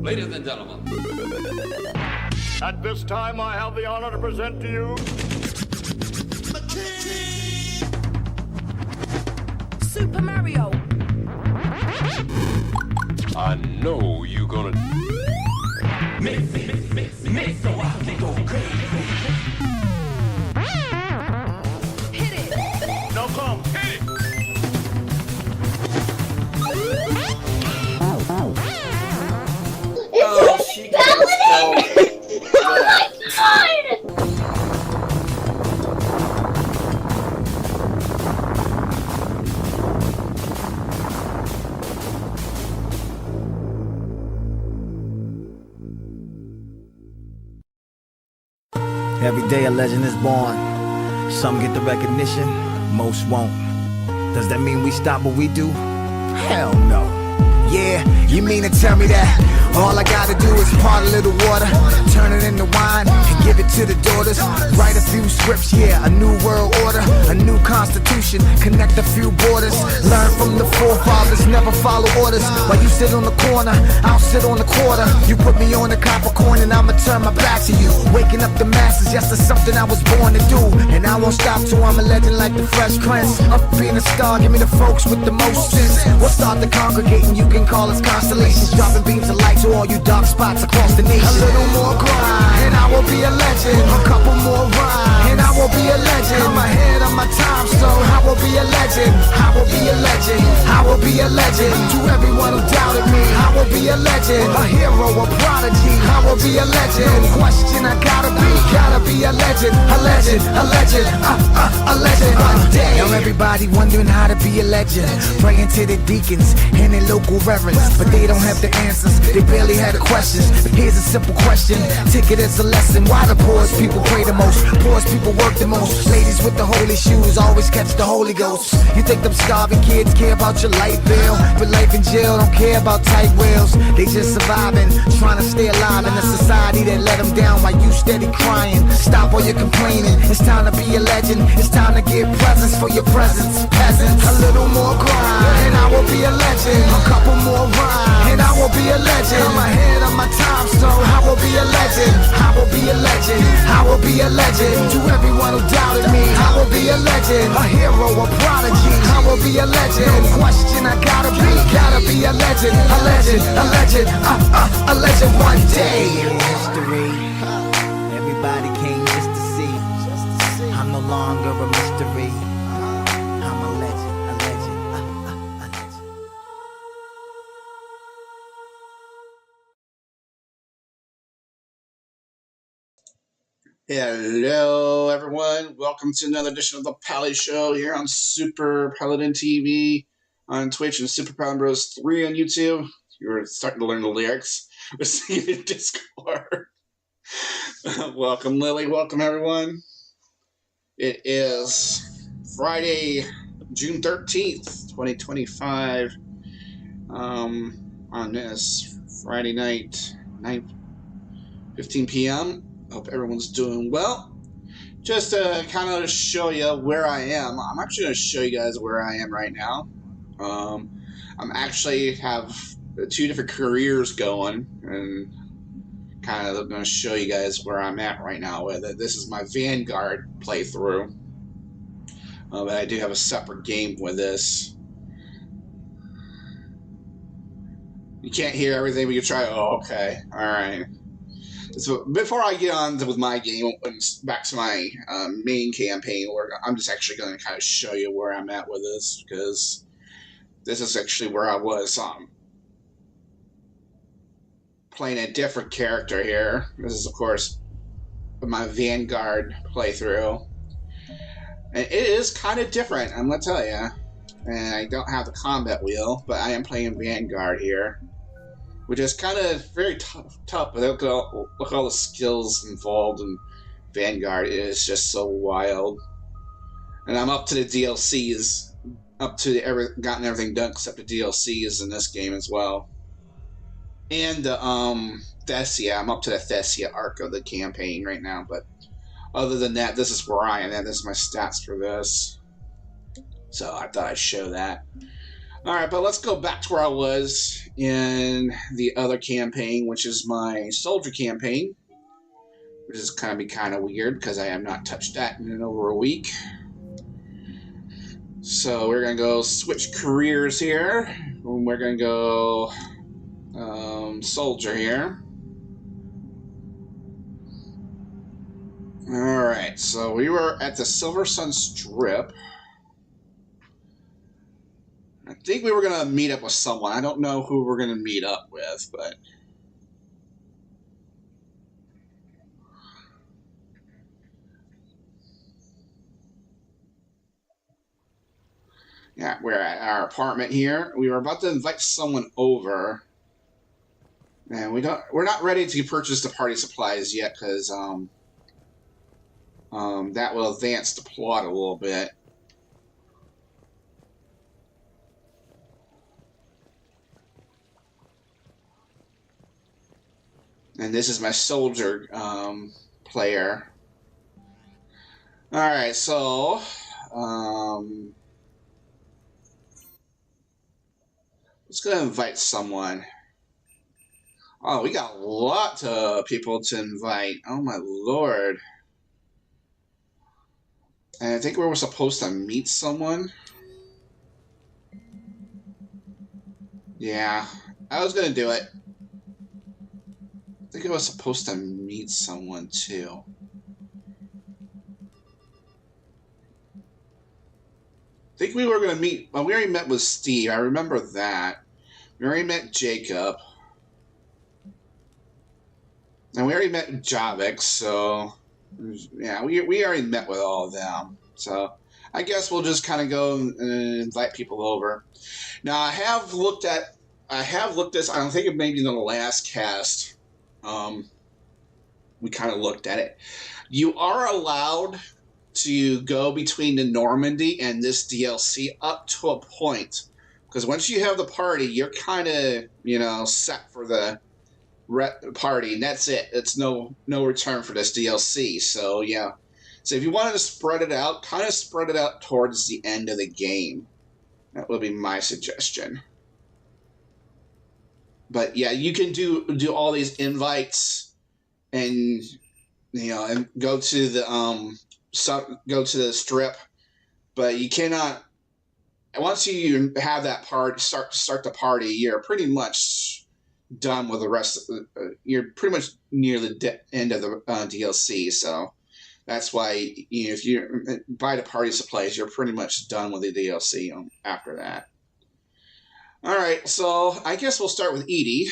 Ladies and gentlemen. At this time, I have the honor to present to you... Super Mario. I know you gonna... Mix, so I can go crazy. Hit it. Now come, hit it! Oh, she can go. Oh my god! Every day a legend is born. Some get the recognition, most won't. Does that mean we stop what we do? Hell no. Yeah, you mean to tell me that all I gotta do is part a little water, turn it into wine, and give it to the daughters. Write a few scripts, yeah, a new world order, a new constitution, connect a few borders. Learn from the forefathers, never follow orders. While you sit on the corner, I'll sit on the quarter. You put me on the Capricorn and I'ma turn my back to you. Waking up the masses, yes, that's something I was born to do. And I won't stop till I'm a legend like the Fresh Prince. Up being a star, give me the folks with the most sense. We'll start the congregating, you can call us constellations, dropping beams of light to all you dark spots across the nation. A little more grind, and I will be a legend. A couple more rhymes, and I will be a legend. I'm ahead of my time, so I will be a legend. I will be a legend. I will be a legend. To everyone who doubted me, I will be a legend. A hero, a prodigy. I will be a legend. No question, I gotta be a legend. A legend, a legend, a legend. One day. Now everybody wondering how to be a legend. Praying to the deacons and their local reverends, but they don't have the answers. They barely had the questions. But here's a simple question. Take it as a lesson. Why the poorest people pray the most? Poorest people work the most. Ladies with the holy shoes always catch the Holy Ghost. You think them starving kids care about your light bill? But life in jail don't care about tight wheels. They just surviving, trying to stay alive in a society that let them down while you steady crying. Stop all your complaining. It's time to be a legend. It's time to get presents for your presents. Peasants, a little more grind, and I will be a legend. A couple more rhymes, and I will be a legend. I'm ahead of my time, so I will be a legend. I will be a legend. I will be a legend. To everyone who doubted me, I will be a legend. A hero, a prodigy. I will be a legend. No question, I gotta be a legend. A legend, a legend, a legend one day. History. Everybody came just to see. I'm no longer a mystery. I'm a legend, a legend, a legend. Hello, everyone. Welcome to another edition of the Pally Show here on Super Paladin TV on Twitch and Super Paladin Bros 3 on YouTube. You're starting to learn the lyrics. We're seeing in Discord. Welcome, Lily. Welcome, everyone. It is Friday, June 13th, 2025. On this Friday night, 9:15 p.m. Hope everyone's doing well. Just to kind of show you where I am, I'm actually going to show you guys where I am right now. I'm actually have two different careers going, and kind of going to show you guys where I'm at right now with it. This is my Vanguard playthrough, but I do have a separate game with this. You can't hear everything, but you try. Oh, okay, all right. So before I get on with my game and back to my main campaign, I'm just actually going to kind of show you where I'm at with this, because this is actually where I was playing a different character here. This is, of course, my Vanguard playthrough. And it is kind of different, I'm going to tell you. And I don't have the combat wheel, but I am playing Vanguard here, which is kind of very tough. But look at all the skills involved in Vanguard. It is just so wild. And I'm up to the DLCs, gotten everything done except the DLCs in this game as well. And Thessia, I'm up to the Thessia arc of the campaign right now. But other than that, this is where I am. And this is my stats for this. So I thought I'd show that. All right, but let's go back to where I was in the other campaign, which is my soldier campaign, which is kind of be kind of weird because I have not touched that in over a week. So we're gonna go switch careers here. And we're gonna go soldier here. All right, so we were at the Silver Sun Strip. I think we were gonna meet up with someone. I don't know who we're gonna meet up with, but. Yeah, we're at our apartment here. We were about to invite someone over, and we're not ready to purchase the party supplies yet because that will advance the plot a little bit. And this is my soldier player. All right, so let's go invite someone. Oh, we got a lot of people to invite. Oh my lord. And I think we were supposed to meet someone. Yeah, I was gonna do it. I think I was supposed to meet someone too. I think we were gonna meet. Well, we already met with Steve. I remember that. We already met Jacob. And we already met Javik, so yeah, we already met with all of them. So I guess we'll just kind of go and invite people over. Now I have looked this. I don't think it may be in the last cast. We kind of looked at it. You are allowed to go between the Normandy and this DLC up to a point, because once you have the party, you're kind of set for the party, and that's it. It's no return for this DLC. So yeah, so if you wanted to spread it out, kind of spread it out towards the end of the game. That would be my suggestion. But yeah, you can do all these invites, and and go to the strip, but you cannot. Once you have that part, start the party, you're pretty much done with the rest. You're pretty much near the end of the DLC, so that's why if you buy the party supplies, you're pretty much done with the DLC after that. All right, so I guess we'll start with Edie.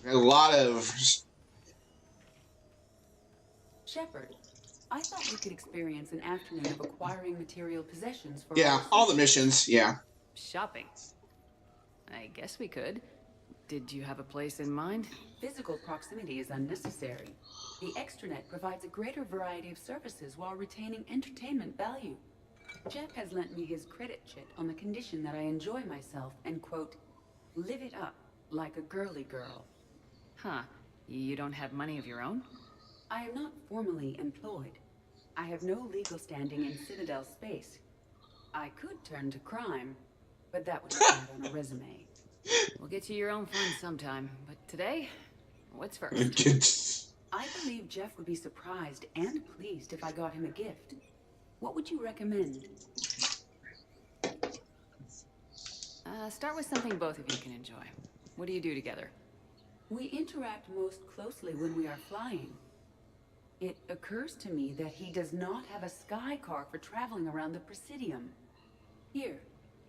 A lot of Shepard, I thought we could experience an afternoon of acquiring material possessions for all the missions. Yeah. Shopping. I guess we could. Did you have a place in mind? Physical proximity is unnecessary. The extranet provides a greater variety of services while retaining entertainment value. Jeff has lent me his credit chit on the condition that I enjoy myself and, quote, live it up like a girly girl. Huh. You don't have money of your own? I am not formally employed. I have no legal standing in Citadel space. I could turn to crime, but that would be bad on a resume. We'll get you your own fun sometime, but today, what's first? I believe Jeff would be surprised and pleased if I got him a gift. What would you recommend? Start with something both of you can enjoy. What do you do together? We interact most closely when we are flying. It occurs to me that he does not have a sky car for traveling around the Presidium. Here,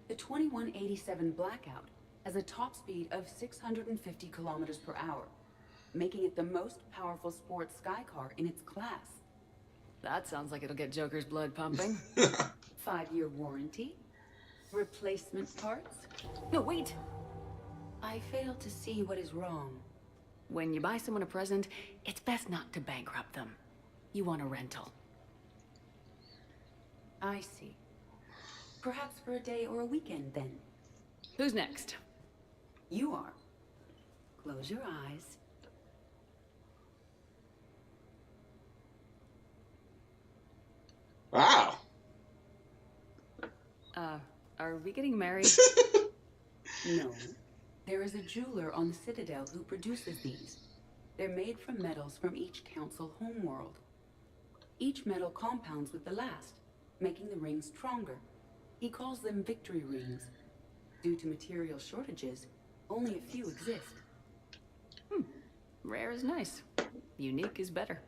the 2187 Blackout has a top speed of 650 kilometers per hour, making it the most powerful sports sky car in its class. That sounds like it'll get Joker's blood pumping. 5-year warranty? Replacement parts? No, wait! I fail to see what is wrong. When you buy someone a present, it's best not to bankrupt them. You want a rental. I see. Perhaps for a day or a weekend, then. Who's next? You are. Close your eyes. Wow. Are we getting married? No. There is a jeweler on the Citadel who produces these. They're made from metals from each council homeworld. Each metal compounds with the last, making the rings stronger. He calls them victory rings. Due to material shortages, only a few exist. Rare is nice. Unique is better.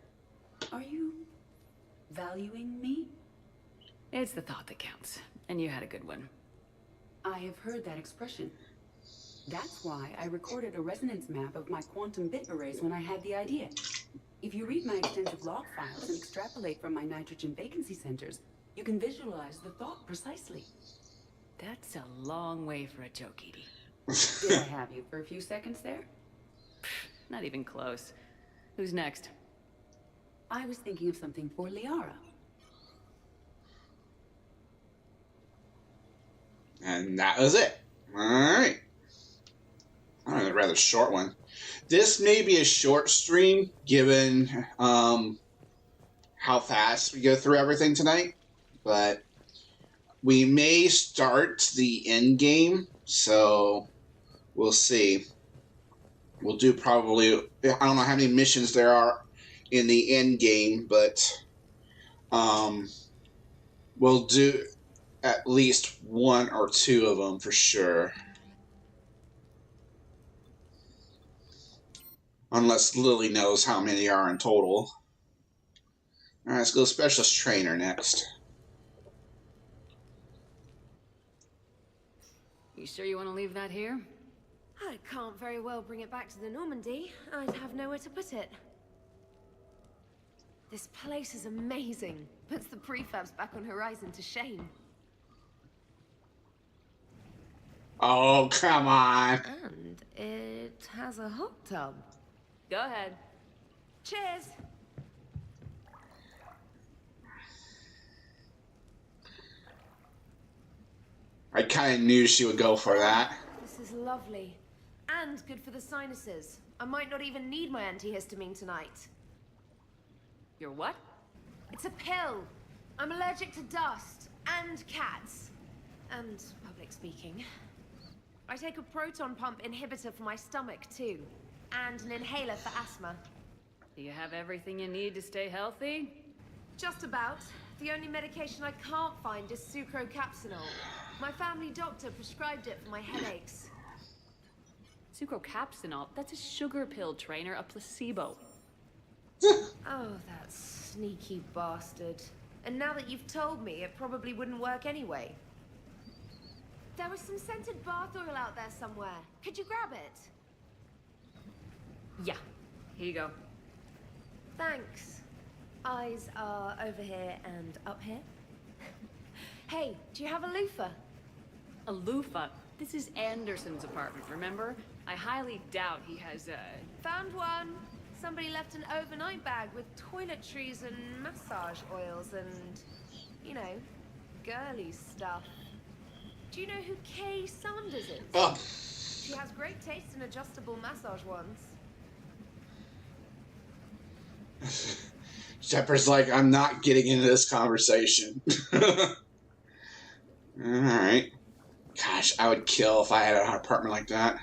Are you valuing me? It's the thought that counts. And you had a good one. I have heard that expression. That's why I recorded a resonance map of my quantum bit arrays when I had the idea. If you read my extensive log files and extrapolate from my nitrogen vacancy centers, you can visualize the thought precisely. That's a long way for a joke, Edie. Did I have you for a few seconds there? Not even close. Who's next? I was thinking of something for Liara. And that was it. Alright. A rather short one. This may be a short stream, given how fast we go through everything tonight. But we may start the end game, so we'll see. We'll do probably, I don't know how many missions there are in the end game, but we'll do at least one or two of them for sure. Unless Lily knows how many are in total. Alright, let's go Specialist Trainer next. You sure you want to leave that here? I can't very well bring it back to the Normandy. I'd have nowhere to put it. This place is amazing. Puts the prefabs back on Horizon to shame. Oh, come on. And it has a hot tub. Go ahead. Cheers! I kind of knew she would go for that. This is lovely. And good for the sinuses. I might not even need my antihistamine tonight. Your what? It's a pill. I'm allergic to dust and cats. And public speaking. I take a proton pump inhibitor for my stomach too. And an inhaler for asthma. Do you have everything you need to stay healthy? Just about. The only medication I can't find is sucrocapsinol. My family doctor prescribed it for my headaches. Sucrocapsinol, that's a sugar pill, Trainer, a placebo. Oh, that sneaky bastard. And now that you've told me, it probably wouldn't work anyway. There was some scented bath oil out there somewhere. Could you grab it? Yeah, here you go. Thanks. Eyes are over here and up here. Hey, do you have a loofah? A loofah? This is Anderson's apartment, remember? I highly doubt he has a... Found one. Somebody left an overnight bag with toiletries and massage oils and, you know, girly stuff. Do you know who Kay Sanders is? Oh. She has great taste in adjustable massage ones. Shepard's like, I'm not getting into this conversation. Alright. Gosh, I would kill if I had an apartment like that.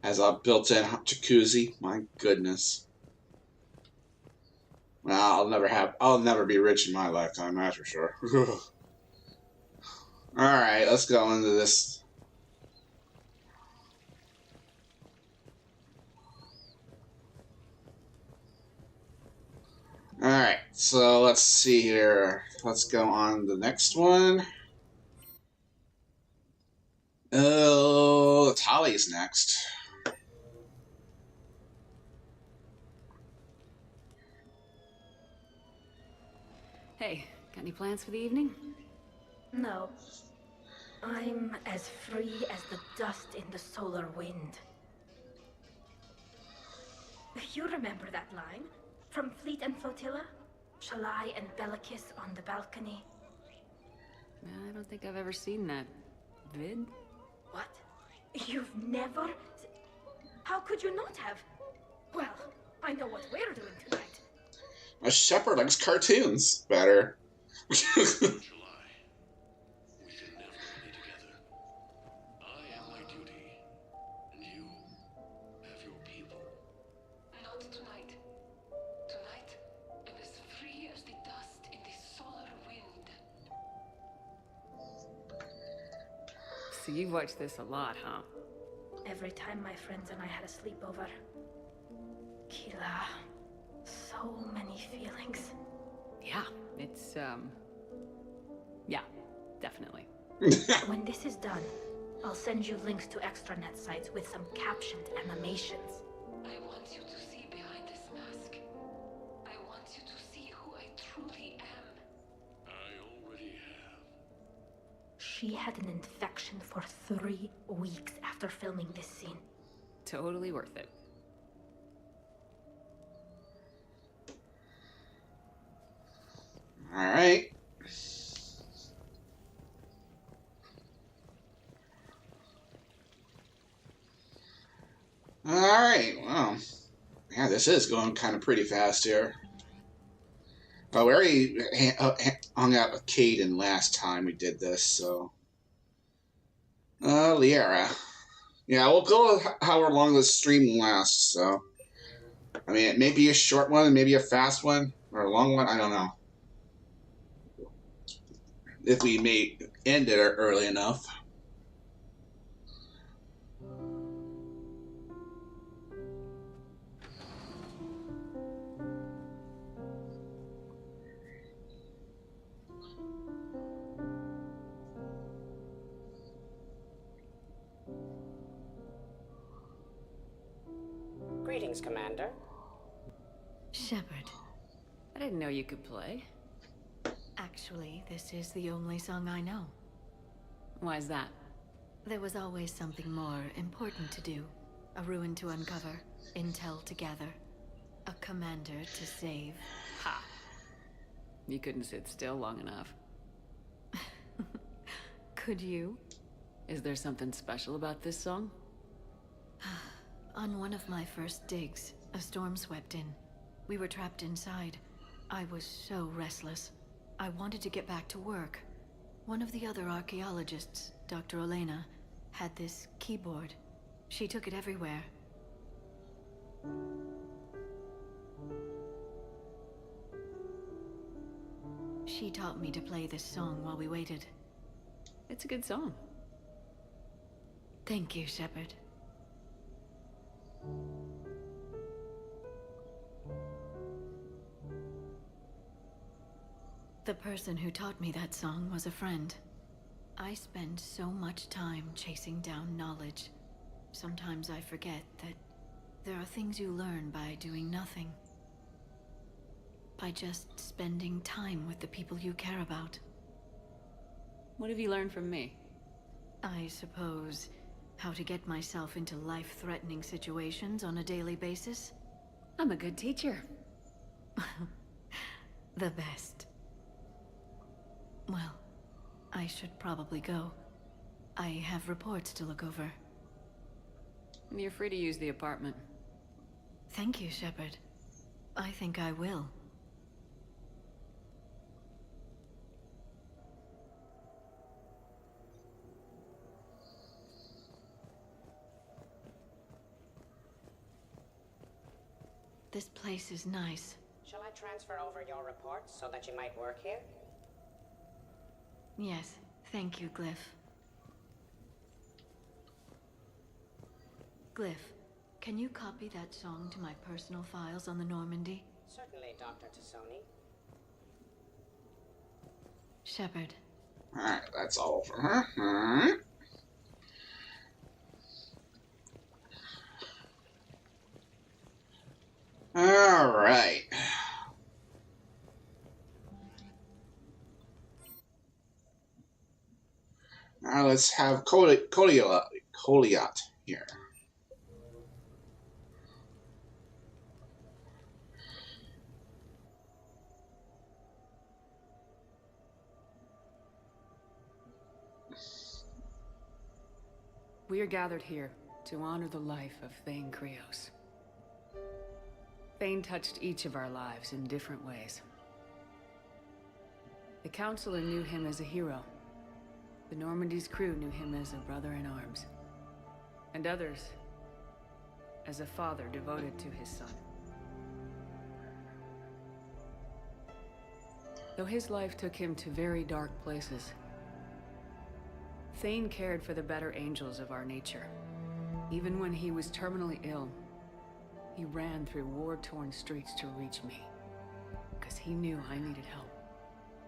As a built-in jacuzzi. My goodness. Well, I'll never be rich in my lifetime, that's for sure. Alright, let's go into this. Alright, so let's see here. Let's go on to the next one. Oh, Tali's next. Hey, got any plans for the evening? No. I'm as free as the dust in the solar wind. You remember that line? From Fleet and Flotilla? Shalai and Bellicus on the balcony? I don't think I've ever seen that. Vid? What? You've never... How could you not have? Well, I know what we're doing tonight. A Shepard likes cartoons better. July. We should never So you've watched this a lot, huh? Every time my friends and I had a sleepover. Kila. So many feelings. Yeah, it's, yeah, definitely. When this is done, I'll send you links to extranet sites with some captioned animations. I want you to see behind this mask. I want you to see who I truly am. I already have. She had an infection for 3 weeks after filming this scene. Totally worth it. All right. All right. Well, yeah, this is going kind of pretty fast here. But we already hung out with Caden last time we did this, so. Liara. Yeah, we'll go with however long this stream lasts, so. I mean, it may be a short one, maybe a fast one, or a long one, I don't know. If we may end it early enough. Greetings, Commander. Shepard. I didn't know you could play. Actually, this is the only song I know. Why is that? There was always something more important to do. A ruin to uncover, intel to gather, a commander to save. Ha! You couldn't sit still long enough. Could you? Is there something special about this song? On one of my first digs, a storm swept in. We were trapped inside. I was so restless. I wanted to get back to work. One of the other archaeologists, Dr. Elena, had this keyboard. She took it everywhere. She taught me to play this song while we waited. It's a good song. Thank you, Shepard. The person who taught me that song was a friend. I spend so much time chasing down knowledge. Sometimes I forget that there are things you learn by doing nothing. By just spending time with the people you care about. What have you learned from me? I suppose how to get myself into life-threatening situations on a daily basis. I'm a good teacher. The best. Well, I should probably go. I have reports to look over. You're free to use the apartment. Thank you, Shepard. I think I will. This place is nice. Shall I transfer over your reports so that you might work here? Yes, thank you, Glyph. Glyph, can you copy that song to my personal files on the Normandy? Certainly, Dr. Tassoni. Shepard. Alright, that's all for her. Alright. Alright. Now let's have Koliot here. We are gathered here to honor the life of Thane Krios. Thane touched each of our lives in different ways. The Councilor knew him as a hero. The Normandy's crew knew him as a brother in arms. And others as a father devoted to his son. Though his life took him to very dark places, Thane cared for the better angels of our nature. Even when he was terminally ill, he ran through war-torn streets to reach me. Because he knew I needed help.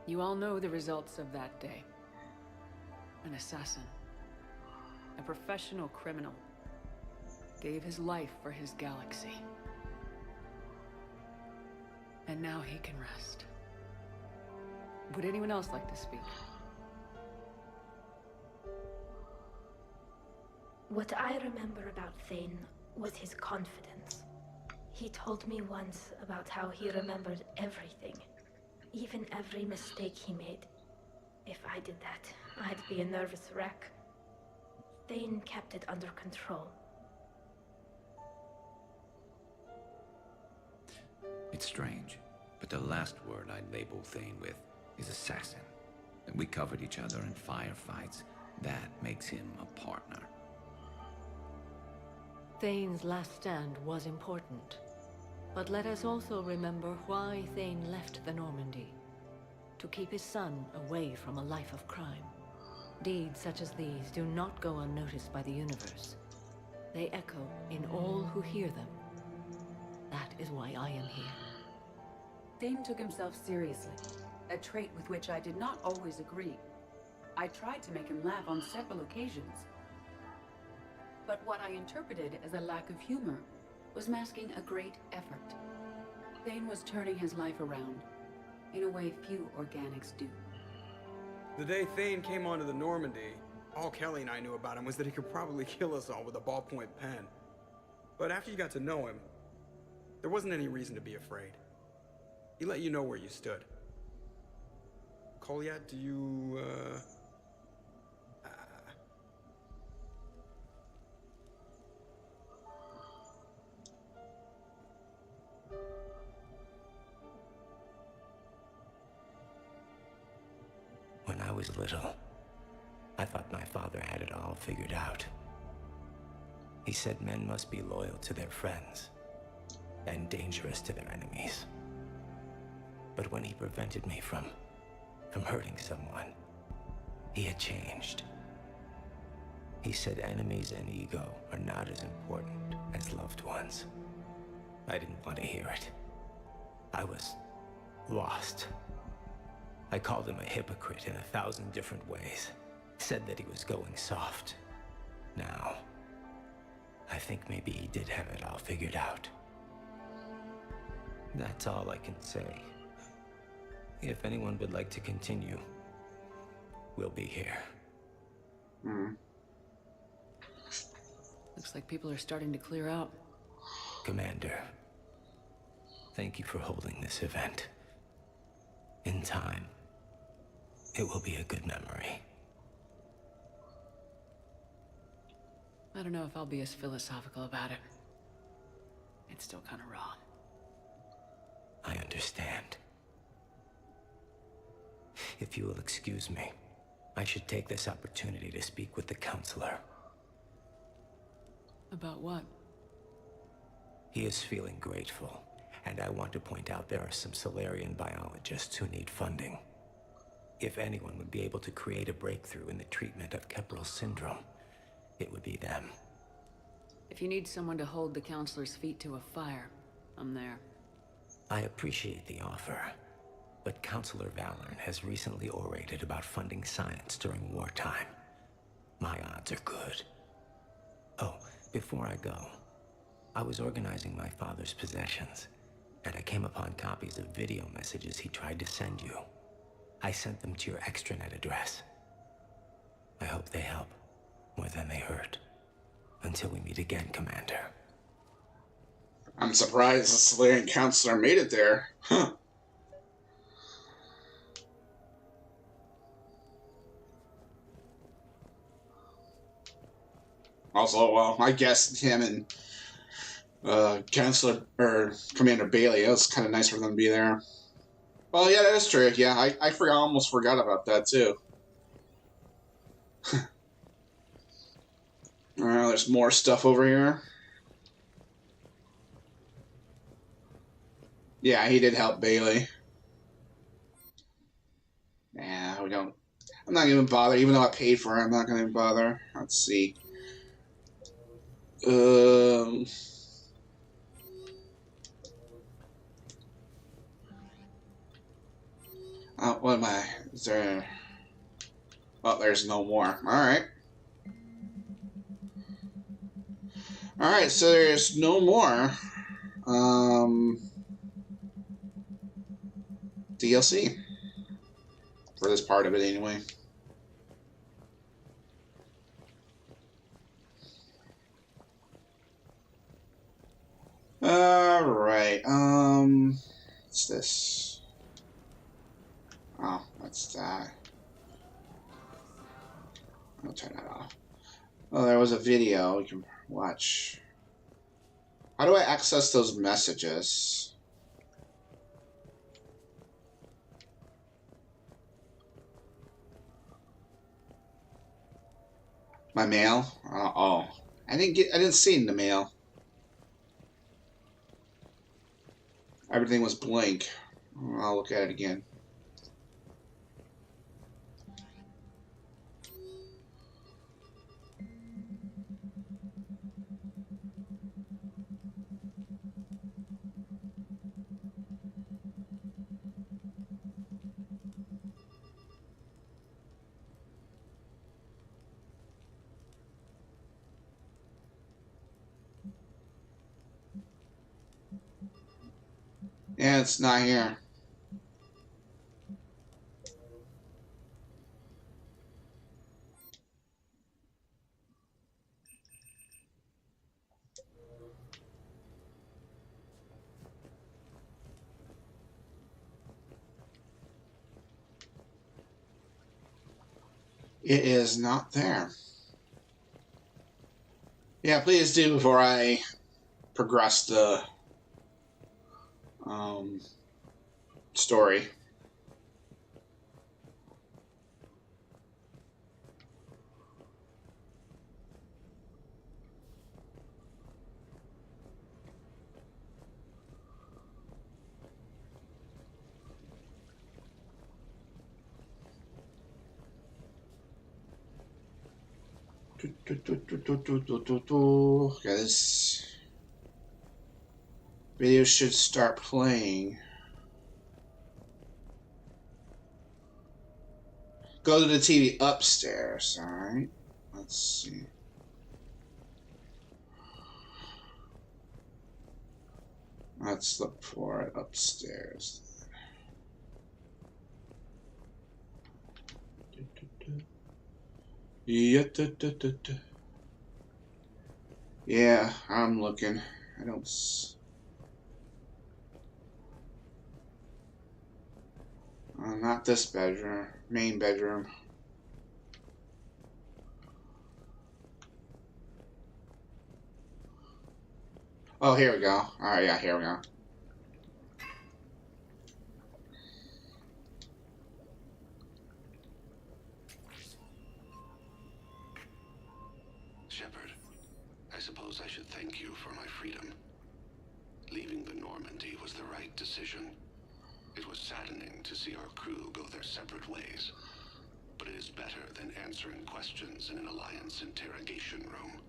You all know the results of that day. An assassin. A professional criminal. Gave his life for his galaxy. And now he can rest. Would anyone else like to speak? What I remember about Thane was his confidence. He told me once about how he remembered everything, even every mistake he made. If I did that, I'd be a nervous wreck. Thane kept it under control. It's strange, but the last word I'd label Thane with is assassin. And we covered each other in firefights. That makes him a partner. Thane's last stand was important. But let us also remember why Thane left the Normandy. To keep his son away from a life of crime. Deeds such as these do not go unnoticed by the universe. They echo in all who hear them. That is why I am here. Thane took himself seriously, a trait with which I did not always agree. I tried to make him laugh on several occasions. But what I interpreted as a lack of humor was masking a great effort. Thane was turning his life around, in a way few organics do. The day Thane came onto the Normandy, all Kelly and I knew about him was that he could probably kill us all with a ballpoint pen. But after you got to know him, there wasn't any reason to be afraid. He let you know where you stood. Kolyat, do you, When I was little, I thought my father had it all figured out. He said men must be loyal to their friends and dangerous to their enemies. But when he prevented me from hurting someone, he had changed. He said enemies and ego are not as important as loved ones. I didn't want to hear it. I was lost. I called him a hypocrite in 1,000 different ways. Said that he was going soft. Now, I think maybe he did have it all figured out. That's all I can say. If anyone would like to continue, we'll be here. Looks like people are starting to clear out. Commander, thank you for holding this event. In time, it will be a good memory. I don't know if I'll be as philosophical about it. It's still kind of raw. I understand. If you will excuse me, I should take this opportunity to speak with the counselor. About what? He is feeling grateful, and I want to point out there are some Solarian biologists who need funding. If anyone would be able to create a breakthrough in the treatment of Kepral syndrome, it would be them. If you need someone to hold the counselor's feet to a fire, I'm there. I appreciate the offer, but Counselor Valorn has recently orated about funding science during wartime. My odds are good. Oh, before I go, I was organizing my father's possessions, and I came upon copies of video messages he tried to send you. I sent them to your extranet address. I hope they help more than they hurt. Until we meet again, Commander. I'm surprised the Solarian counselor made it there. Huh. Also, well, I guess him and Counselor or Commander Bailey, it was kind of nice for them to be there. Well, yeah, that is true. Yeah, I almost forgot about that too. Alright, there's more stuff over here. Yeah, he did help Bailey. Yeah, we don't. I'm not even bother, even though I paid for it. I'm not gonna bother. Let's see. What am I? Is there? Oh, there's no more. All right. All right. So there's no more. DLC for this part of it, anyway. All right. What's this? Oh, that's that. I'll turn that off. Oh, there was a video you can watch. How do I access those messages? My mail? Oh, I didn't see it in the mail. Everything was blank. I'll look at it again. Yeah, it's not here. It is not there. Yeah, please do before I progress the story. Okay, this video should start playing. Go to the TV upstairs, alright? Let's see. Let's look for it upstairs. Yeah, I'm looking. I don't. Not this bedroom. Main bedroom. Oh, here we go. Alright, yeah, here we go. Shepard, I suppose I should thank you for my freedom. Leaving the Normandy was the right decision. It was saddening to see our crew go their separate ways. But it is better than answering questions in an Alliance interrogation room.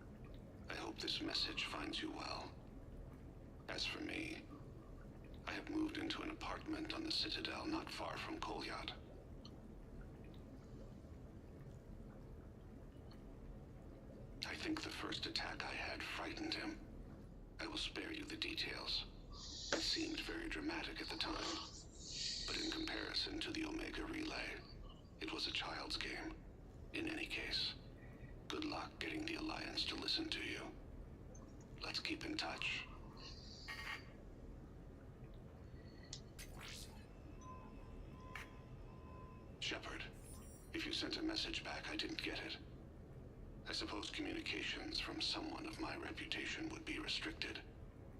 I hope this message finds you well. As for me, I have moved into an apartment on the Citadel not far from Kolyat. I think the first attack I had frightened him. I will spare you the details. It seemed very dramatic at the time. But in comparison to the Omega Relay, it was a child's game. In any case, good luck getting the Alliance to listen to you. Let's keep in touch. Shepard, if you sent a message back, I didn't get it. I suppose communications from someone of my reputation would be restricted.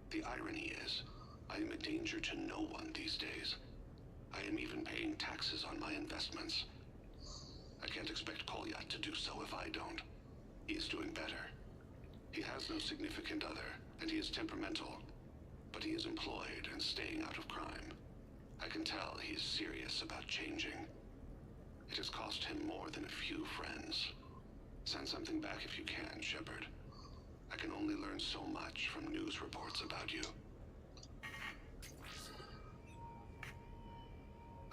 The irony is, I am a danger to no one these days. I am even paying taxes on my investments. I can't expect Kolyat to do so if I don't. He is doing better. He has no significant other, and he is temperamental. But he is employed and staying out of crime. I can tell he is serious about changing. It has cost him more than a few friends. Send something back if you can, Shepard. I can only learn so much from news reports about you.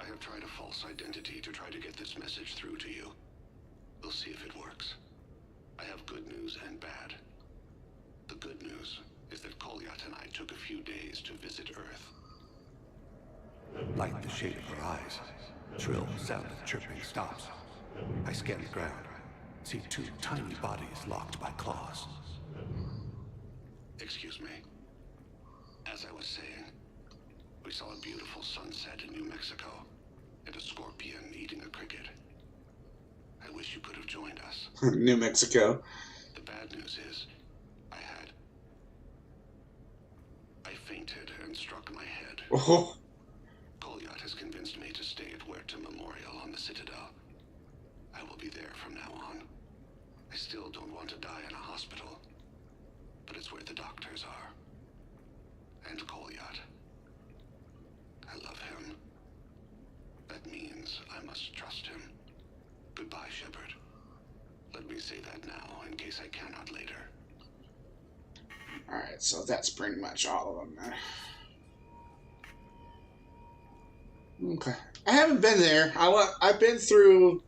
I have tried a false identity to try to get this message through to you. We'll see if it works. I have good news and bad. The good news is that Kolyat and I took a few days to visit Earth. Like the shade of her eyes. Shrill sound of chirping stops. I scan the ground. See two tiny bodies locked by claws. Excuse me. As I was saying, we saw a beautiful sunset in New Mexico, and a scorpion eating a cricket. I wish you could have joined us. New Mexico. The bad news is, I fainted and struck my head. Oh. Kolyat has convinced me to stay at Huerta Memorial on the Citadel. I will be there from now on. I still don't want to die in a hospital, but it's where the doctors are. And Kolyat. I love him. That means I must trust him. Goodbye, Shepard. Let me say that now, in case I cannot later. Alright, so that's pretty much all of them then. Okay. I haven't been there. I've been through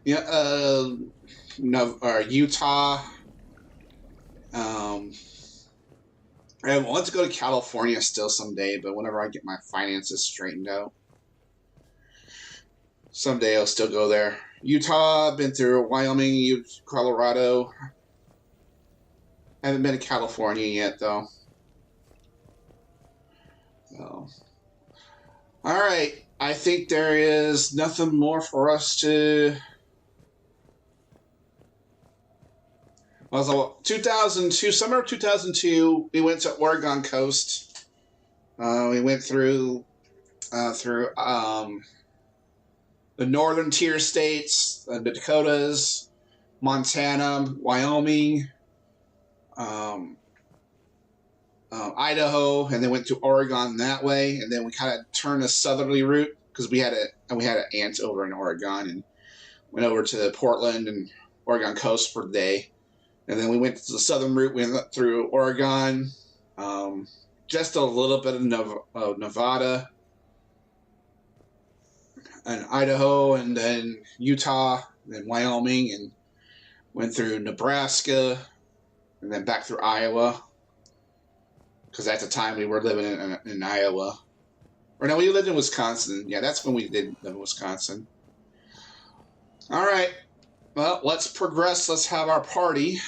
Utah. I want to go to California still someday, but whenever I get my finances straightened out. Someday I'll still go there. Utah, I've been through Wyoming, Colorado. I haven't been to California yet, though. So, all right. I think there is nothing more for us to... Well, so 2002, summer of 2002, we went to Oregon coast. We went through the northern tier states, the Dakotas, Montana, Wyoming, Idaho, and then went to Oregon that way. And then we kind of turned a southerly route because we had an aunt over in Oregon, and went over to Portland and Oregon coast for the day. And then we went to the southern route. We went through Oregon, just a little bit of Nevada, and Idaho, and then Utah, and Wyoming, and went through Nebraska, and then back through Iowa. Because at the time we were living in Iowa. Or no, we lived in Wisconsin. Yeah, that's when we did live in Wisconsin. All right. Well, let's progress. Let's have our party.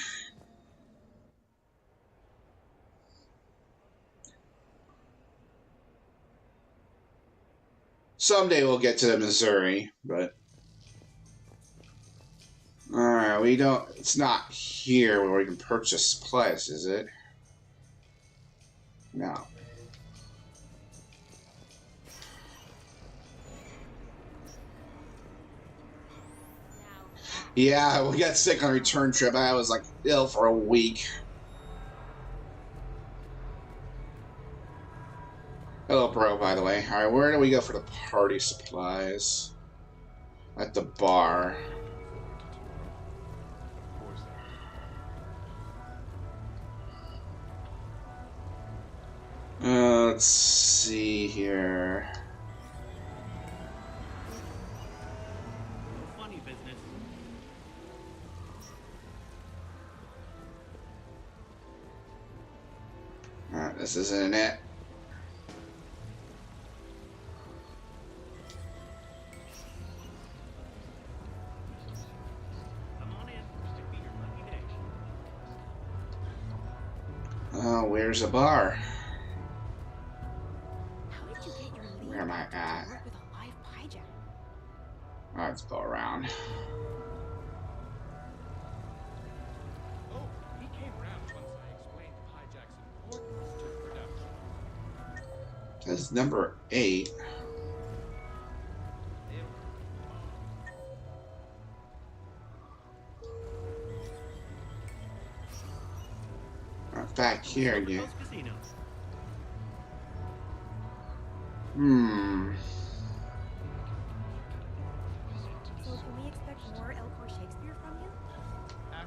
Someday we'll get to Missouri, but... Alright, we don't... It's not here where we can purchase supplies, is it? No. Yeah, we got sick on a return trip. I was like ill for a week. Hello, bro, by the way. Alright, where do we go for the party supplies? At the bar. Let's see here. Funny business. Alright, this isn't it. Oh, where's the bar? Where am I at? Let's go around. Oh, he came around once I explained hijack's importance to production. That's number 8. Back here again.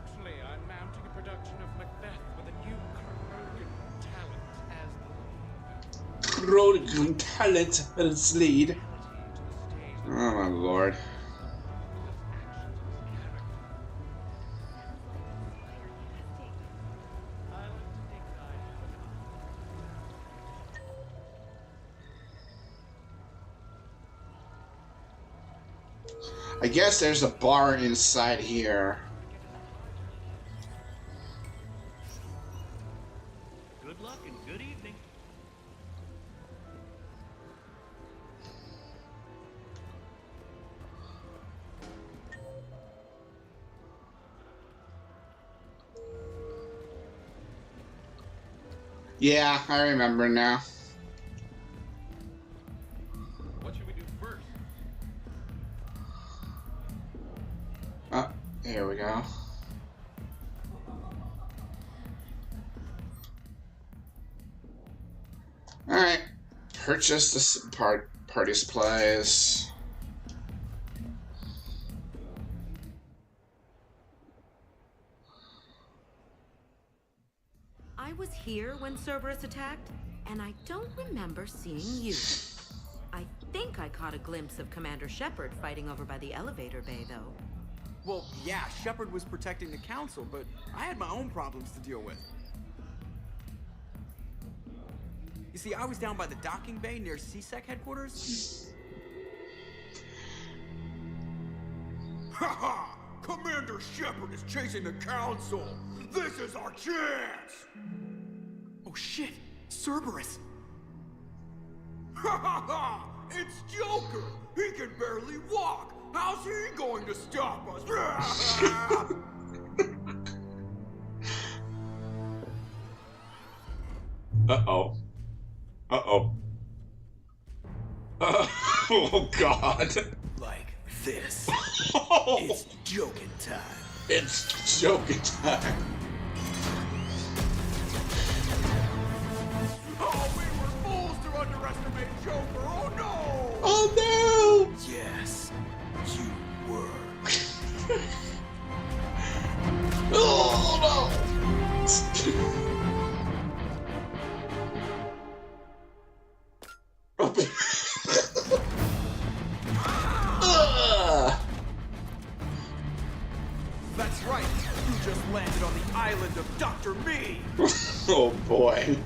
Actually, I'm mounting a production of Macbeth with a new Krogan talent as the lead. Krogan talent as lead. Oh my lord. I guess there's a bar inside here. Good luck and good evening. Yeah, I remember now. What should we do first? Oh, here we go. Alright. Purchase this party supplies. I was here when Cerberus attacked, and I don't remember seeing you. I think I caught a glimpse of Commander Shepard fighting over by the elevator bay, though. Well, yeah, Shepard was protecting the council, but I had my own problems to deal with. You see, I was down by the docking bay near CSEC headquarters. Haha! Commander Shepard is chasing the council! This is our chance! Oh shit! Cerberus! Ha ha ha! It's Joker! He can barely walk! How's he going to stop us? Uh-oh. Uh-oh. Oh, God. Like this. Oh. It's joking time. It's joking time. Oh, we were fools to underestimate Joker! Oh no! Oh no! Yes, you were. Oh no! That's right! You just landed on the island of Dr. Me! Oh boy.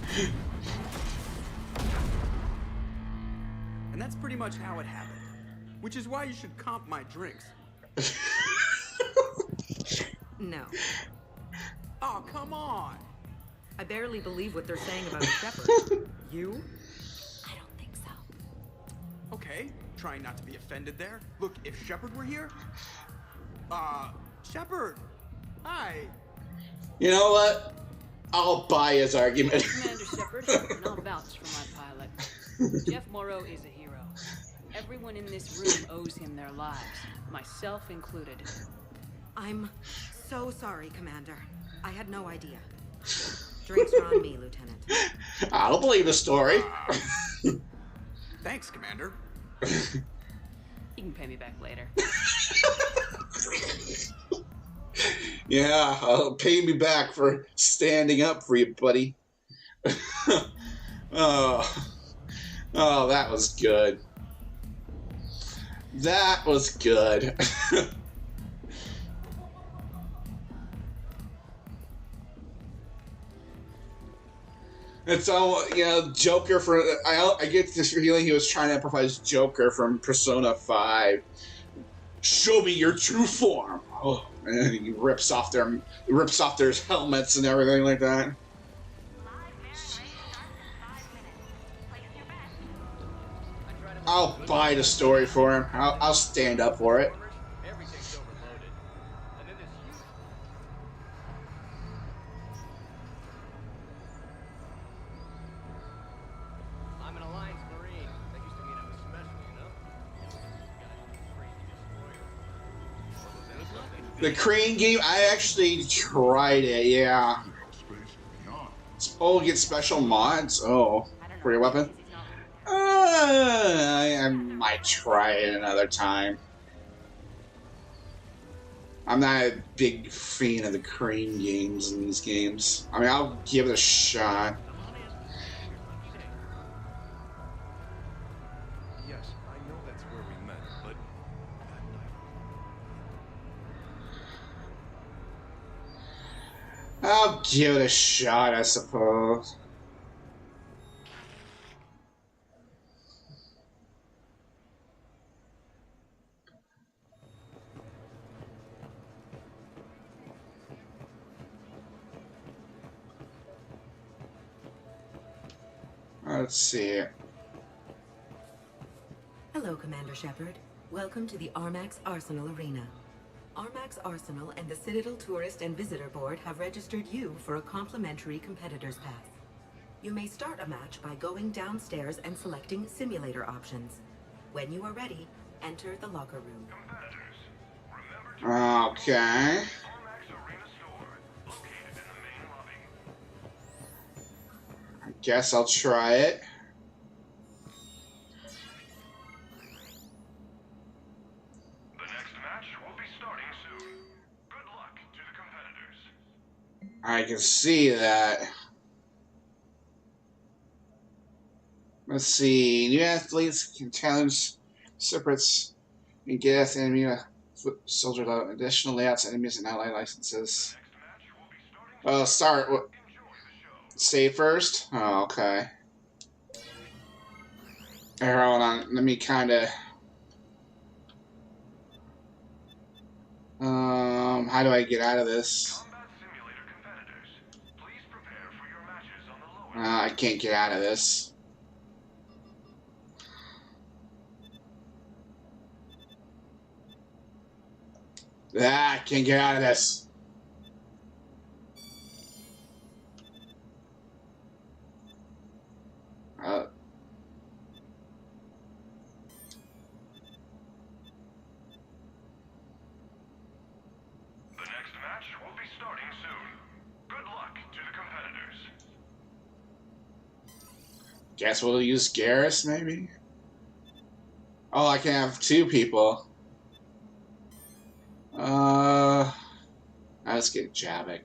And that's pretty much how it happened. Which is why you should comp my drinks. No. Oh, come on! I barely believe what they're saying about Shepard. You? I don't think so. Okay, trying not to be offended there. Look, if Shepard were here... Shepard! Hi! You know what? I'll buy his argument. Commander Shepard, and I'll vouch for my pilot. Jeff Moreau is a hero. Everyone in this room owes him their lives, myself included. I'm so sorry, Commander. I had no idea. Drinks are on me, Lieutenant. I don't believe the story. Thanks, Commander. You can pay me back later. Yeah, pay me back for standing up for you, buddy. Oh, that was good. That was good. It's all, you know, Joker for... I get this feeling he was trying to improvise Joker from Persona 5. Show me your true form. Oh, and then he rips off their helmets and everything like that. I'll buy the story for him. I'll stand up for it. Everything's overloaded. And then this huge... I'm an Alliance Marine. That used to mean I was special, you know? The Crane game, I actually tried it, yeah. Oh, get special mods? Oh, for your weapon? I might try it another time. I'm not a big fan of the crane games in these games. I mean, I'll give it a shot. Yes, I know that's where we met, but I'll give it a shot, I suppose. Let's see. Hello, Commander Shepard. Welcome to the Armax Arsenal Arena. Armax Arsenal and the Citadel Tourist and Visitor Board have registered you for a complimentary competitor's pass. You may start a match by going downstairs and selecting simulator options. When you are ready, enter the locker room. Okay. I guess I'll try it. I can see that. Let's see. New athletes can challenge separates and get enemy foot soldier level. Additional layouts, enemies, and ally licenses. Oh, start. What? Save first? Oh, okay. Here, hold on. Let me kind of. How do I get out of this? I can't get out of this. I can't get out of this. Guess we'll use Garrus, maybe? Oh, I can have two people. Let's get Javik.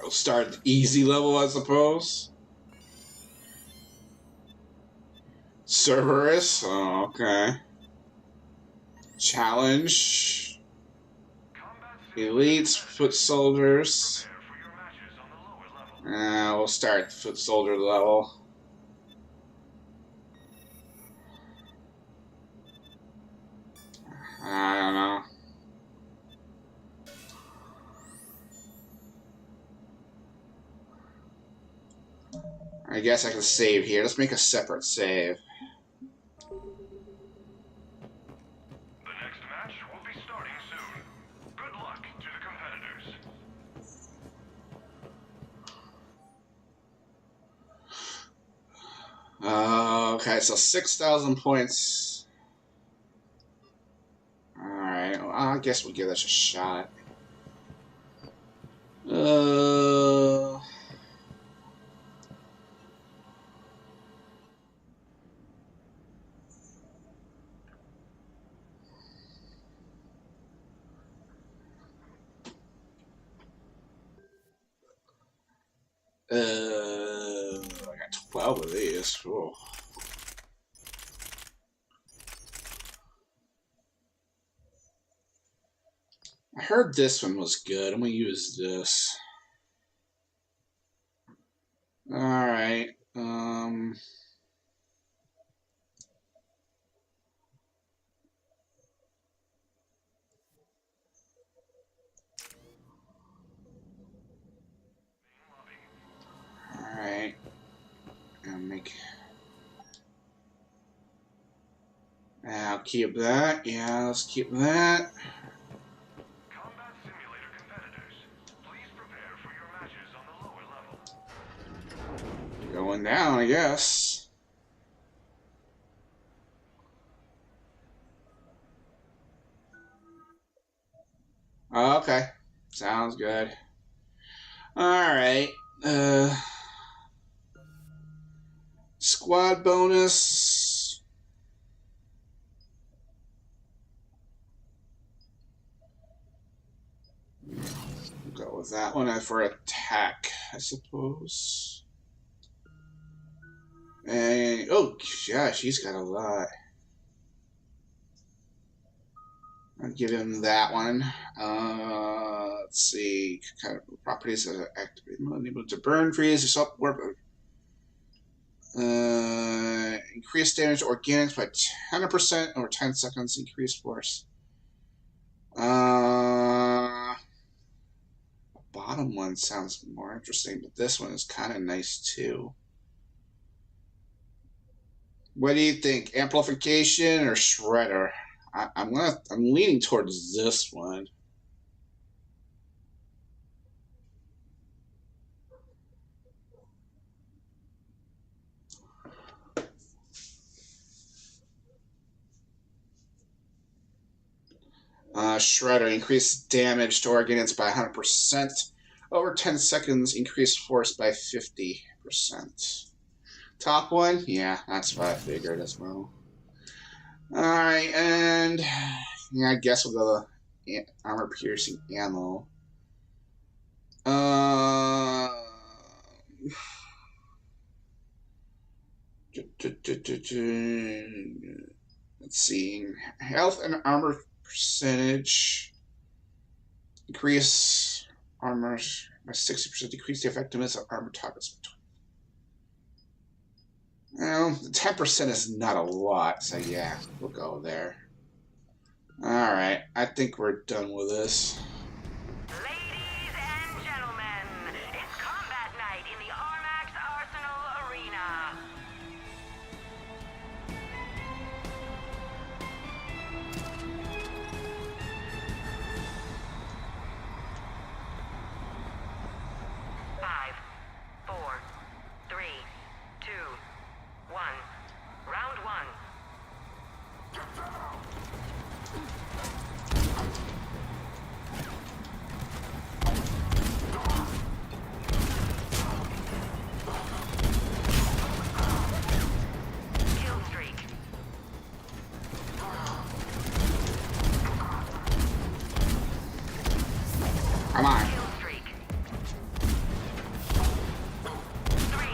I'll start at the easy level, I suppose. Cerberus? Oh, okay. Challenge. Elites, foot soldiers. We'll start foot soldier level. I don't know. I guess I can save here. Let's make a separate save. Okay, so 6,000 points. Alright, well, I guess we'll give this a shot. I got 12 of these. Whoa. I heard this one was good. I'm gonna use this. Alright. Alright. I'll keep that. Yeah, let's keep that. Going down, I guess. Okay. Sounds good. Alright. Squad bonus. We'll go with that one for attack, I suppose. And oh gosh, he's got a lot. I'll give him that one. Let's see. Kind of properties that activate able to burn, freeze, or stop warp. Increase damage to organics by 10% over 10 seconds. Increase force. The bottom one sounds more interesting, but this one is kind of nice too. What do you think? Amplification or Shredder? I'm leaning towards this one. Shredder, increase damage to organics by 100%. Over 10 seconds, increase force by 50%. Top one? Yeah, that's what I figured as well. Alright, and yeah, I guess we'll go to armor piercing ammo. Let's see. Health and armor percentage. Increase armor by 60%. Decrease the effectiveness of armor targets. Well, 10% is not a lot, so yeah, we'll go there. Alright, I think we're done with this. Ladies and gentlemen, it's combat night in the Armax Arsenal Arena. Five, four, three, two, one. Round one. Kill streak. Come on. Kill streak. 3.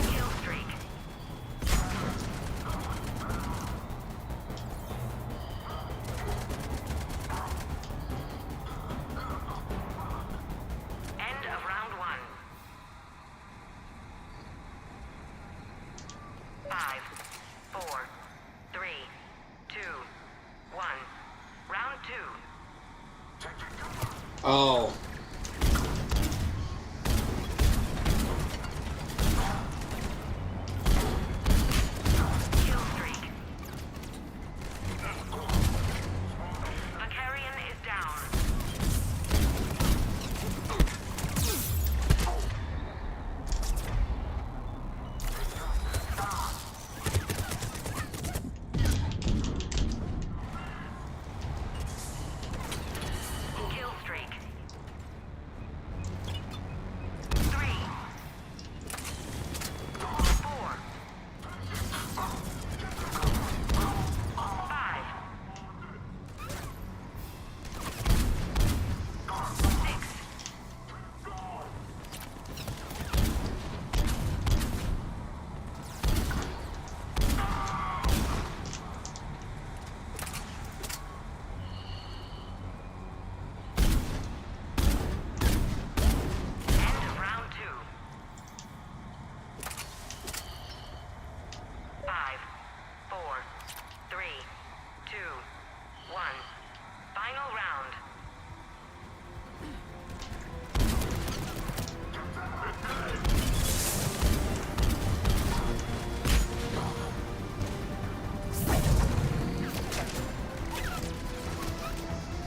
Kill streak. End of round one. 5, 4, 3, 2, 1. Round two. Oh. Kill streak. Vicarian is down. Kill streak. 3, 4, 5, 6. End of round two. 5, 4, 3, 2, 1. Final round.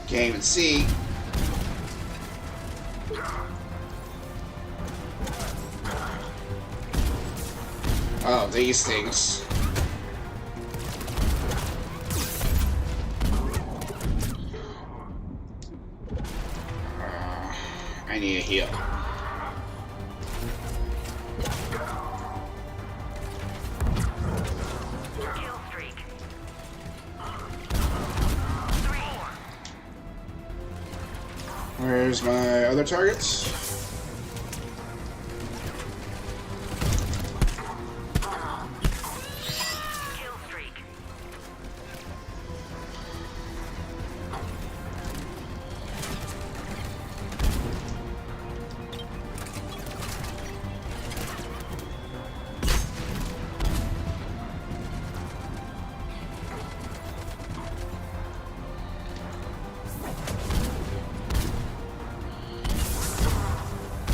Can't even see. Oh, these things. I need a heal. Kill streak. 3. Where's my other targets? Kill streak.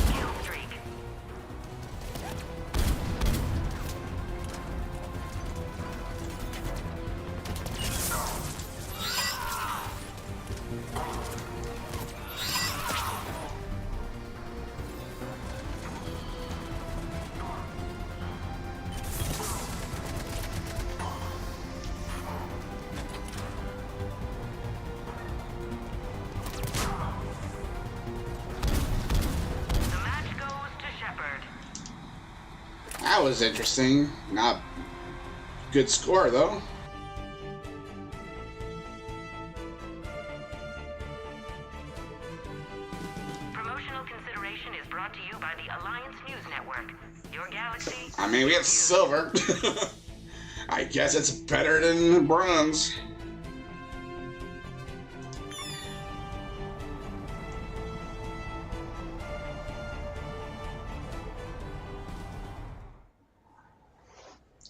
Kill streak. The match goes to Shepard. That was interesting. Not good score though. Promotional consideration is brought to you by the Alliance News Network. Your galaxy. I mean, we have silver. I guess it's better than bronze.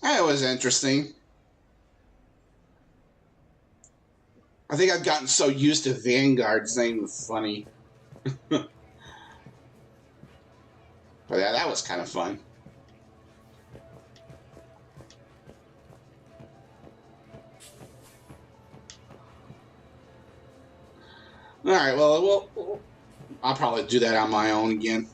That was interesting. I think I've gotten so used to Vanguard saying was funny. But yeah, that was kind of fun. All right, well, I'll probably do that on my own again.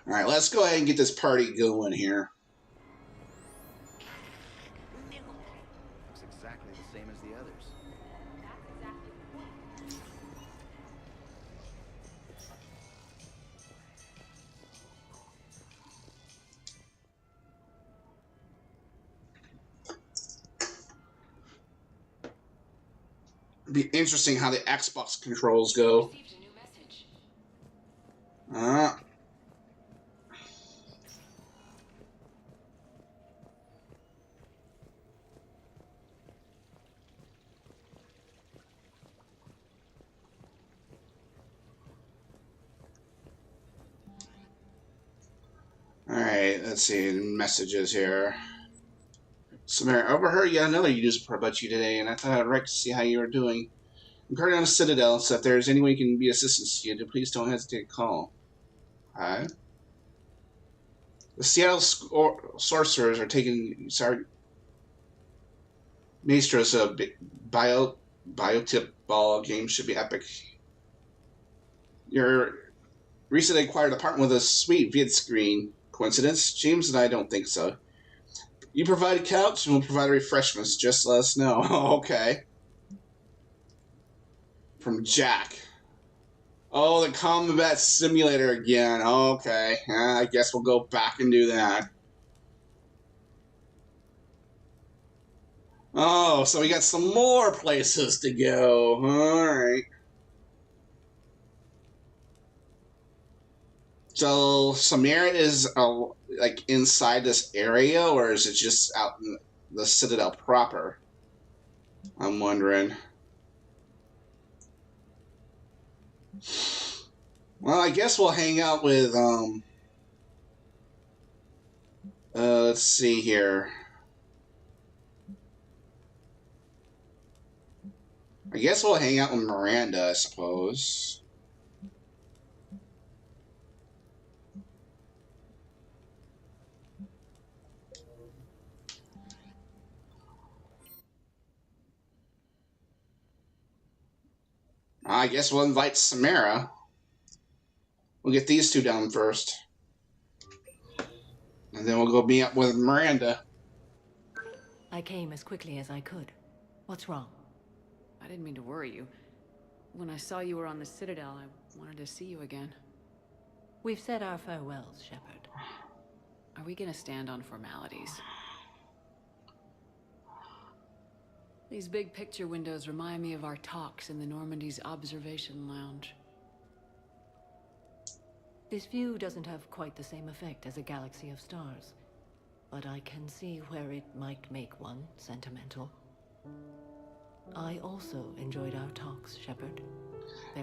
All right, let's go ahead and get this party going here. Looks exactly the same as the others. It'd be interesting how the Xbox controls go. Alright, let's see, messages here. Samara, overheard yet another news report about you today, and I thought I'd write to see how you were doing. I'm currently on the Citadel, so if there's any way you can be assistance to you, please don't hesitate to call. Alright. The Seattle sorcerers are taking Maestro's biotip ball game should be epic. Your recently acquired apartment with a sweet vid screen. Coincidence? James and I don't think so. You provide a couch and we'll provide refreshments. Just let us know. Okay. From Jack. Oh, the combat simulator again. Okay. I guess we'll go back and do that. Oh, so we got some more places to go. Alright. So, Samara is like inside this area, or is it just out in the Citadel proper? I'm wondering. Well, I guess we'll hang out with, let's see here. I guess we'll hang out with Miranda, I suppose. I guess we'll invite Samara. We'll get these two down first. And then we'll go meet up with Miranda. I came as quickly as I could. What's wrong? I didn't mean to worry you. When I saw you were on the Citadel, I wanted to see you again. We've said our farewells, Shepard. Are we gonna stand on formalities? These big picture windows remind me of our talks in the Normandy's observation lounge. This view doesn't have quite the same effect as a galaxy of stars, but I can see where it might make one sentimental. I also enjoyed our talks, Shepard.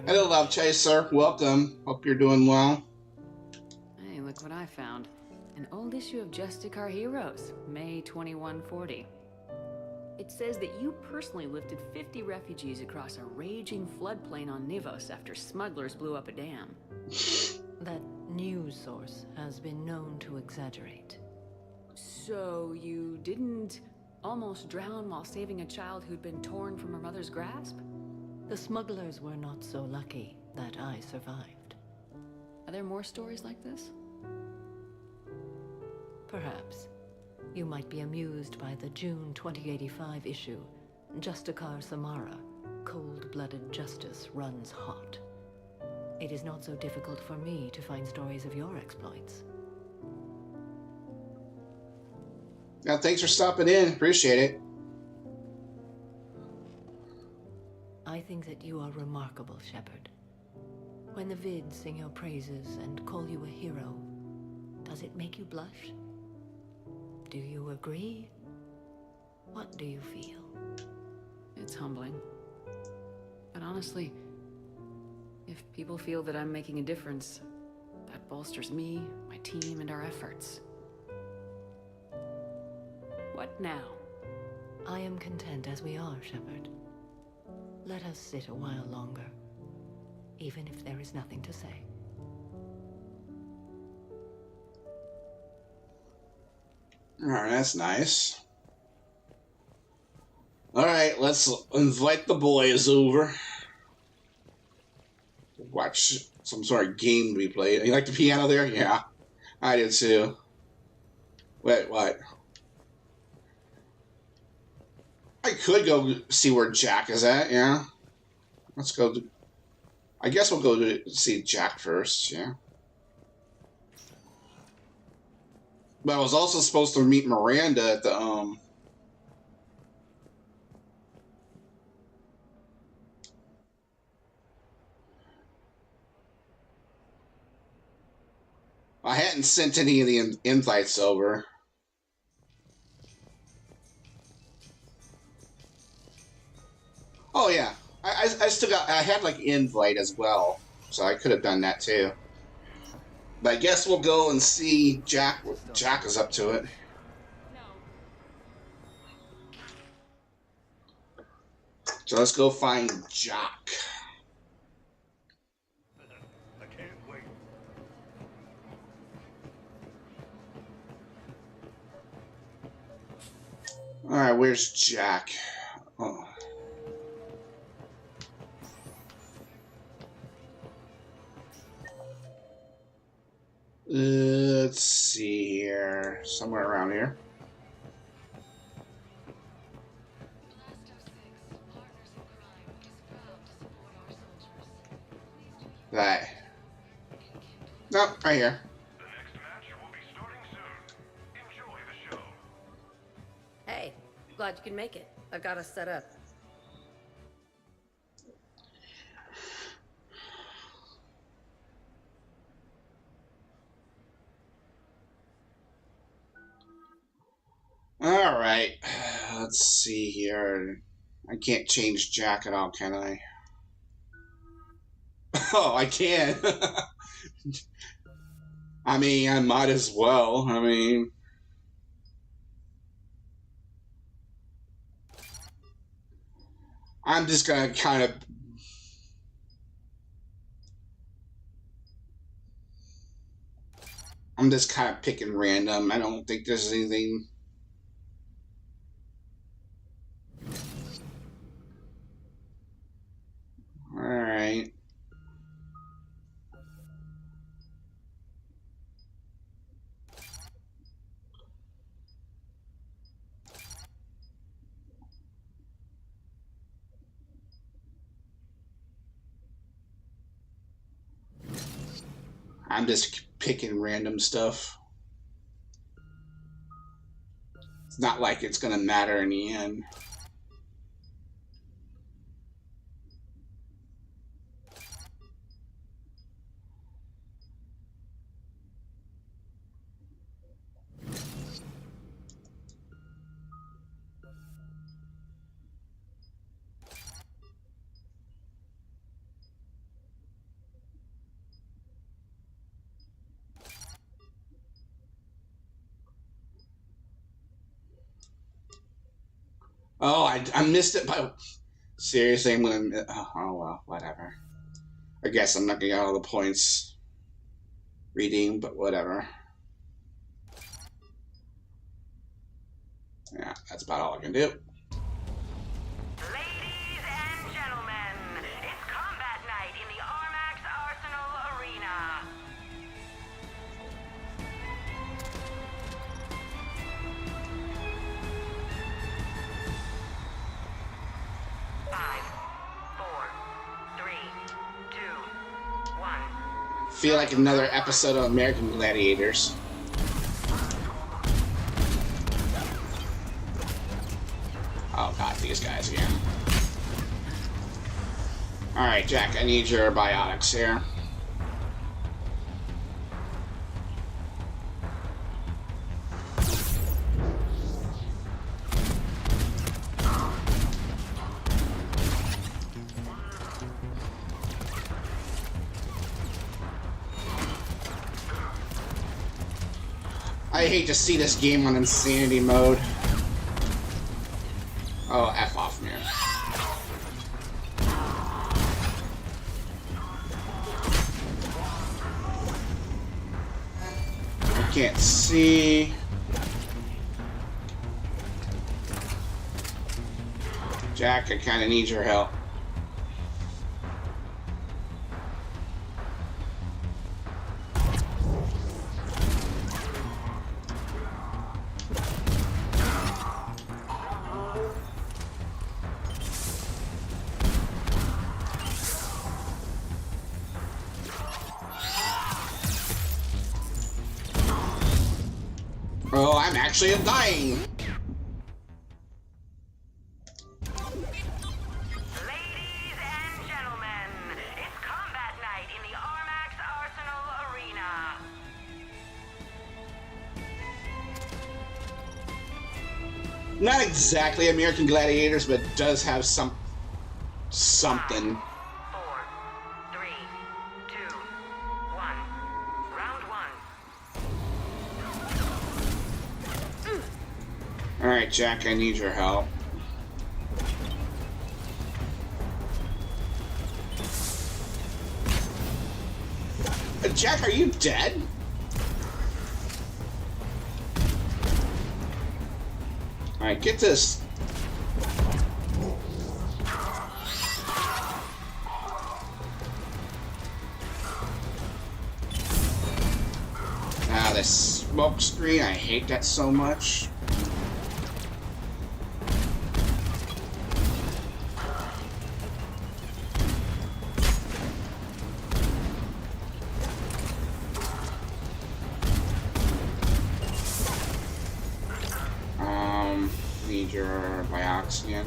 Hello, Love Chaser. Welcome. Hope you're doing well. Hey, look what I found. An old issue of Justice Our Heroes, May 2140. It says that you personally lifted 50 refugees across a raging floodplain on Nivos after smugglers blew up a dam. That news source has been known to exaggerate. So you didn't almost drown while saving a child who'd been torn from her mother's grasp? The smugglers were not so lucky that I survived. Are there more stories like this? Perhaps. You might be amused by the June 2085 issue, Justicar Samara, Cold-Blooded Justice Runs Hot. It is not so difficult for me to find stories of your exploits. Now, thanks for stopping in. Appreciate it. I think that you are remarkable, Shepard. When the vids sing your praises and call you a hero, does it make you blush? Do you agree? What do you feel? It's humbling. But honestly, if people feel that I'm making a difference, that bolsters me, my team, and our efforts. What now? I am content as we are, Shepard. Let us sit a while longer, even if there is nothing to say. Alright, that's nice. Alright, let's invite the boys over. Watch some sort of game we played. You like the piano there? Yeah, I did too. Wait, what? I could go see where Jack is at, yeah. Let's go. I guess we'll go to see Jack first, yeah. But I was also supposed to meet Miranda at the, I hadn't sent any of the invites over. Oh yeah, I still got, I had like invite as well, so I could have done that too. But I guess we'll go and see Jack, what Jack is up to it. So let's go find Jack. I can't wait. Alright, where's Jack? Oh. Let's see here. Somewhere around here. That. Nope, right here. The next match will be starting soon. Enjoy the show. Hey, glad you can make it. I've got us set up. Alright. Let's see here. I can't change Jack at all, can I? Oh, I can. I mean, I might as well. I mean... I'm just gonna kind of... I'm just kind of picking random. I don't think there's anything... Alright. I'm just picking random stuff. It's not like it's gonna matter in the end. Oh, I missed it by... Seriously, I'm gonna... Oh, well, whatever. I guess I'm not gonna get all the points reading, but whatever. Yeah, that's about all I can do. Ladies and gentlemen, it's combat night in the Armax Arsenal Arena. Feel like another episode of American Gladiators. Oh god, these guys again. Alright, Jack, I need your biotics here. I hate to see this game on insanity mode. Oh, F off, man. I can't see. Jack, I kinda need your help. Oh, I'm actually dying. Ladies and gentlemen, it's combat night in the Armax Arsenal Arena. Not exactly American Gladiators, but it does have something. 4, 3, 2, 1. Round 1. Alright, Jack, I need your help. Jack, are you dead? Alright, get this. Ah, this smoke screen, I hate that so much. Need your bioxygen.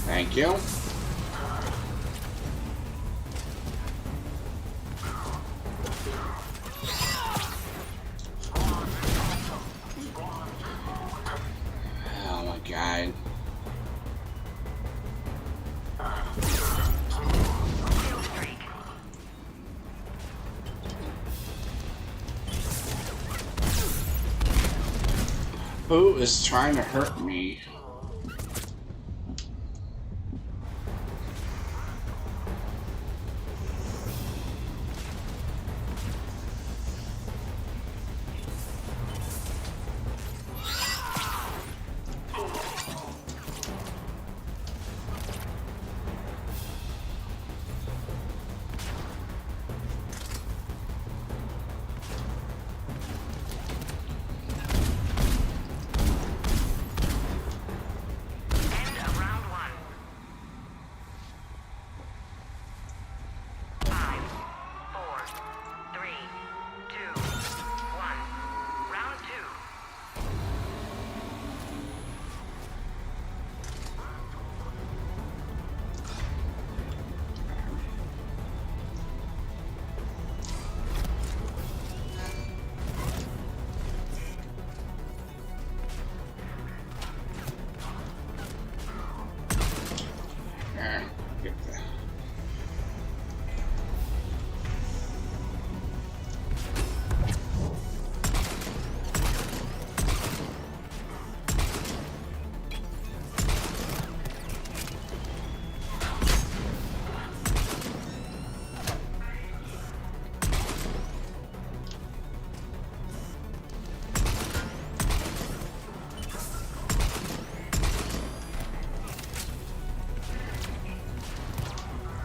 Thank you. Oh my god. Who is trying to hurt me?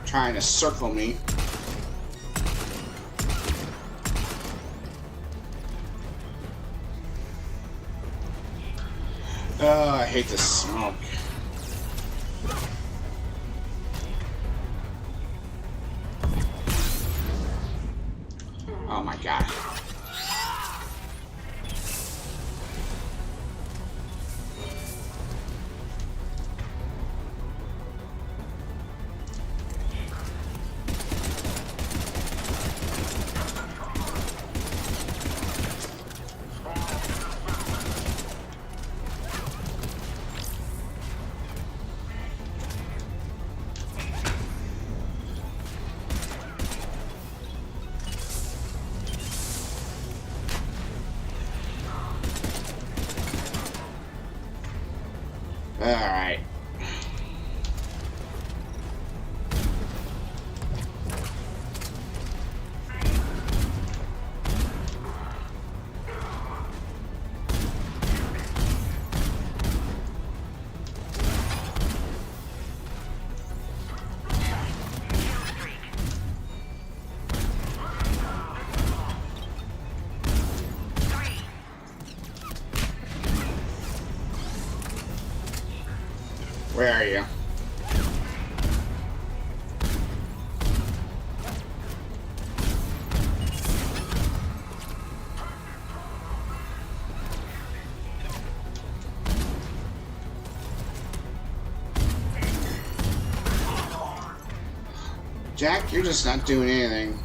trying to circle me. Oh, I hate this smoke. Oh my god. Alright. Where are you? Jack, you're just not doing anything.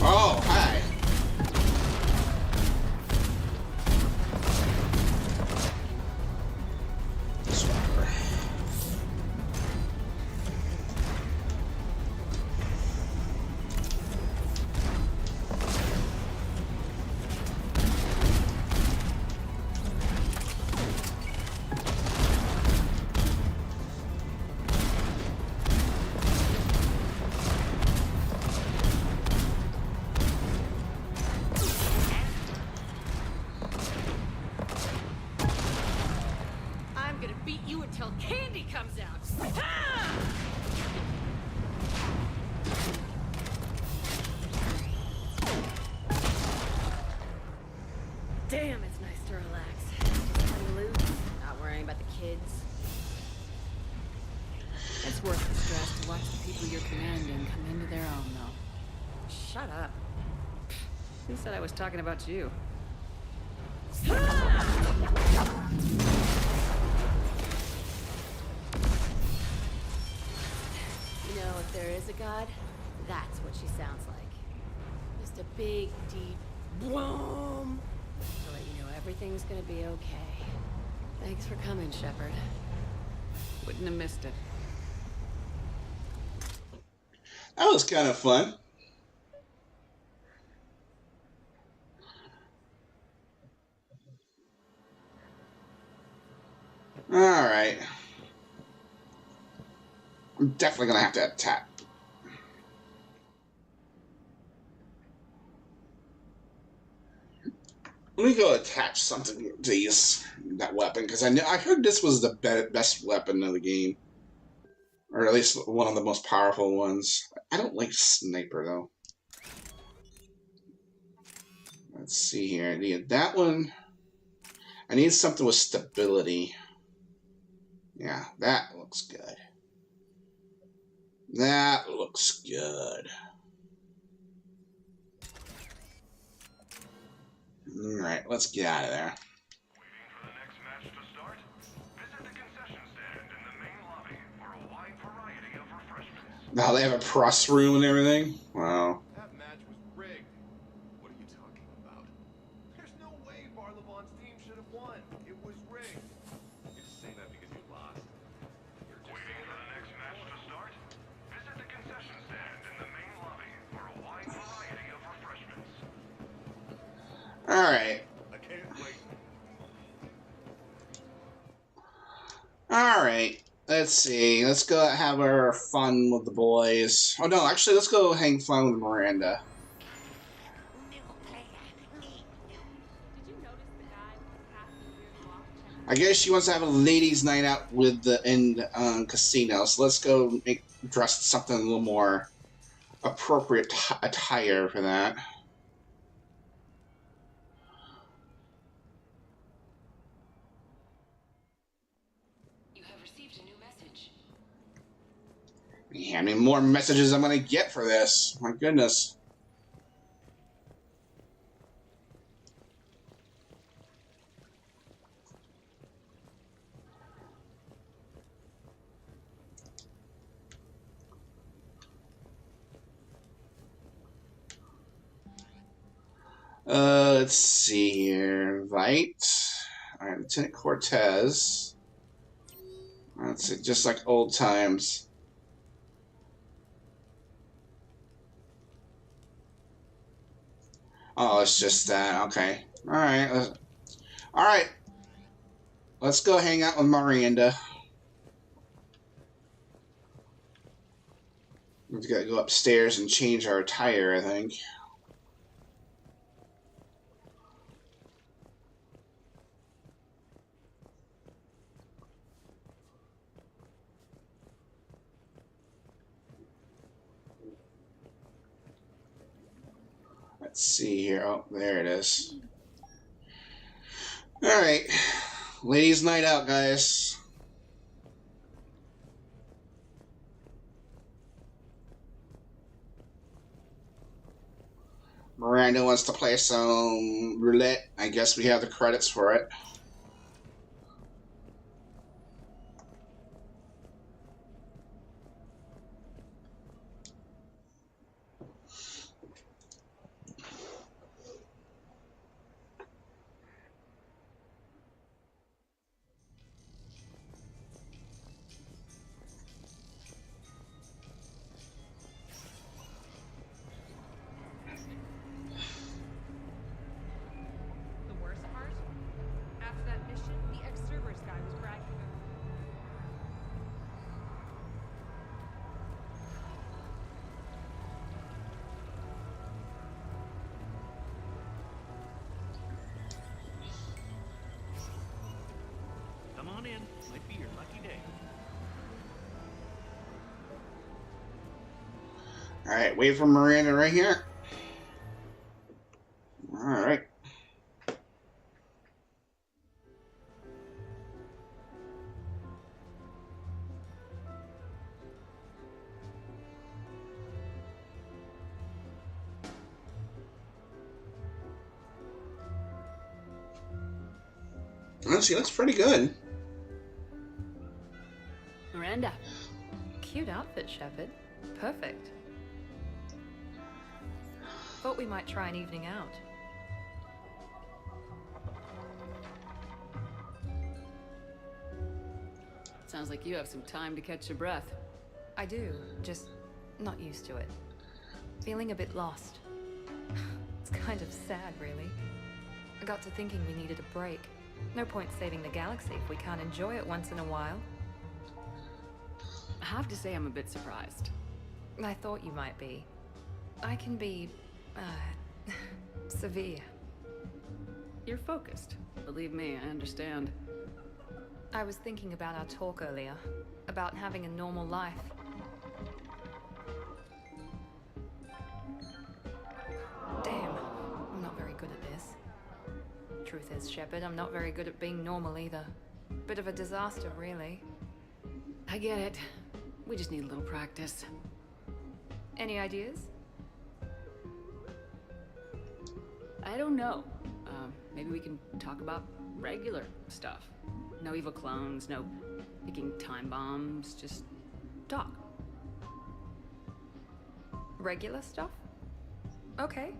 Oh, hi. Swapper. I'm gonna beat you until candy comes out. Ah! Damn, it's nice to relax. Just letting loose, not worrying about the kids. It's worth the stress to watch the people you're commanding come into their own, though. Shut up. Who said I was talking about you? You know, if there is a god, that's what she sounds like. Just a big, deep boom to let you know everything's gonna be okay. Thanks for coming, Shepard. Wouldn't have missed it. That was kind of fun. Alright. I'm definitely gonna have to attack. Let me go attach something to that weapon, because I heard this was the best weapon of the game. Or at least one of the most powerful ones. I don't like sniper, though. Let's see here. I need that one. I need something with stability. Yeah, that looks good. That looks good. Alright, let's get out of there. Now they have a press room and everything? Wow. That match was rigged. What are you talking about? There's no way Barlabon's team should should have won. It was rigged. You're just saying that because you lost. Waiting for the next match to start? Visit the concession stand in the main lobby for a wide variety of refreshments. Alright. I can't wait. Alright. Let's see. Let's go have our fun with the boys. Oh no, actually, let's go hang fun with Miranda. I guess she wants to have a ladies' night out with the casino, so let's go dress something a little more appropriate attire for that. You have received a new message. Yeah, how many more messages I'm gonna get for this? My goodness. Let's see here. Invite. Alright, Lieutenant Cortez. That's it, just like old times. Oh, it's just that. Okay. Alright. Alright. Let's go hang out with Miranda. We've got to go upstairs and change our attire, I think. Let's see here. Oh, there it is. Alright. Ladies' night out, guys. Miranda wants to play some roulette. I guess we have the credits for it. Come on in. Might be your lucky day. Alright, wait for Miranda right here. Alright. Well, she looks pretty good. Miranda. Cute outfit, Shepard. Perfect. Thought we might try an evening out. Sounds like you have some time to catch your breath. I do, just not used to it. Feeling a bit lost. It's kind of sad, really. I got to thinking we needed a break. No point saving the galaxy if we can't enjoy it once in a while. I have to say I'm a bit surprised. I thought you might be. I can be, severe. You're focused. Believe me, I understand. I was thinking about our talk earlier, about having a normal life. Damn, I'm not very good at this. Truth is, Shepard, I'm not very good at being normal either. Bit of a disaster, really. I get it. We just need a little practice. Any ideas? I don't know. Maybe we can talk about regular stuff. No evil clones, no picking time bombs, just talk. Regular stuff? Okay.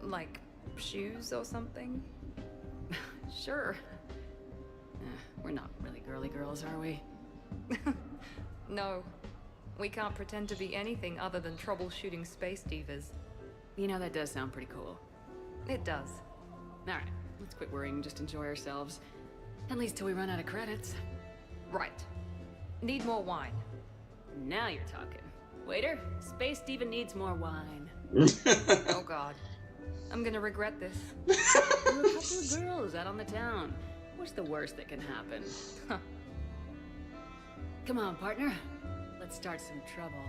Like shoes or something? Sure. We're not really girly girls, are we? No. We can't pretend to be anything other than troubleshooting space divas. You know, that does sound pretty cool. It does. Alright, let's quit worrying and just enjoy ourselves. At least till we run out of credits. Right. Need more wine. Now you're talking. Waiter, Space Diva needs more wine. Oh god. I'm gonna regret this. We're a couple of girls out on the town. What's the worst that can happen? Huh. Come on, partner. Let's start some trouble.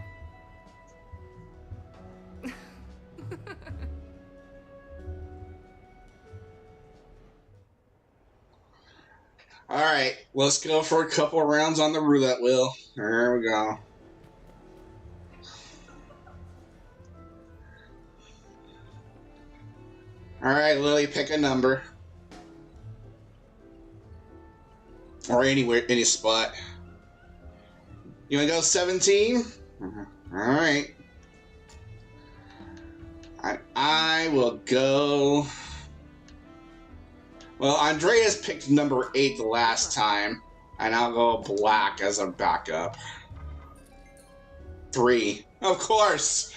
Alright, let's go for a couple of rounds on the roulette wheel. There we go. Alright, Lily, pick a number. Or anywhere, any spot. You wanna go 17? Alright. I will go... Well, Andreas picked number 8 the last time, and I'll go black as a backup. 3. Of course!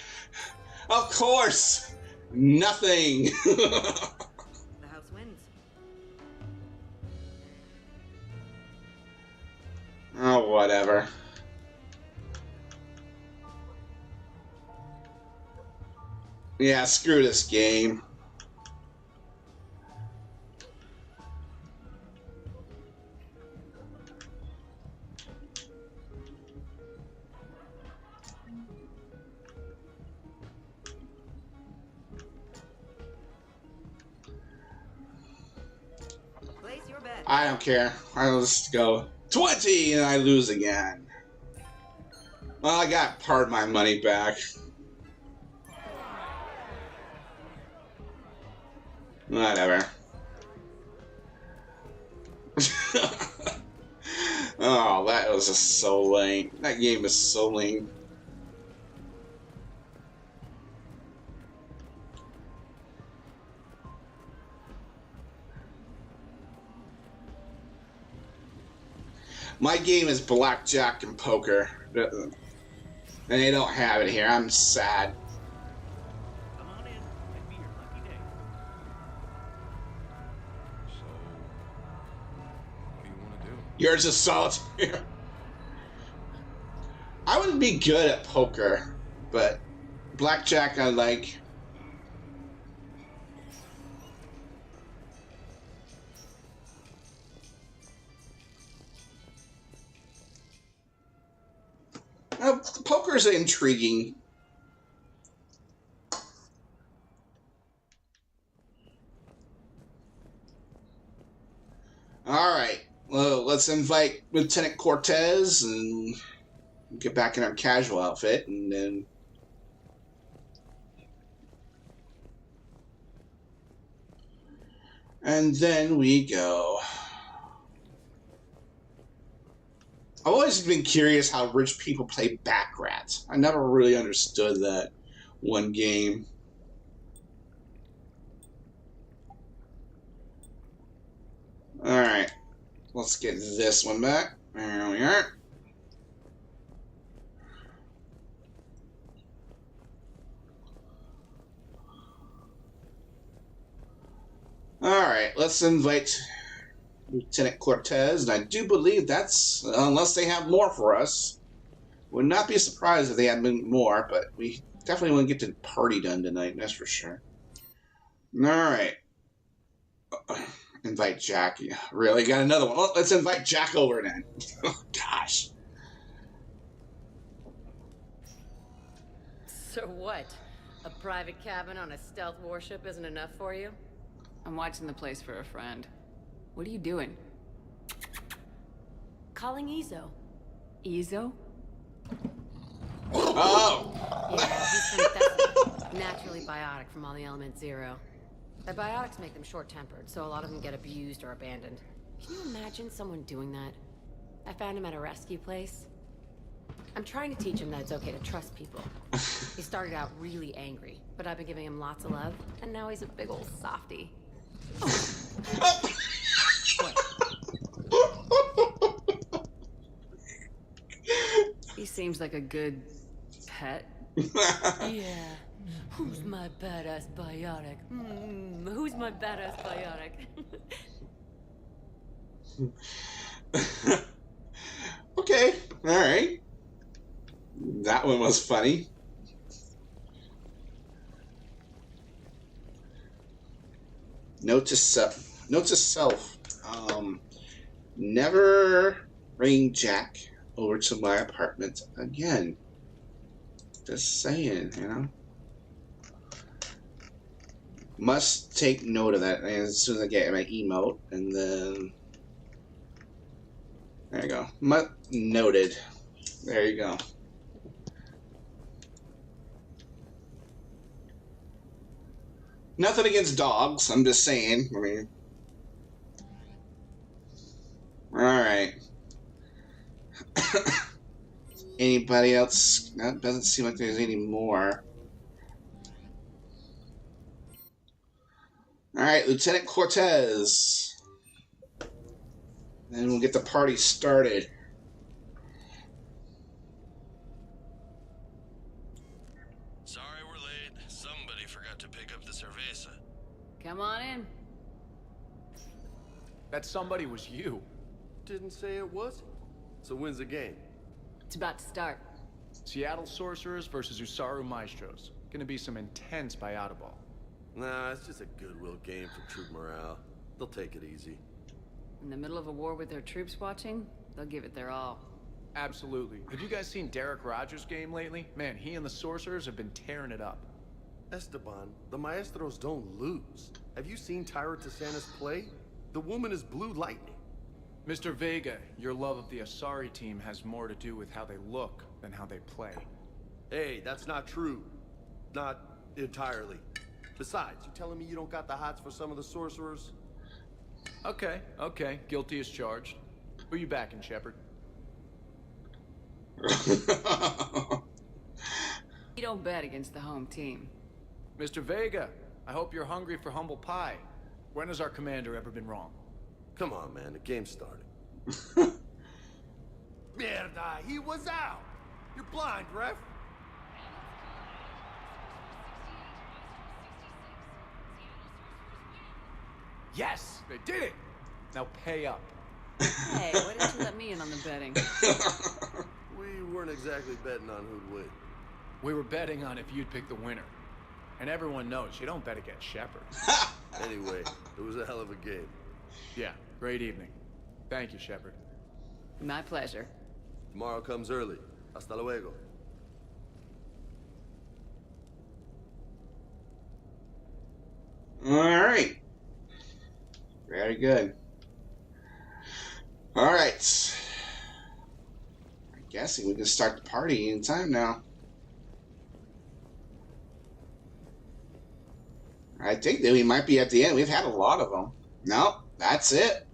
Of course! Nothing! The house wins. Oh, whatever. Yeah, screw this game. Place your bet. I don't care. I'll just go 20 and I lose again. Well, I got part of my money back. Whatever. Oh, that was just so lame. That game is so lame. My game is blackjack and poker. And they don't have it here. I'm sad. Come on in. Might be your lucky day. So, what do you want to do? Yours is solitaire. I would be good at poker, but blackjack I like. Poker's intriguing. Alright, well, let's invite Lieutenant Cortez and get back in our casual outfit, and then... And then we go. I've always been curious how rich people play Baccarat. I never really understood that one game. Alright, let's get this one back. There we are. Alright, let's invite Lieutenant Cortez, and I do believe that's, unless they have more for us. Would not be surprised if they had more, but we definitely want to get the party done tonight, that's for sure. Alright. Invite Jack. Yeah, really? Got another one. Well, let's invite Jack over then. Oh, gosh. So what? A private cabin on a stealth warship isn't enough for you? I'm watching the place for a friend. What are you doing? Calling Izo. Izo? Oh! Yeah, he's synthetic. Naturally biotic from all the element zero. The biotics make them short-tempered, so a lot of them get abused or abandoned. Can you imagine someone doing that? I found him at a rescue place. I'm trying to teach him that it's okay to trust people. He started out really angry, but I've been giving him lots of love, and now he's a big old softie. seems like a good pet. Yeah. Who's my badass biotic? Who's my badass biotic? Okay, alright. That one was funny. Note to self. Never bring Jack over to my apartment again. Just saying, you know. Must take note of that as soon as I get my emote, and then there you go. Noted. There you go. Nothing against dogs. I'm just saying. I mean, all right. Anybody else? That doesn't seem like there's any more. All right, Lieutenant Cortez. Then we'll get the party started. Sorry we're late. Somebody forgot to pick up the cerveza. Come on in. That somebody was you. Didn't say it was. So when's the game? It's about to start. Seattle Sorcerers versus Usaru Maestros. Gonna be some intense Bayada ball. Nah, it's just a goodwill game for troop morale. They'll take it easy. In the middle of a war with their troops watching, they'll give it their all. Absolutely. Have you guys seen Derek Rogers' game lately? Man, he and the Sorcerers have been tearing it up. Esteban, the Maestros don't lose. Have you seen Tyra Tisanis play? The woman is blue lightning. Mr. Vega, your love of the Asari team has more to do with how they look than how they play. Hey, that's not true. Not entirely. Besides, you telling me you don't got the hots for some of the Sorcerers? Okay, okay. Guilty as charged. Who you backing, Shepard? You don't bet against the home team. Mr. Vega, I hope you're hungry for humble pie. When has our commander ever been wrong? Come on, man. The game started. Mierda, he was out. You're blind, ref. Yes, they did it. Now pay up. Hey, why didn't you let me in on the betting? We weren't exactly betting on who'd win. We were betting on if you'd pick the winner. And everyone knows you don't bet against Shepard. Anyway, it was a hell of a game. Yeah, great evening. Thank you, Shepard. My pleasure. Tomorrow comes early. Hasta luego. All right. Very good. All right. I'm guessing we can start the party in time now. I think that we might be at the end. We've had a lot of them. Nope, that's it.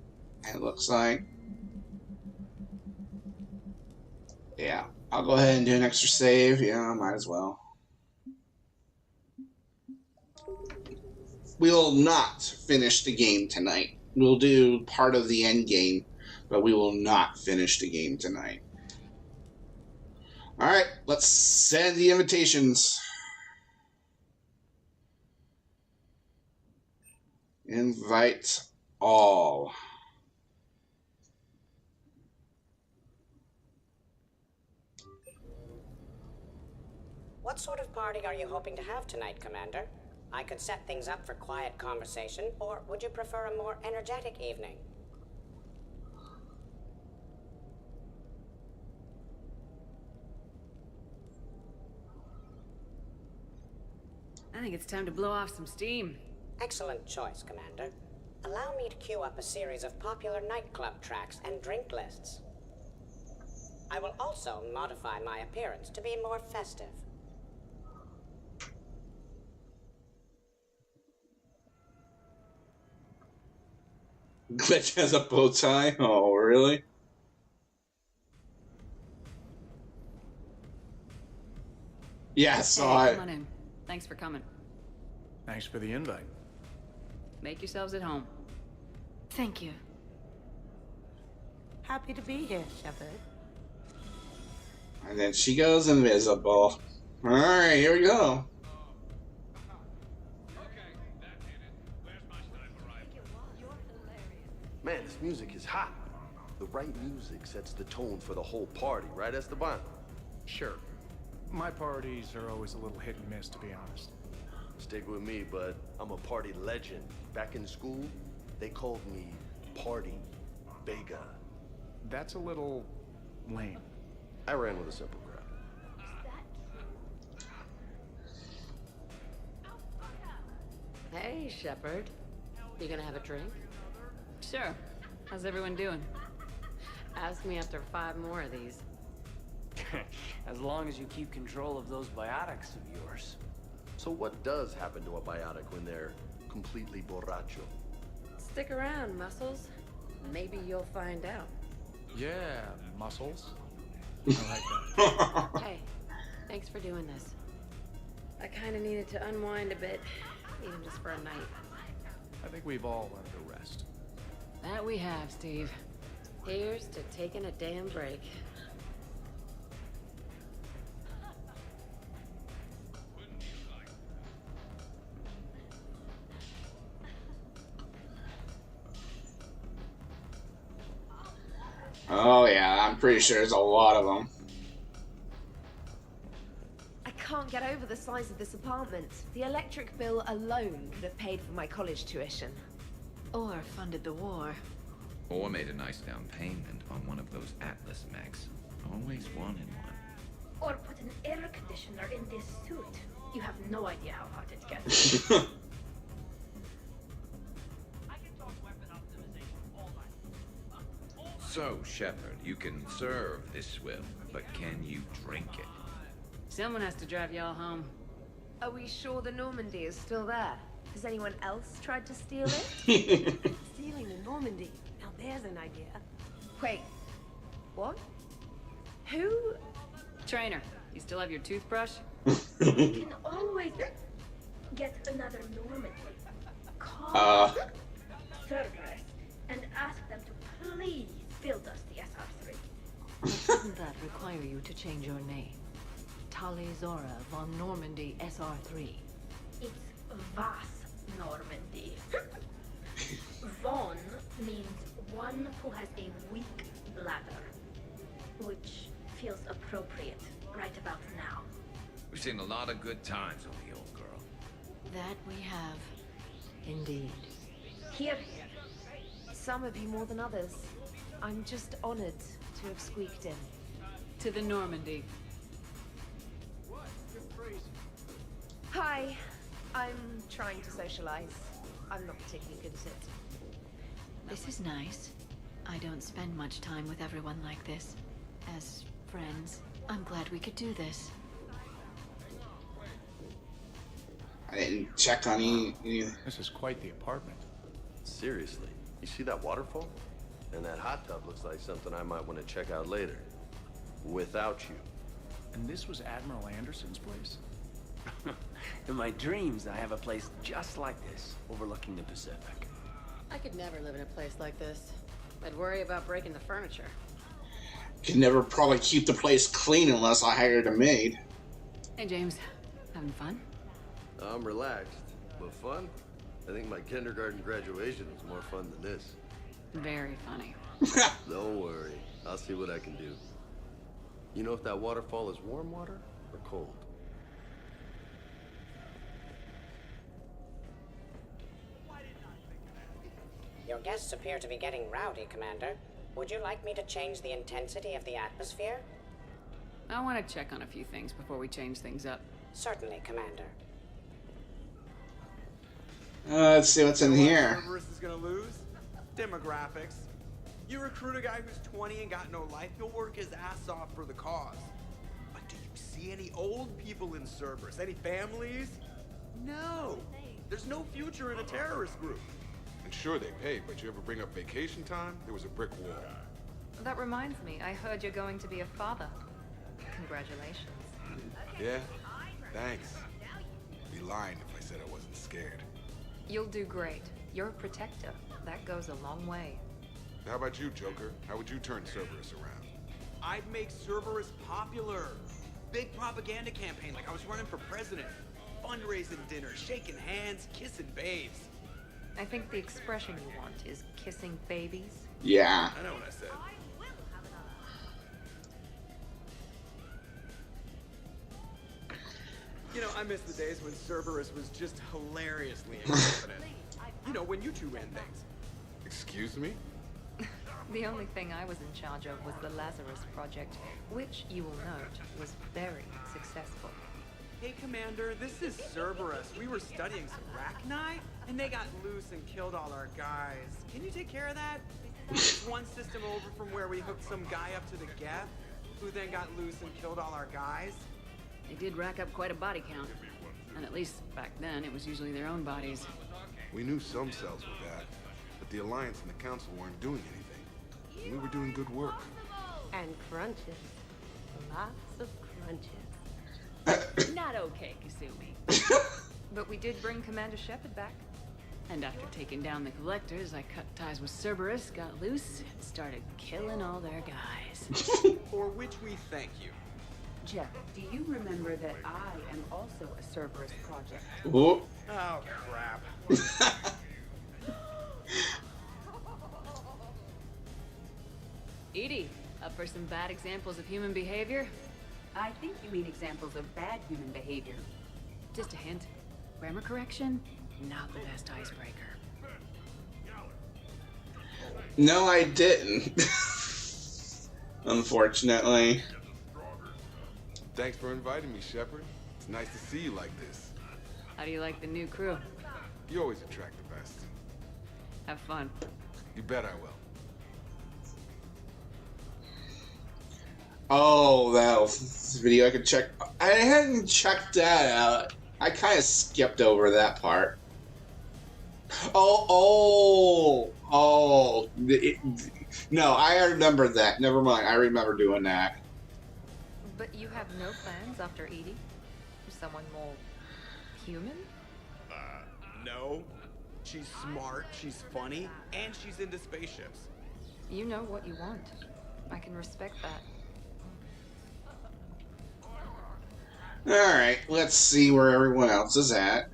It looks like. Yeah, I'll go ahead and do an extra save. Yeah, might as well. We'll not finish the game tonight. We'll do part of the end game, but we will not finish the game tonight. All right, let's send the invitations. Invite all. What sort of party are you hoping to have tonight, Commander? I could set things up for quiet conversation, or would you prefer a more energetic evening? I think it's time to blow off some steam. Excellent choice, Commander. Allow me to queue up a series of popular nightclub tracks and drink lists. I will also modify my appearance to be more festive. Glitch has a bow tie? Oh, really? Yeah, I saw it. Come on in. Thanks for coming. Thanks for the invite. Make yourselves at home. Thank you. Happy to be here, Shepard. And then she goes invisible. Alright, here we go. Man, this music is hot. The right music sets the tone for the whole party, right, Esteban? Sure. My parties are always a little hit and miss, to be honest. Stick with me, bud. I'm a party legend. Back in school, they called me Party Vega. That's a little lame. I ran with a simple crowd. Hey, Shepard. You gonna have a drink? Sure. How's everyone doing? Ask me after 5 more of these. As long as you keep control of those biotics of yours. So what does happen to a biotic when they're completely borracho? Stick around, Muscles. Maybe you'll find out. Yeah, muscles. I like that. Hey, thanks for doing this. I kinda needed to unwind a bit, even just for a night. I think we've all learned to rest. That we have, Steve. Here's to taking a damn break. Oh yeah, I'm pretty sure there's a lot of them. I can't get over the size of this apartment. The electric bill alone could have paid for my college tuition. Or funded the war. Or made a nice down payment on one of those Atlas mechs. Always wanted one. Or put an air conditioner in this suit. You have no idea how hot it gets. So, Shepard, you can serve this swill, but can you drink it? Someone has to drive y'all home. Are we sure the Normandy is still there? Has anyone else tried to steal it? Stealing the Normandy. Now there's an idea. Wait. What? Who? Trainer, you still have your toothbrush? You can always get another Normandy. Call Cerberus and ask them to please build us the SR3. Doesn't that require you to change your name? Tali Zora von Normandy SR3. It's Vas Normandy. Von means one who has a weak bladder, which feels appropriate right about now. We've seen a lot of good times with the old girl. That we have. Indeed. Here. Some of you more than others. I'm just honored to have squeaked in. To the Normandy. Hi. I'm trying to socialize. I'm not particularly good at it. This is nice. I don't spend much time with everyone like this. As friends, I'm glad we could do this. I didn't check on any. This is quite the apartment. Seriously, you see that waterfall? And that hot tub looks like something I might want to check out later. Without you. And this was Admiral Anderson's place? In my dreams, I have a place just like this, overlooking the Pacific. I could never live in a place like this. I'd worry about breaking the furniture. Can never probably keep the place clean unless I hired a maid. Hey, James. Having fun? I'm relaxed, but fun? I think my kindergarten graduation was more fun than this. Very funny. Don't worry. I'll see what I can do. You know if that waterfall is warm water or cold? Your guests appear to be getting rowdy, Commander. Would you like me to change the intensity of the atmosphere? I want to check on a few things before we change things up. Certainly, Commander. Let's see what's in here. Cerberus is gonna lose? Demographics. You recruit a guy who's 20 and got no life, he'll work his ass off for the cause. But do you see any old people in Cerberus? Any families? No. There's no future in a terrorist group. And sure they pay, but you ever bring up vacation time? There was a brick wall. That reminds me, I heard you're going to be a father. Congratulations. Yeah? Thanks. I'd be lying if I said I wasn't scared. You'll do great. You're a protector. That goes a long way. How about you, Joker? How would you turn Cerberus around? I'd make Cerberus popular. Big propaganda campaign like I was running for president. Fundraising dinners, shaking hands, kissing babes. I think the expression you want is kissing babies. Yeah. I know what I said. You know, I miss the days when Cerberus was just hilariously incompetent. You know, when you two ran things. Excuse me? The only thing I was in charge of was the Lazarus Project, which, you will note, was very successful. Hey, Commander, this is Cerberus. We were studying some Rachni, and they got loose and killed all our guys. Can you take care of that? It's one system over from where we hooked some guy up to the Geth, who then got loose and killed all our guys. They did rack up quite a body count. And at least back then, it was usually their own bodies. We knew some cells were bad, but the Alliance and the Council weren't doing anything. And we were doing good work. And crunches. Lots of crunches. Not okay, Kasumi. But we did bring Commander Shepard back. And after taking down the Collectors, I cut ties with Cerberus, got loose, and started killing all their guys. For which we thank you. Jeff, do you remember that I am also a Cerberus project? Ooh. Oh, crap. Edie, up for some bad examples of human behavior? I think you mean examples of bad human behavior. Just a hint. Grammar correction? Not the best icebreaker. No, I didn't. Unfortunately. Thanks for inviting me, Shepard. It's nice to see you like this. How do you like the new crew? You always attract the best. Have fun. You bet I will. Oh, that video I could check. I hadn't checked that out. I kind of skipped over that part. Oh. No, I remember that. Never mind. I remember doing that. But you have no plans after Edie? Someone more human? No. She's smart, she's funny, and she's into spaceships. You know what you want. I can respect that. Alright, let's see where everyone else is at.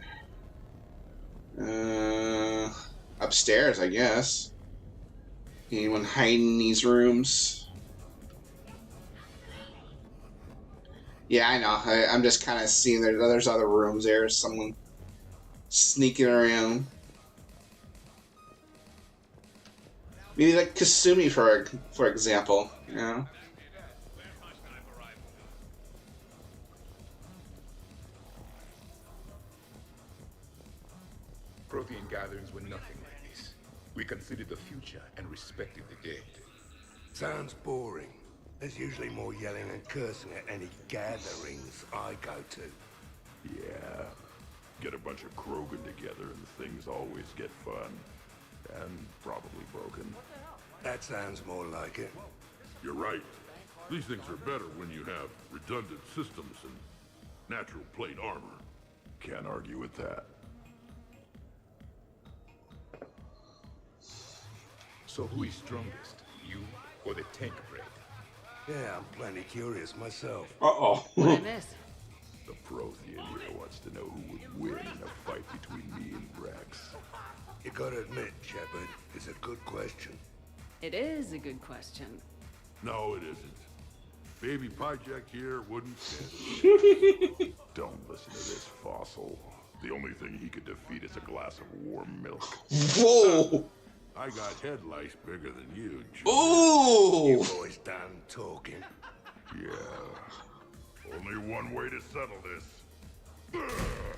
Upstairs, I guess. Anyone hiding in these rooms? Yeah, I know. I'm just kind of seeing there's other rooms there. Someone sneaking around. Maybe like Kasumi, for example. You know? Prothean gatherings were nothing like this. We considered the future and respected the dead. Sounds boring. There's usually more yelling and cursing at any gatherings I go to. Yeah. Get a bunch of Krogan together and things always get fun. And probably broken. That sounds more like it. You're right. These things are better when you have redundant systems and natural plate armor. Can't argue with that. So who is strongest, you or the tank bread? Yeah, I'm plenty curious myself. Uh-oh. What'd I miss? The Prothean here wants to know who would win in a fight between me and Brax. You gotta admit, Shepard, it's a good question. It is a good question. No, it isn't. Baby Project here wouldn't stand it. Don't listen to this fossil. The only thing he could defeat is a glass of warm milk. Whoa! I got head lice bigger than you, Junior. Ooh! You boys done talking. Yeah. Only one way to settle this.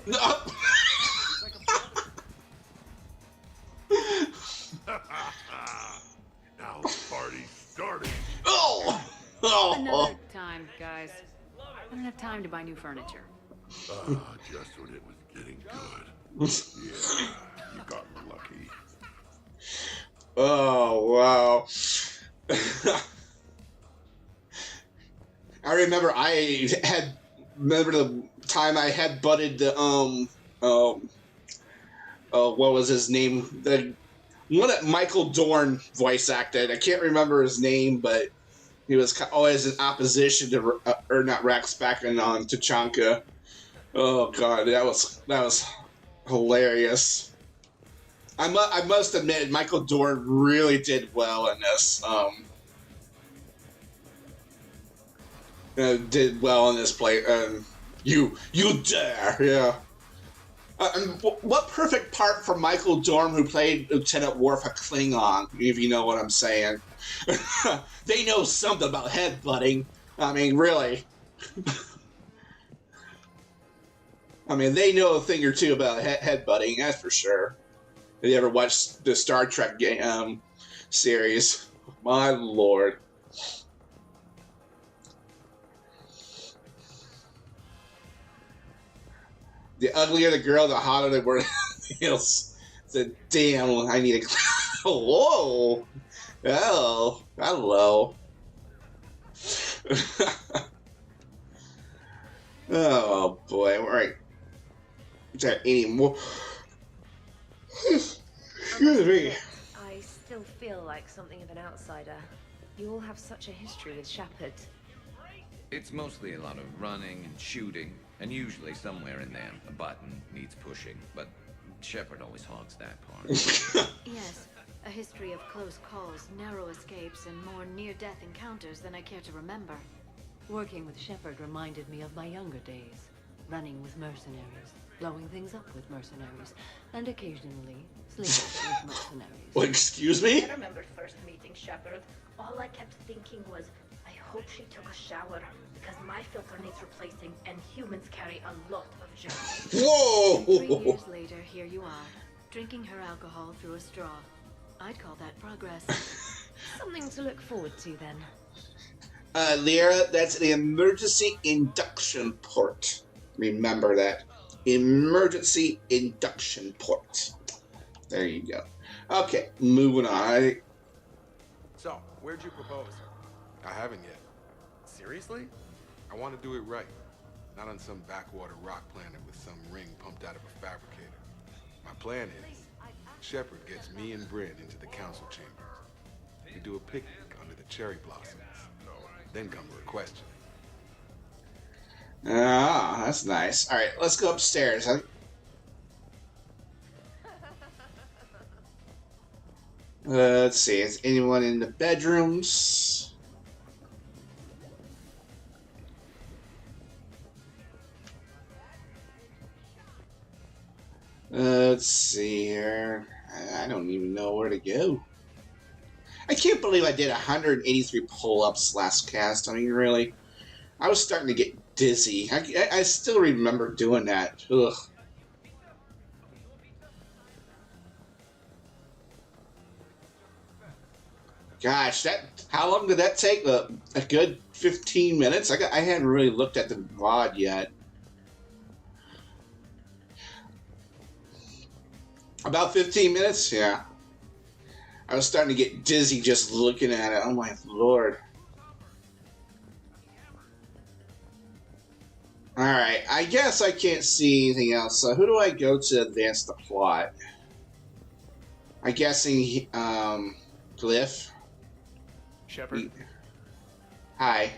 No. Now the party's starting. Oh! Another time, guys. I don't have time to buy new furniture. Just when it was getting good. Yeah, you got lucky. Oh, wow. I remember the time I had butted the, what was his name? The one that Michael Dorn voice acted. I can't remember his name, but He was always in opposition to, or not Rex, back on Tachanka. Oh god, that was hilarious. I must admit, Michael Dorn really did well in this. Did well in this play. You dare, yeah. And what perfect part for Michael Dorn, who played Lieutenant Worf, a Klingon, if you know what I'm saying. They know something about headbutting. I mean, really. I mean, they know a thing or two about headbutting, that's for sure. Have you ever watched the Star Trek series? My lord. The uglier the girl, the hotter they were. Said, damn, I need a... Whoa! Oh, hello. Oh, boy. All right. Is there any more? Excuse me. I still feel like something of an outsider. You all have such a history with Shepard. It's mostly a lot of running and shooting, and usually somewhere in there a button needs pushing, but Shepard always hogs that part. Yes, a history of close calls, narrow escapes, and more near-death encounters than I care to remember. Working with Shepard reminded me of my younger days. Running with mercenaries, blowing things up with mercenaries, and occasionally sleeping with mercenaries. Well, excuse me? I remember first meeting Shepard. All I kept thinking was, I hope she took a shower, because my filter needs replacing, and humans carry a lot of germs. Whoa! 3 years later, here you are, drinking her alcohol through a straw. I'd call that progress. Something to look forward to, then. Lyra, that's the emergency induction port. Remember that. Emergency induction port. There you go. Okay, moving on. So, where'd you propose? I haven't yet. Seriously? I want to do it right. Not on some backwater rock planet with some ring pumped out of a fabricator. My plan is, Shepard gets me and Bryn into the council chambers. We do a picnic under the cherry blossoms. Then comes the question. Ah, that's nice. All right, let's go upstairs. Let's see. Is anyone in the bedrooms? Let's see here. I don't even know where to go. I can't believe I did 183 pull-ups last cast. I mean, really. I was starting to get dizzy. I still remember doing that. Ugh. Gosh, how long did that take? A good 15 minutes? I hadn't really looked at the VOD yet. About 15 minutes? Yeah. I was starting to get dizzy just looking at it. Oh my lord. Alright, I guess I can't see anything else. So who do I go to advance the plot? I'm guessing, Glyph. Shepard. Hi.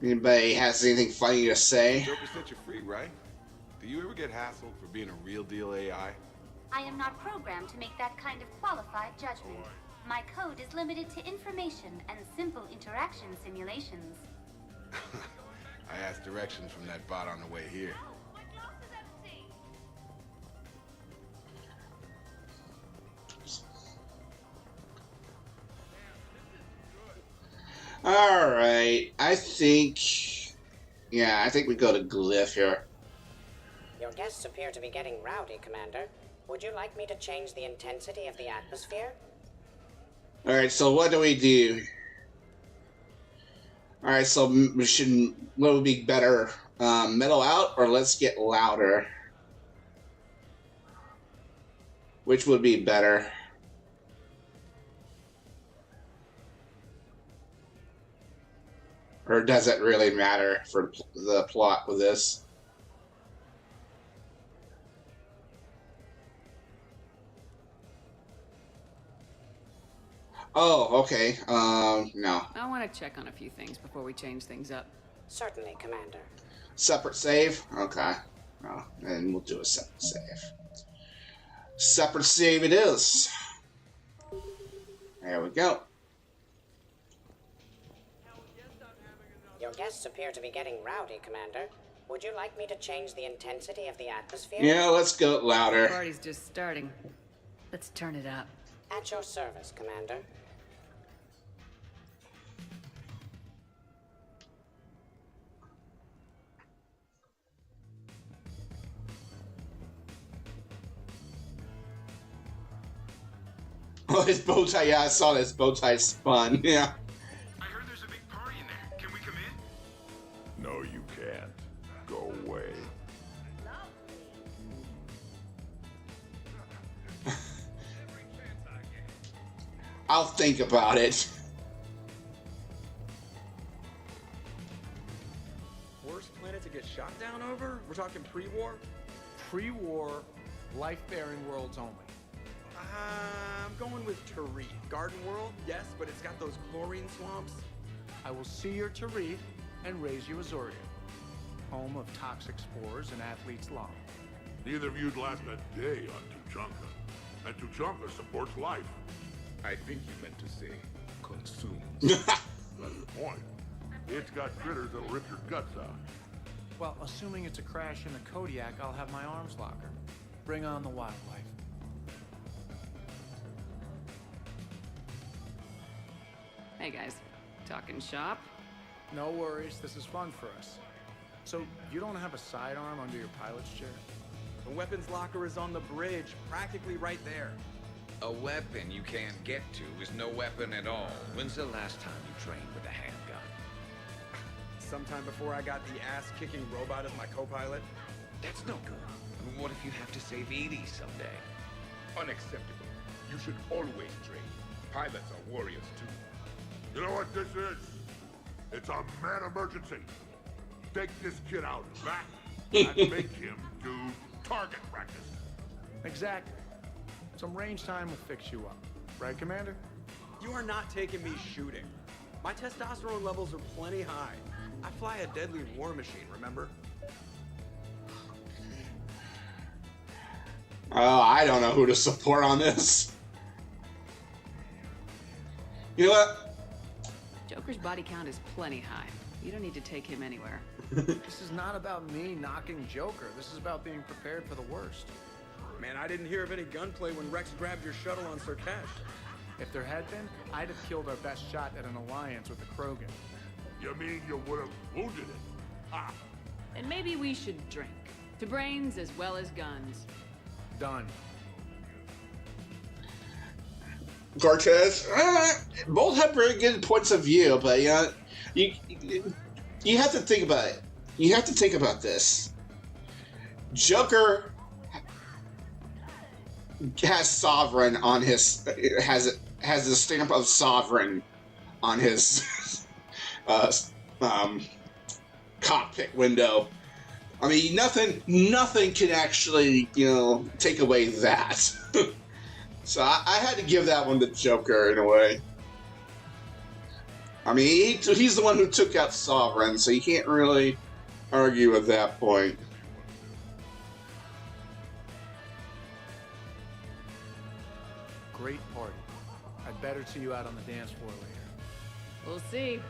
Anybody has anything funny to say? 0% you're free, right? Do you ever get hassled for being a real deal AI? I am not programmed to make that kind of qualified judgment. My code is limited to information and simple interaction simulations. I asked directions from that bot on the way here. Alright, I think we go to Glyph here. Your guests appear to be getting rowdy, Commander. Would you like me to change the intensity of the atmosphere? Alright, so what do we do? Alright, so what would be better? Mellow out or let's get louder? Which would be better? Or does it really matter for the plot with this? Oh, okay. No. I want to check on a few things before we change things up. Certainly, Commander. Separate save? Okay. No, then we'll do a separate save. Separate save it is. There we go. Your guests appear to be getting rowdy, Commander. Would you like me to change the intensity of the atmosphere? Yeah, let's go louder. The party's just starting. Let's turn it up. At your service, Commander. Oh, his bow tie. Yeah, I saw this bow tie spun. Yeah. I heard there's a big party in there. Can we come in? No, you can't. Go away. I'll think about it. Worst planet to get shot down over? We're talking pre-war? Pre-war, life-bearing worlds only. I'm going with Tarith. Garden World, yes, but it's got those chlorine swamps. I will see your Tarith and raise you Azoria, home of toxic spores and athlete's lung. Neither of you'd last a day on Tuchanka. And Tuchanka supports life. I think you meant to say consumes. That's the point. It's got critters that'll rip your guts out. Well, assuming it's a crash in the Kodiak, I'll have my arms locker. Bring on the wildlife. Hey guys, talking shop? No worries, this is fun for us. So, you don't have a sidearm under your pilot's chair? The weapons locker is on the bridge, practically right there. A weapon you can't get to is no weapon at all. When's the last time you trained with a handgun? Sometime before I got the ass-kicking robot as my co-pilot. That's no good. I mean, what if you have to save Edie someday? Unacceptable. You should always train. Pilots are warriors too. You know what this is? It's a mad emergency. Take this kid out back and make him do target practice. Exactly. Some range time will fix you up. Right, Commander? You are not taking me shooting. My testosterone levels are plenty high. I fly a deadly war machine, remember? Oh, I don't know who to support on this. You know what? Joker's body count is plenty high. You don't need to take him anywhere. This is not about me knocking Joker. This is about being prepared for the worst. Man, I didn't hear of any gunplay when Rex grabbed your shuttle on Surkash. If there had been, I'd have killed our best shot at an alliance with the Krogan. You mean you would have wounded it? Ah. And maybe we should drink. To brains as well as guns. Done. Cortez, both have very good points of view, but you have to think about it. You have to think about this. Joker has sovereign on his has the stamp of sovereign on his cockpit window. I mean, nothing can actually take away that. So I had to give that one to Joker in a way. I mean, he's the one who took out Sovereign, so you can't really argue with that point. Great party. I'd better see you out on the dance floor later. We'll see.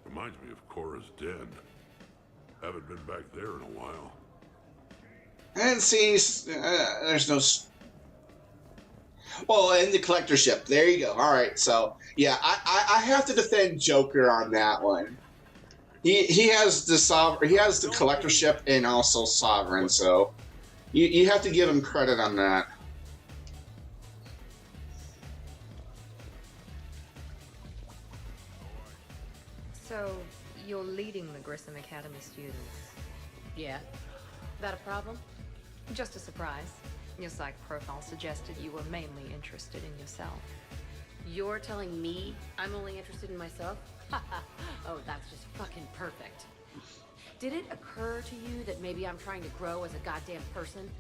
Reminds me of Cora's den. Haven't been back there in a while. And see, there's no... Well, and the collector ship. There you go. All right, so yeah, I have to defend Joker on that one. He has the collector ship and also Sovereign, so you have to give him credit on that. So you're leading the Grissom Academy students? Yeah. That a problem? Just a surprise. Your psych profile suggested you were mainly interested in yourself. You're telling me I'm only interested in myself? Oh, that's just fucking perfect. Did it occur to you that maybe I'm trying to grow as a goddamn person?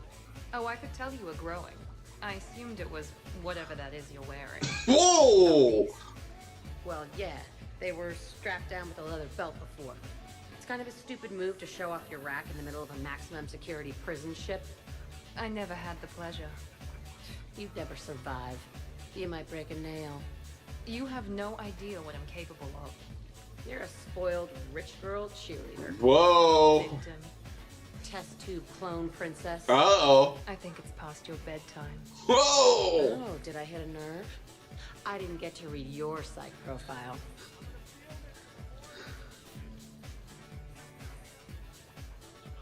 Oh, I could tell you were growing. I assumed it was whatever that is you're wearing. Whoa! Well, yeah, they were strapped down with a leather belt before. It's kind of a stupid move to show off your rack in the middle of a maximum security prison ship. I never had the pleasure. You'd never survive. You might break a nail. You have no idea what I'm capable of. You're a spoiled rich girl cheerleader. Whoa! Victim. Test tube clone princess. Uh-oh. I think it's past your bedtime. Whoa! Oh, did I hit a nerve? I didn't get to read your psych profile.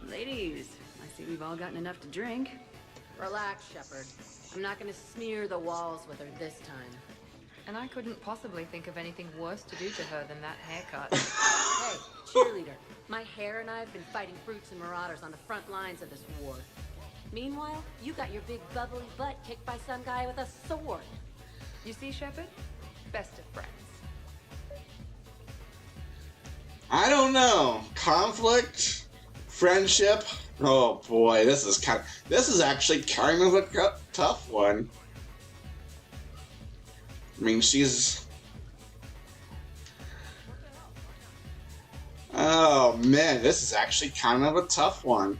Ladies, I see we've all gotten enough to drink. Relax, Shepard. I'm not gonna smear the walls with her this time. And I couldn't possibly think of anything worse to do to her than that haircut. Hey, cheerleader. My hair and I have been fighting brutes and marauders on the front lines of this war. Meanwhile, you got your big bubbly butt kicked by some guy with a sword. You see, Shepard? Best of friends. I don't know. Conflict? Friendship? Oh boy, this is actually kind of a tough one. I mean, she's... Oh man, this is actually kind of a tough one.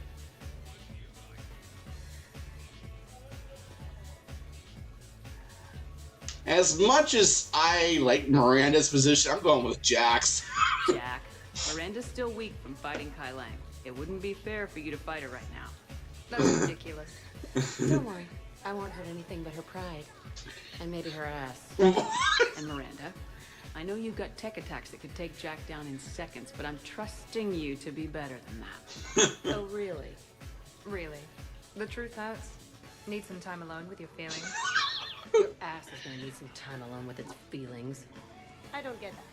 As much as I like Miranda's position, I'm going with Jack's. Jack, Miranda's still weak from fighting Kai Lang. It wouldn't be fair for you to fight her right now. That's ridiculous. Don't worry. I won't hurt anything but her pride. And maybe her ass. And Miranda, I know you've got tech attacks that could take Jack down in seconds, but I'm trusting you to be better than that. Oh, really? Really. The truth hurts. Need some time alone with your feelings. Your ass is gonna need some time alone with its feelings. I don't get that.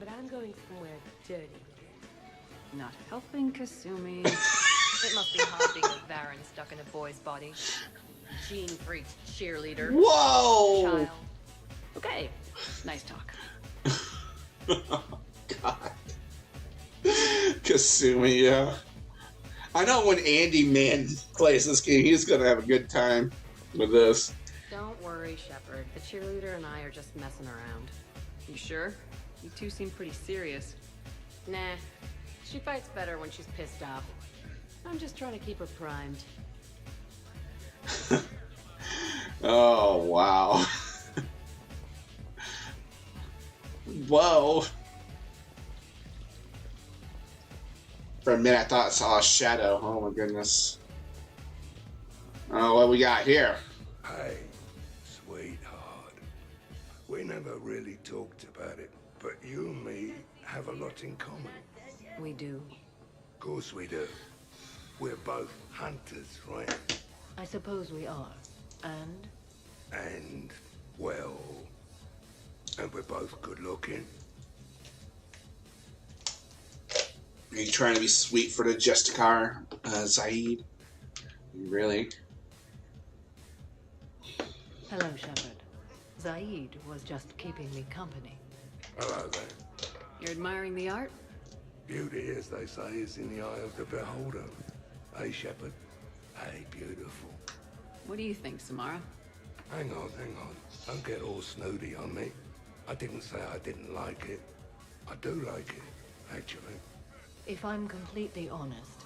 But I'm going somewhere dirty. Not helping Kasumi. It must be hard being a Varan stuck in a boy's body. Gene freak cheerleader. Whoa! Child. Okay, nice talk. Oh, God. Kasumi, yeah. I know when Andy Mann plays this game, he's gonna have a good time with this. Don't worry, Shepard. The cheerleader and I are just messing around. You sure? You two seem pretty serious. Nah. She fights better when she's pissed off. I'm just trying to keep her primed. Oh, wow. Whoa. For a minute, I thought I saw a shadow. Oh, my goodness. Oh, what we got here? Hey, sweetheart. We never really talked about it, but you and me have a lot in common. We do. Of course we do. We're both hunters, right? I suppose we are. And? And, well... And we're both good looking. Are you trying to be sweet for the Justicar, Zaid? Really? Hello, Shepard. Zaid was just keeping me company. Hello there. You're admiring the art? Beauty, as they say, is in the eye of the beholder. Hey, Shepard. Hey, beautiful. What do you think, Samara? Hang on. Don't get all snooty on me. I didn't say I didn't like it. I do like it, actually. If I'm completely honest,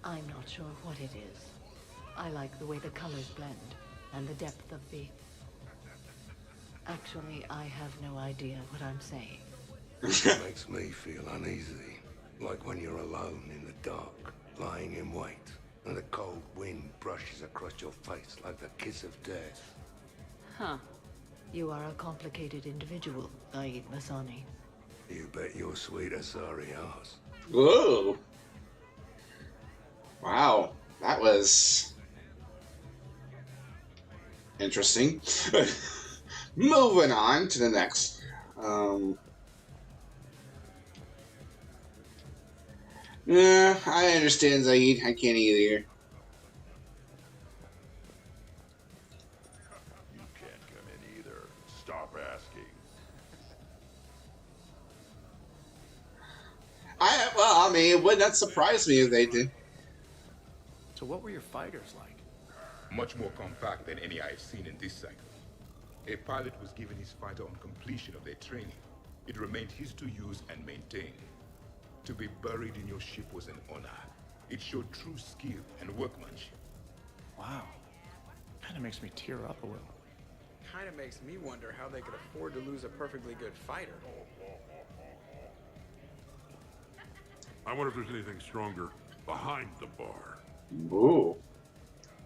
I'm not sure what it is. I like the way the colors blend and the depth of the... Actually, I have no idea what I'm saying. It makes me feel uneasy. Like when you're alone in the dark, lying in wait, and the cold wind brushes across your face like the kiss of death. Huh. You are a complicated individual, Zaid Masani. You bet your sweet Asari ass. Whoa. Wow. That was... interesting. Moving on to the next. Yeah, I understand, Zaid. I can't either. You can't come in either. Stop asking. Well, I mean, it would not surprise me if they did. So what were your fighters like? much more compact than any I've seen in this cycle. A pilot was given his fighter on completion of their training. It remained his to use and maintain. To be buried in your ship was an honor. It showed true skill and workmanship. Wow. Kind of makes me tear up a little. Kind of makes me wonder how they could afford to lose a perfectly good fighter. I wonder if there's anything stronger behind the bar. Ooh.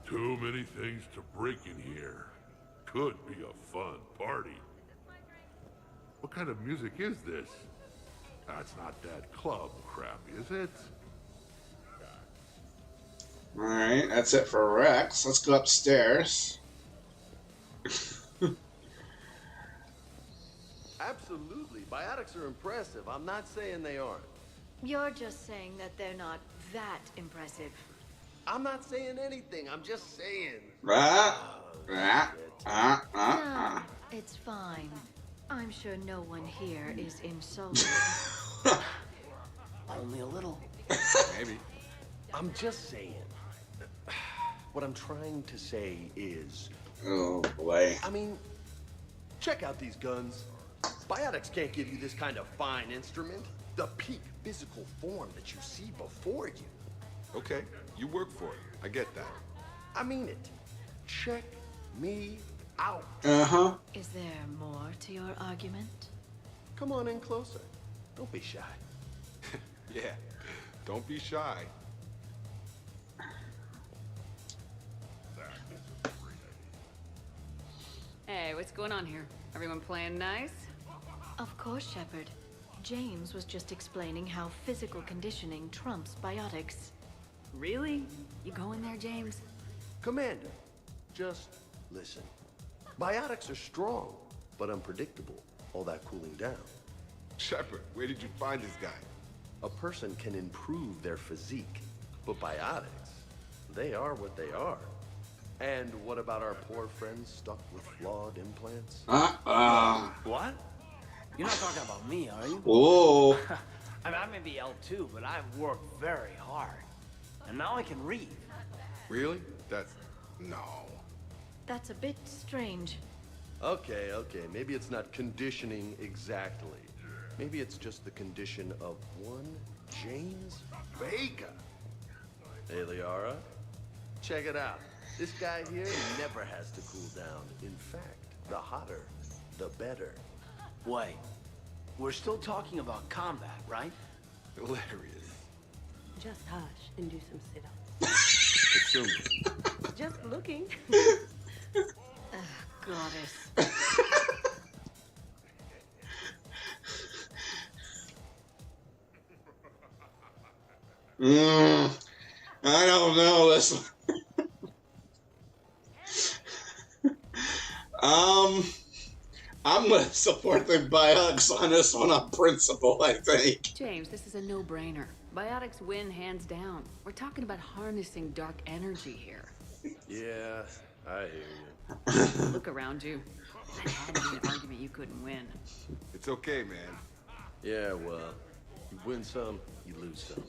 Too many things to break in here. Could be a fun party. What kind of music is this? That's not that club crap, is it? Alright, that's it for Rex. Let's go upstairs. Absolutely. Biotics are impressive. I'm not saying they aren't. You're just saying that they're not that impressive. I'm not saying anything. I'm just saying. No, it's fine. I'm sure no one here is insulted. Only a little. Maybe. I'm just saying. What I'm trying to say is... Oh, boy. I mean, check out these guns. Biotics can't give you this kind of fine instrument. The peak physical form that you see before you. Okay, you work for it. I get that. I mean it. Check me out. Uh-huh. Is there more to your argument? Come on in closer. Don't be shy. Yeah, don't be shy. Hey, what's going on here? Everyone playing nice? Of course, Shepard. James was just explaining how physical conditioning trumps biotics. Really? You going there, James? Commander, just listen. Biotics are strong, but unpredictable. All that cooling down. Shepard, where did you find this guy? A person can improve their physique, but biotics, they are what they are. And what about our poor friends stuck with flawed implants? What? You're not talking about me, are you? Whoa. I mean, I may be L2, but I've worked very hard. And now I can read. Really? That's... no. That's a bit strange. Okay, maybe it's not conditioning exactly. Maybe it's just the condition of one James Vega. Hey, Liara, check it out. This guy here never has to cool down. In fact, the hotter, the better. Wait, we're still talking about combat, right? Hilarious. Just hush and do some sit-ups. Just looking. Goddess. I don't know this one. I'm gonna support the biotics on this one on principle, I think. James, this is a no-brainer. Biotics win hands down. We're talking about harnessing dark energy here. Yeah, I hear you. Look around you. That had to be an argument you couldn't win. It's okay, man. Yeah, well, you win some, you lose some.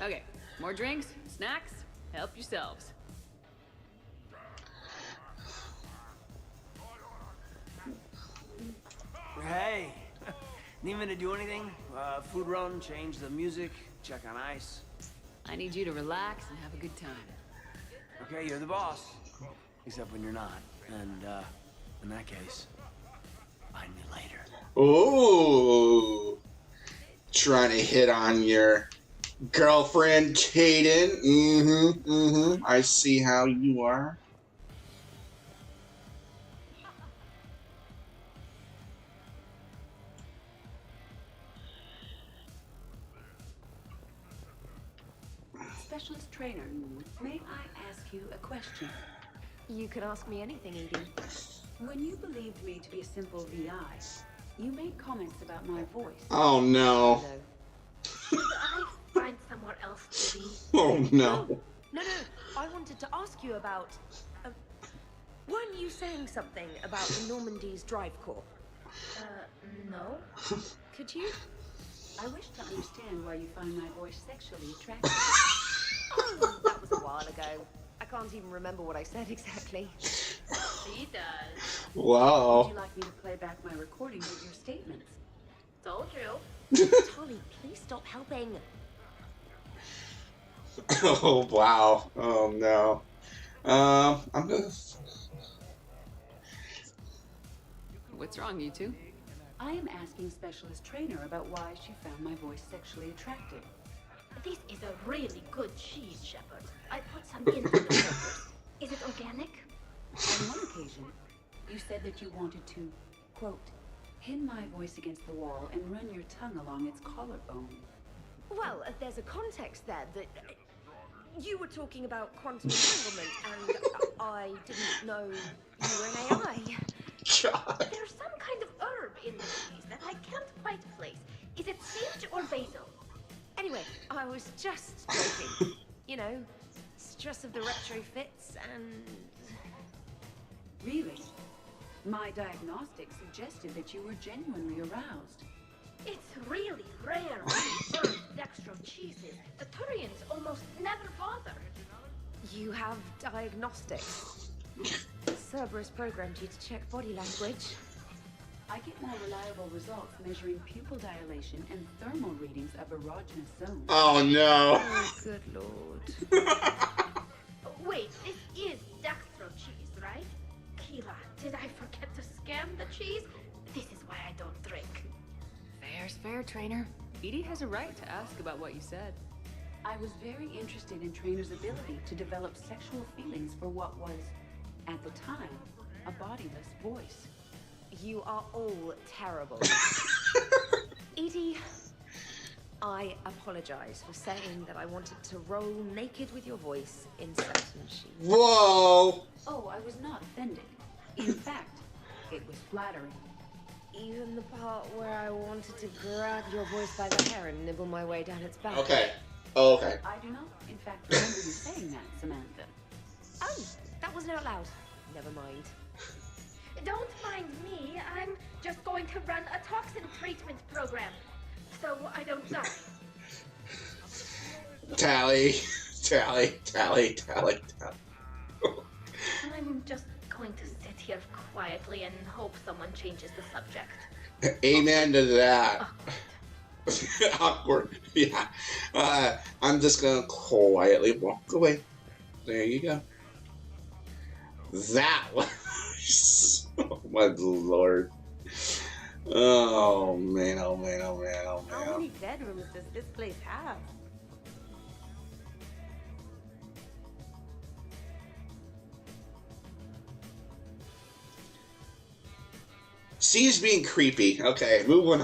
Okay, more drinks, snacks, help yourselves. Hey, need me to do anything? Food run, change the music, check on ice. I need you to relax and have a good time. Okay, you're the boss. Except when you're not. And, in that case, find me later. Ooh. Trying to hit on your girlfriend, Kaidan. I see how you are. Specialist trainer, may I ask you a question? You can ask me anything, Edie. When you believed me to be a simple VI, you made comments about my voice. Oh no. Should I find somewhere else to be? Oh no. No, I wanted to ask you about... weren't you saying something about the Normandy's drive core? No. Could you? I wish to understand why you find my voice sexually attractive. Oh, that was a while ago. I can't even remember what I said exactly. She does. Wow. Would you like me to play back my recordings of your statements? Told you. Tolly, please stop helping. Oh wow. Oh no. I'm gonna. What's wrong, you two? I am asking Specialist Trainer about why she found my voice sexually attractive. This is a really good cheese, Shepard. I put some in the filters. Is it organic? On one occasion, you said that you wanted to, quote, pin my voice against the wall and run your tongue along its collarbone. Well, there's a context there that you were talking about quantum entanglement, and I didn't know you were an AI. God. There's some kind of herb in this cheese that I can't quite place. Is it sage or basil? Anyway, I was just joking. You know, stress of the retrofits and... Really? My diagnostics suggested that you were genuinely aroused. It's really rare with bird dextro cheeses. The Turians almost never bother. You have diagnostics. Cerberus programmed you to check body language. I get more reliable results measuring pupil dilation and thermal readings of erogenous zones. Oh no. Oh, good lord. Wait, this is dextro cheese, right? Kira, did I forget to scan the cheese? This is why I don't drink. Fair's fair, Trainer. Edie has a right to ask about what you said. I was very interested in Trainer's ability to develop sexual feelings for what was, at the time, a bodiless voice. You are all terrible. Edie, I apologize for saying that I wanted to roll naked with your voice in certain sheets. Whoa! Oh, I was not offended. In fact, it was flattering. Even the part where I wanted to grab your voice by the hair and nibble my way down its back. Okay. Oh, okay. I do not, in fact, remember you saying that, Samantha. Oh, that wasn't out loud. Never mind. Don't mind me. I'm just going to run a toxin treatment program, so I don't die. Tally. I'm just going to sit here quietly and hope someone changes the subject. Amen to that. Awkward. Yeah. I'm just gonna quietly walk away. There you go. That was... Oh my lord. Oh man, oh man, oh man, oh man. How many bedrooms does this place have? Steve's being creepy. Okay, moving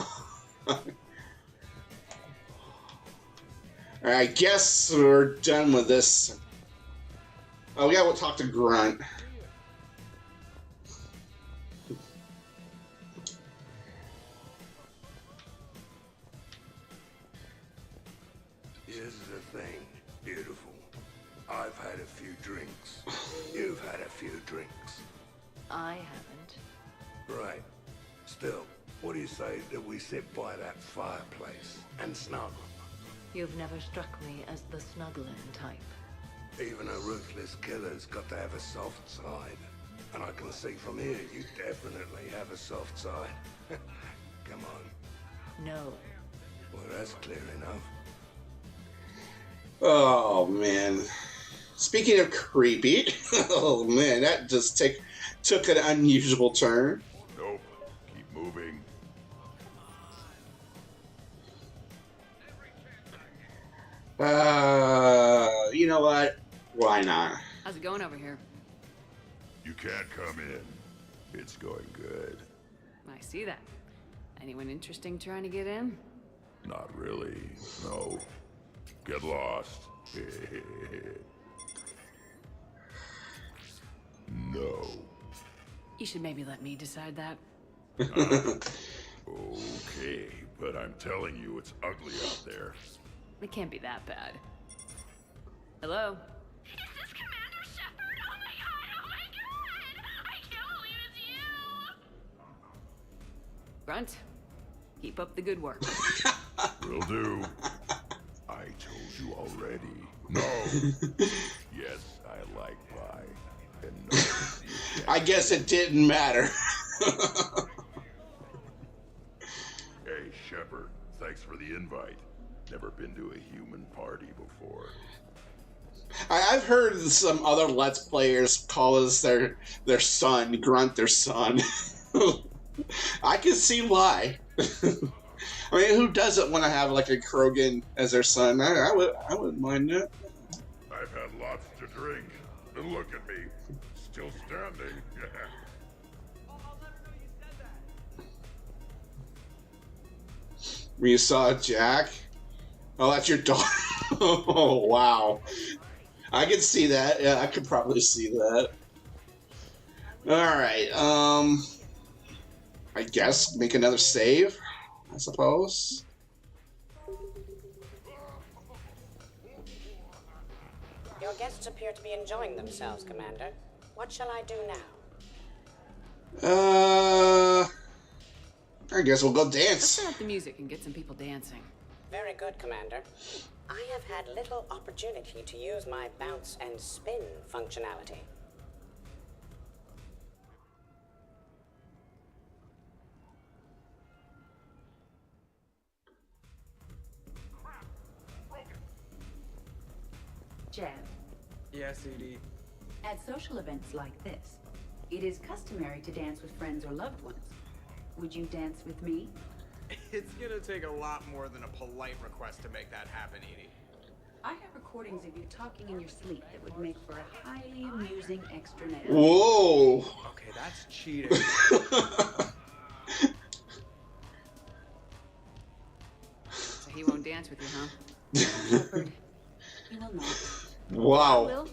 on. Alright, I guess we're done with this. Oh, we gotta talk to Grunt. Here's the thing, beautiful. I've had a few drinks. You've had a few drinks. I haven't. Right. Still, what do you say that we sit by that fireplace and snuggle? You've never struck me as the snuggling type. Even a ruthless killer's got to have a soft side. And I can see from here, you definitely have a soft side. Come on. No. Well, that's clear enough. Oh man. Speaking of creepy, oh man, that just took an unusual turn. Nope. Keep moving. You know what? Why not? How's it going over here? You can't come in. It's going good. I see that. Anyone interesting trying to get in? Not really. No. Get lost. No. You should maybe let me decide that. Okay, but I'm telling you, it's ugly out there. It can't be that bad. Hello? Is this Commander Shepard? Oh my god! I can't believe it's you! Grunt, keep up the good work. Will do. I told you already. No. Yeah. Guess I like pie. And no, you can't. I guess it didn't matter. Hey, Shepard, thanks for the invite. Never been to a human party before. I've heard some other Let's Players call us their son, Grunt their son. I can see why. I mean, who doesn't want to have like a Krogan as their son? I wouldn't mind that. I've had lots to drink. And look at me, still standing. When you saw Jack? Oh, that's your daughter. Oh, wow. I can see that. Yeah, I could probably see that. Alright, I guess make another save, I suppose. Your guests appear to be enjoying themselves, Commander. What shall I do now? I guess we'll go Let's dance. turn up the music and get some people dancing. Very good, Commander. I have had little opportunity to use my bounce and spin functionality. Jeff, Yes, Edie. at social events like this, it is customary to dance with friends or loved ones. Would you dance with me? It's gonna take a lot more than a polite request to make that happen, Edie. I have recordings of you talking in your sleep that would make for a highly amusing extranet. Whoa! Okay, that's cheating. So he won't dance with you, huh? Shepard, he will not. Wow. Will?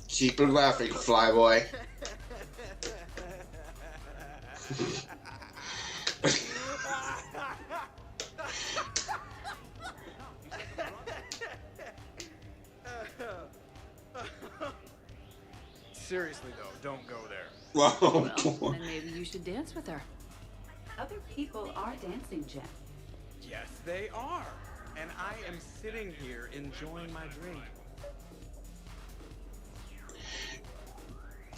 Keep it laughing, Flyboy. Seriously though, don't go there. Well, then maybe you should dance with her. Other people are dancing, Jeff. Yes, they are. And I am sitting here enjoying my drink.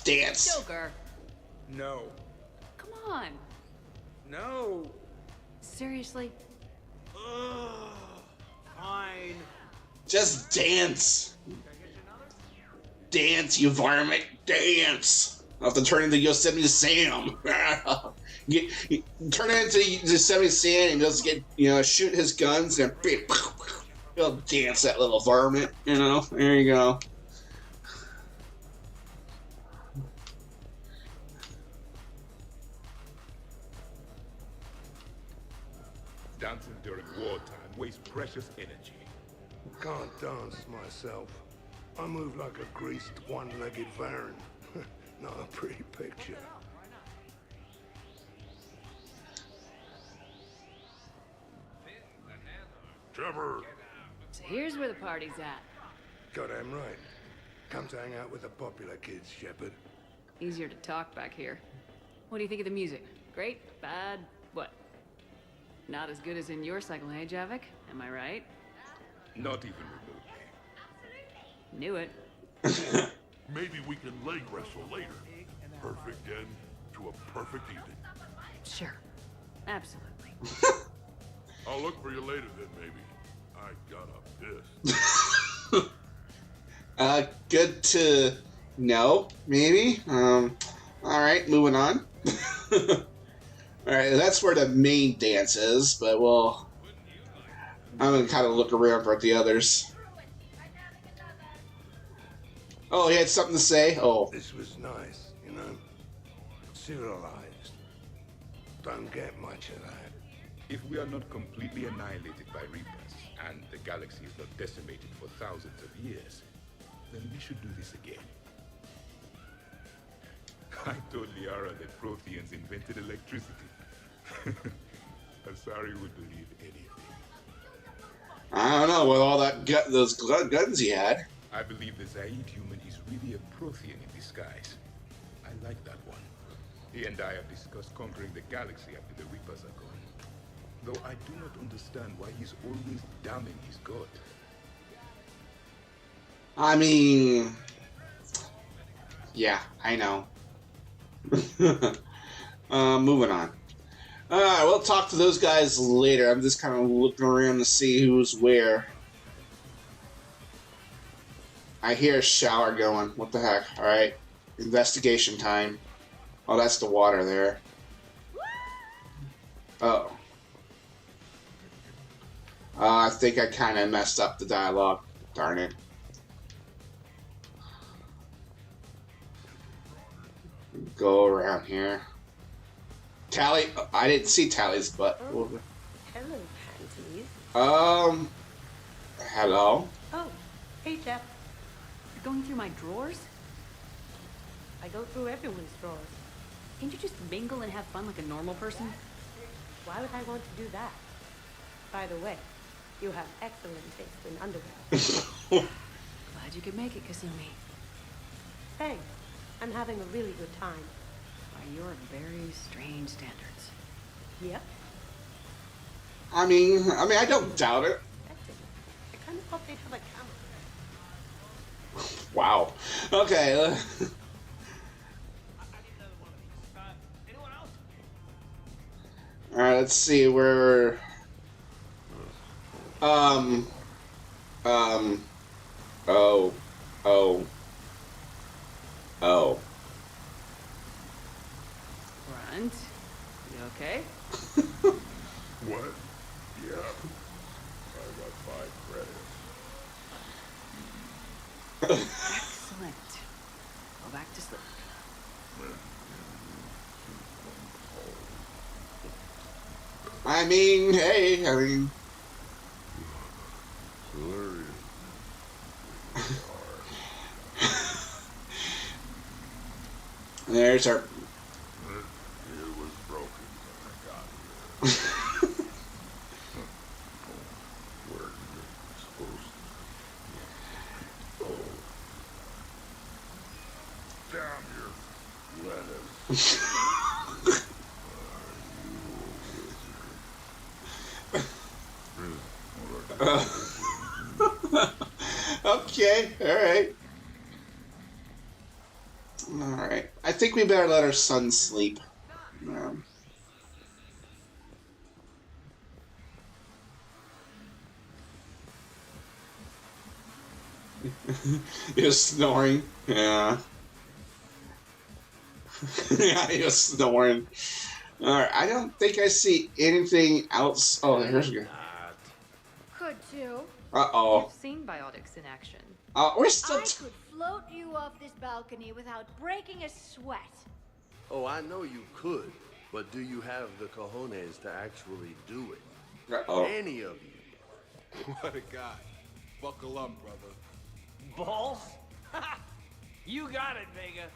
Dance. Joker. No. Come on. No. Seriously? Ugh. Fine. Just dance. Dance, you varmint. Dance. I'll have to turn into Yosemite Sam. Turn into Yosemite Sam and just get, shoot his guns and he'll dance, that little varmint, There you go. Dancing during wartime wastes precious energy. Can't dance myself. I move like a greased, one-legged Varan. Not a pretty picture. Trevor! So here's where the party's at. Goddamn right. Come to hang out with the popular kids, Shepard. Easier to talk back here. What do you think of the music? Great? Bad? What? Not as good as in your cycle, hey, Javik? Am I right? Not even remotely. Knew it. Maybe we can leg wrestle later. Perfect end to a perfect evening. Sure. Absolutely. I'll look for you later then, maybe. I got a piss. Good to know, maybe. Alright, moving on. Alright, that's where the main dance is, but I'm gonna kind of look around for the others. Oh, he had something to say? Oh. This was nice, Civilized. Don't get much of that. If we are not completely annihilated by Reapers, and the galaxy is not decimated for thousands of years, then we should do this again. I told Liara that Protheans invented electricity. Asari would believe anything. I don't know, with all that those guns he had. I believe the Zaid human is really a Prothean in disguise. I like that one. He and I have discussed conquering the galaxy after the Reapers are gone. Though I do not understand why he's always damning his god. I mean, yeah, I know. Moving on. Alright, we'll talk to those guys later. I'm just kind of looking around to see who's where. I hear a shower going. What the heck? Alright. Investigation time. Oh, that's the water there. Oh. I think I kind of messed up the dialogue. Darn it. Go around here. Tally, I didn't see Tally's butt. Oh, hello, panties. Hello? Oh, hey, Jeff. You're going through my drawers? I go through everyone's drawers. Can't you just mingle and have fun like a normal person? Why would I want to do that? By the way, you have excellent taste in underwear. Glad you could make it, Kasumi. Thanks. I'm having a really good time. By your very strange standards. Yep. I mean, I don't doubt it. I kind of thought they'd have a camera. Wow. Okay. Alright, let's see where. Oh. Grunt, you okay? What? Yeah. I got 5 credits. Excellent. Go back to sleep. I mean, hey, there's our. It was broken when I got here. Where you're supposed to. Oh. Damn your lettuce. Okay, alright. Alright. I think we better let our son sleep. You're snoring. Yeah. Yeah, you're snoring. Alright, I don't think I see anything else. Oh, here's good. Could you? Uh-oh. You've seen biotics in action. We're still. I could float you off this balcony without breaking a sweat. Oh, I know you could, but do you have the cojones to actually do it? Uh-oh. Any of you? What a guy. Buckle up, brother. Balls? You got it, Vega.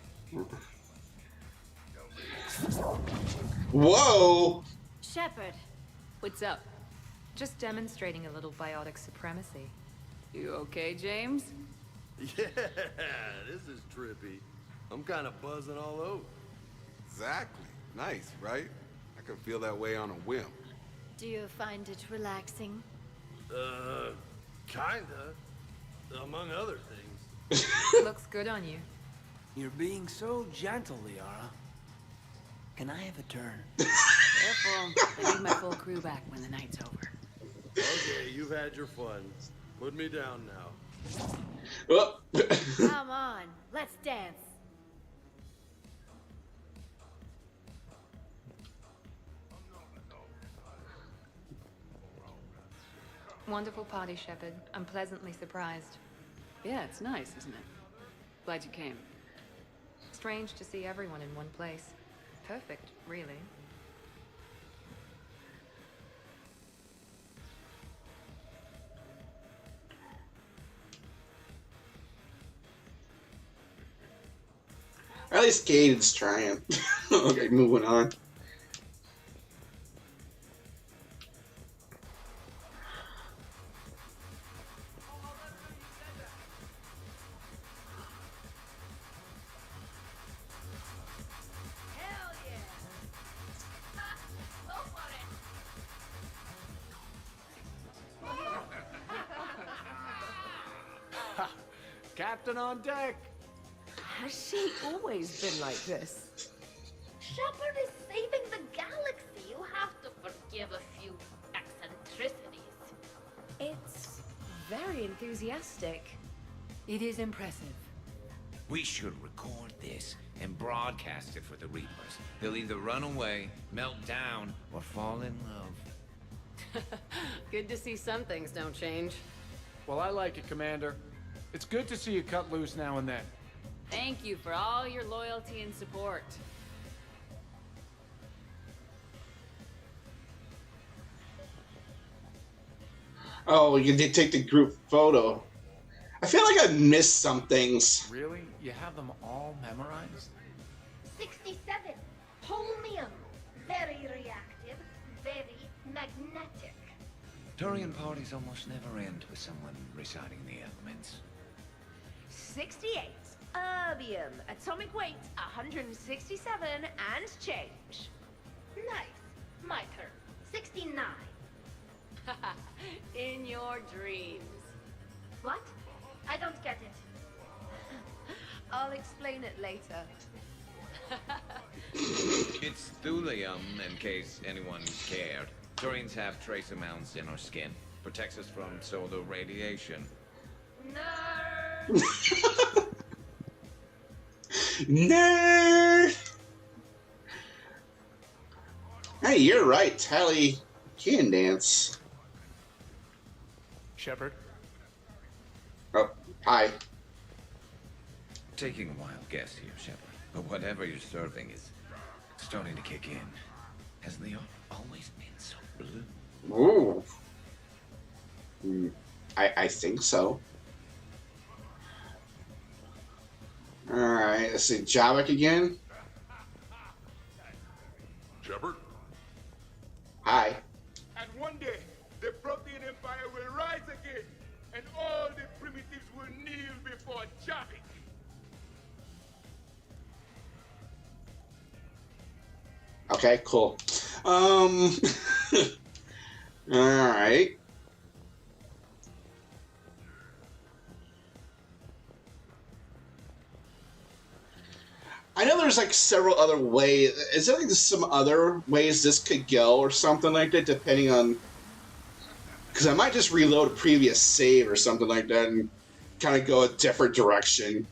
Whoa! Shepard. What's up? Just demonstrating a little biotic supremacy. You okay, James? Yeah, this is trippy. I'm kind of buzzing all over. Exactly. Nice, right? I can feel that way on a whim. Do you find it relaxing? Kinda. Among other things. Looks good on you. You're being so gentle, Liara. Can I have a turn? Careful. I need my full crew back when the night's over. Okay, you've had your fun. Put me down now. Oh. Come on, let's dance. Wonderful party, Shepard. I'm pleasantly surprised. Yeah, it's nice, isn't it? Glad you came. Strange to see everyone in one place. Perfect, really. At least Gaden's trying. Okay, moving on. captain on deck. Has she always been like this? Shepard is saving the galaxy. You have to forgive a few eccentricities. It's very enthusiastic. It is impressive. We should record this and broadcast it for the Reapers. They'll either run away, melt down, or fall in love. Good to see some things don't change. Well, I like it, Commander. It's good to see you cut loose now and then. Thank you for all your loyalty and support. Oh, you did take the group photo. I feel like I missed some things. Really? You have them all memorized? 67. Holmium. Very reactive. Very magnetic. Turian parties almost never end with someone reciting the elements. 68. Erbium. Atomic weight 167 and change. Nice. My turn. 69. In your dreams. What? I don't get it. I'll explain it later. It's thulium, in case anyone's cared. Turians have trace amounts in our skin. Protects us from solar radiation. Nerd! Nerd! Hey, you're right. Tally can dance. Shepard? Oh, hi. Taking a wild guess here, Shepard, but whatever you're serving is starting to kick in. Has Leo always been so blue? Ooh. I think so. Alright, let's see. Javik again. Shepard? Hi. And one day, the Protean Empire will rise again, and all the primitives will kneel before Javik. Okay, cool. Alright. I know there's like several other ways. Is there like some other ways this could go or something like that, depending on... Because I might just reload a previous save or something like that and kind of go a different direction.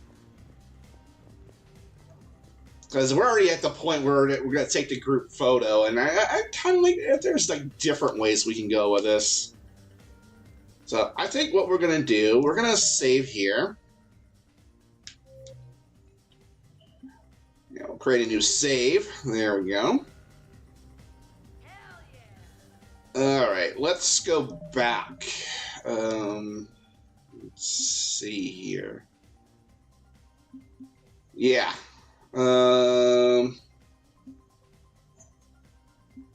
Because we're already at the point where we're going to take the group photo, and I kind of like if there's like different ways we can go with this. So I think what we're going to do, we're going to save here. We'll create a new save. There we go. Alright, let's go back. Let's see here. Yeah. Let's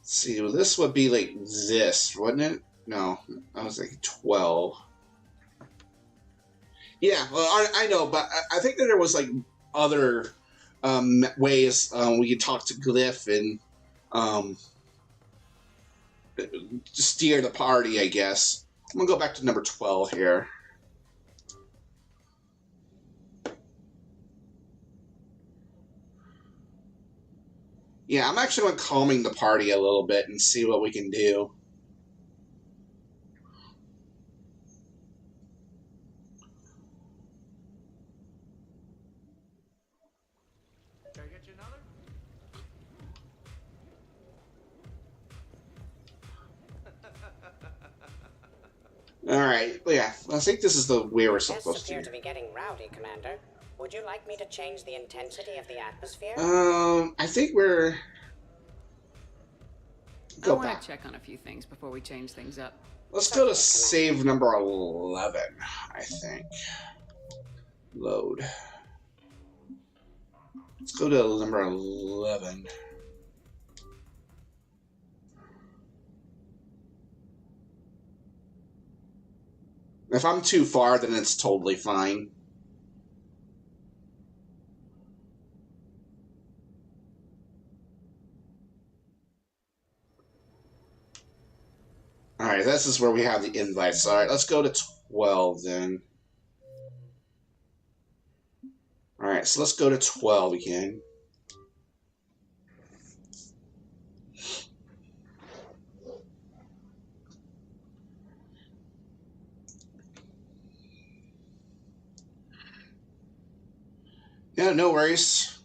see, well, this would be like this, wouldn't it? No, I was like 12. Yeah, well, I know, but I think that there was like other ways we could talk to Glyph and steer the party, I guess. I'm gonna go back to number 12 here. Yeah, I'm actually going to calming the party a little bit and see what we can do. Can I get you another? Alright, yeah, I think this is the way we're Guests supposed appear to. to be getting rowdy, Commander. Would you like me to change the intensity of the atmosphere? I think we're... I Go want back. to check on a few things before we change things up. Let's go to save number 11, I think. Load. Let's go to number 11. If I'm too far, then it's totally fine. Alright, this is where we have the invites. Alright, let's go to 12 then. Alright, so let's go to 12 again. Yeah, no worries.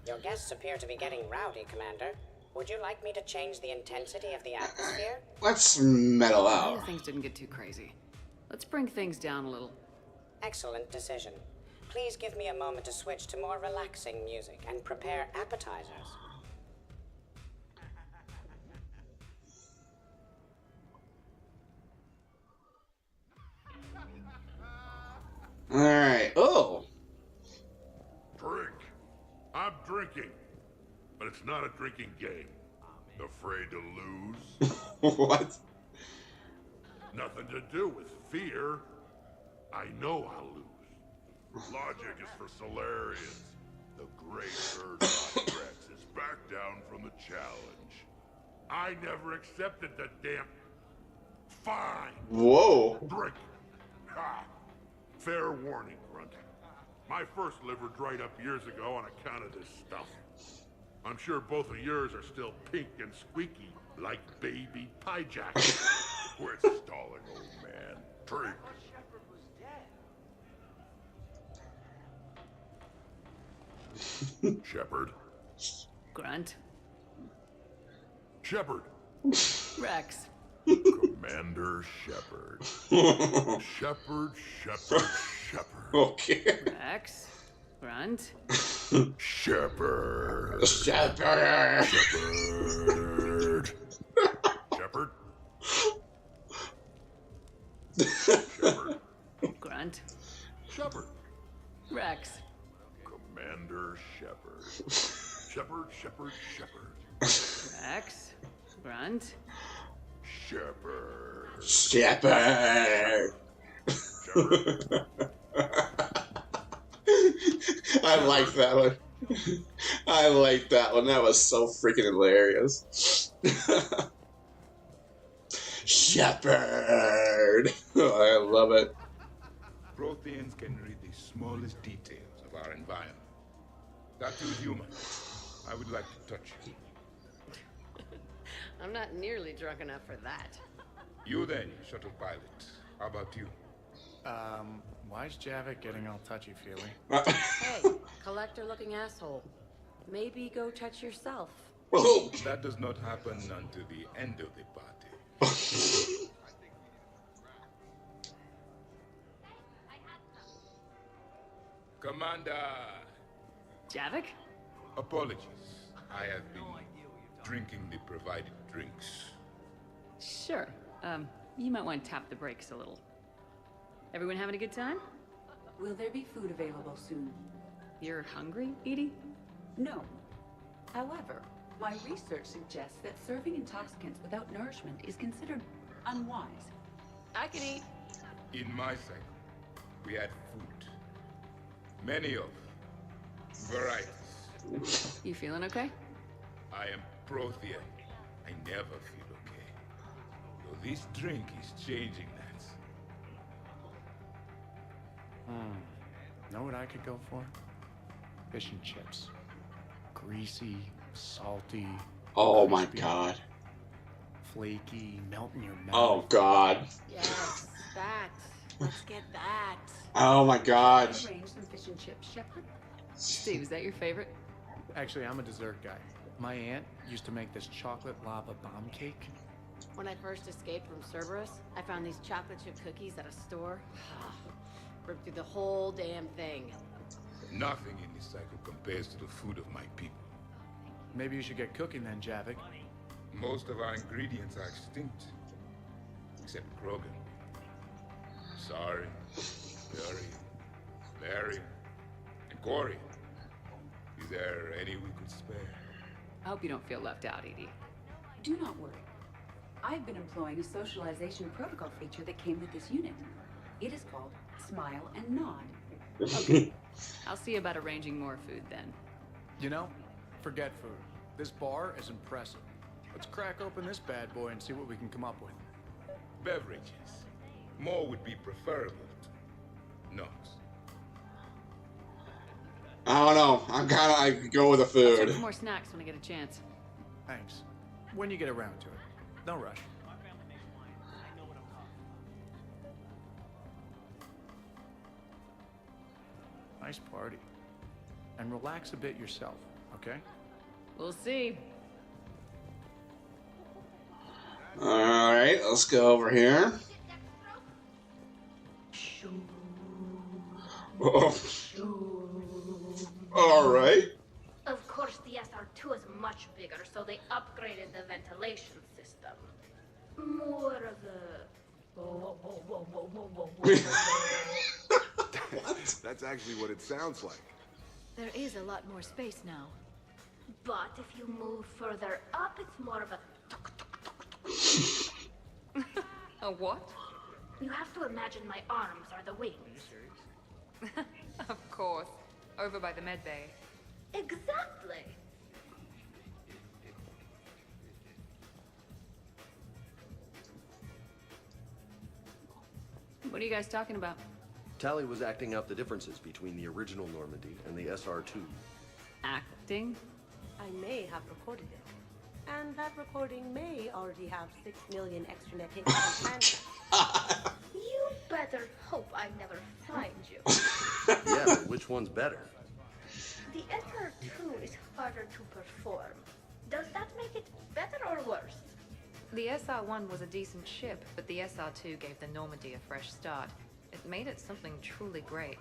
Your guests appear to be getting rowdy, Commander. Would you like me to change the intensity of the atmosphere? Let's mellow out. Things didn't get too crazy. Let's bring things down a little. Excellent decision. Please give me a moment to switch to more relaxing music and prepare appetizers. Alright. Oh! Drink. I'm drinking. But it's not a drinking game. Afraid to lose? What? Nothing to do with fear. I know I'll lose. Logic is for Solarians. The great herd of Rex is back down from the challenge. I never accepted the damn... Fine. Whoa. Drink. Ha. Fair warning, Grunt. My first liver dried up years ago on account of this stuff. I'm sure both of yours are still pink and squeaky, like baby pie jackets. Quit stalling, old man. Drink. Shepard. Grunt. Shepard. Rex. Commander Shepard. Shepard, Shepard, Shepard. Okay. Rex. Grunt. Shepard. Shepard. Shepard. Shepard. Shepard. Grunt. Shepard. Rex. Commander Shepard. Shepard, Shepard, Shepard. Rex. Grunt. Shepard. Shepard. Shepard. I like that one. I like that one. That was so freaking hilarious. Shepard. Oh, I love it. Protheans can read the smallest details of our environment. That too human. I would like to touch you. I'm not nearly drunk enough for that. You then, shuttle pilot. How about you? Why is Javik getting all touchy-feely? Hey, collector-looking asshole. Maybe go touch yourself. That does not happen until the end of the party. Commander! Javik? Apologies. I have been drinking the provided drinks. Sure. You might want to tap the brakes a little. Everyone having a good time? Will there be food available soon? You're hungry, Edie? No. However, my research suggests that serving intoxicants without nourishment is considered unwise. I can eat. In my cycle, we had food. Many of varieties. You feeling okay? I am Prothean. I never feel okay. Though this drink is changing that. Know what I could go for? Fish and chips. Greasy, salty. Oh crispy, my god. Flaky, melt in your mouth. Oh god. Yes, that. Let's get that. Oh my god. Arrange some fish and chips, Shepard. Steve, is that your favorite? Actually, I'm a dessert guy. My aunt used to make this chocolate lava bomb cake. When I first escaped from Cerberus, I found these chocolate chip cookies at a store. Ripped through the whole damn thing. Nothing in this cycle compares to the food of my people. Maybe you should get cooking then, Javik. Most of our ingredients are extinct. Except Krogan. Sorry, Larry, and Corey. Is there any we could spare? I hope you don't feel left out, Edie. Do not worry. I've been employing a socialization protocol feature that came with this unit. It is called Smile and Nod. Okay. I'll see about arranging more food then. You know, forget food. This bar is impressive. Let's crack open this bad boy and see what we can come up with. Beverages. More would be preferable. Nox. I don't know. I go with the I'll food. take more snacks when I get a chance. Thanks. When you get around to it. No rush. Nice party. And relax a bit yourself, okay? We'll see. Alright, let's go over here. Oh. Alright. Of course, the SR2 is much bigger, so they upgraded the ventilation system. More of the... That's actually what it sounds like. There is a lot more space now. But if you move further up, it's more of a... A what? You have to imagine my arms are the wings. Of course. Over by the med bay. Exactly. What are you guys talking about? Tally was acting out the differences between the original Normandy and the SR2. Acting? I may have recorded it. And that recording may already have 6 million extranet hits on Panda. You better hope I never find you. Yeah, but which one's better? The SR2 is harder to perform. Does that make it better or worse? The SR1 was a decent ship, but the SR2 gave the Normandy a fresh start. It made it something truly great.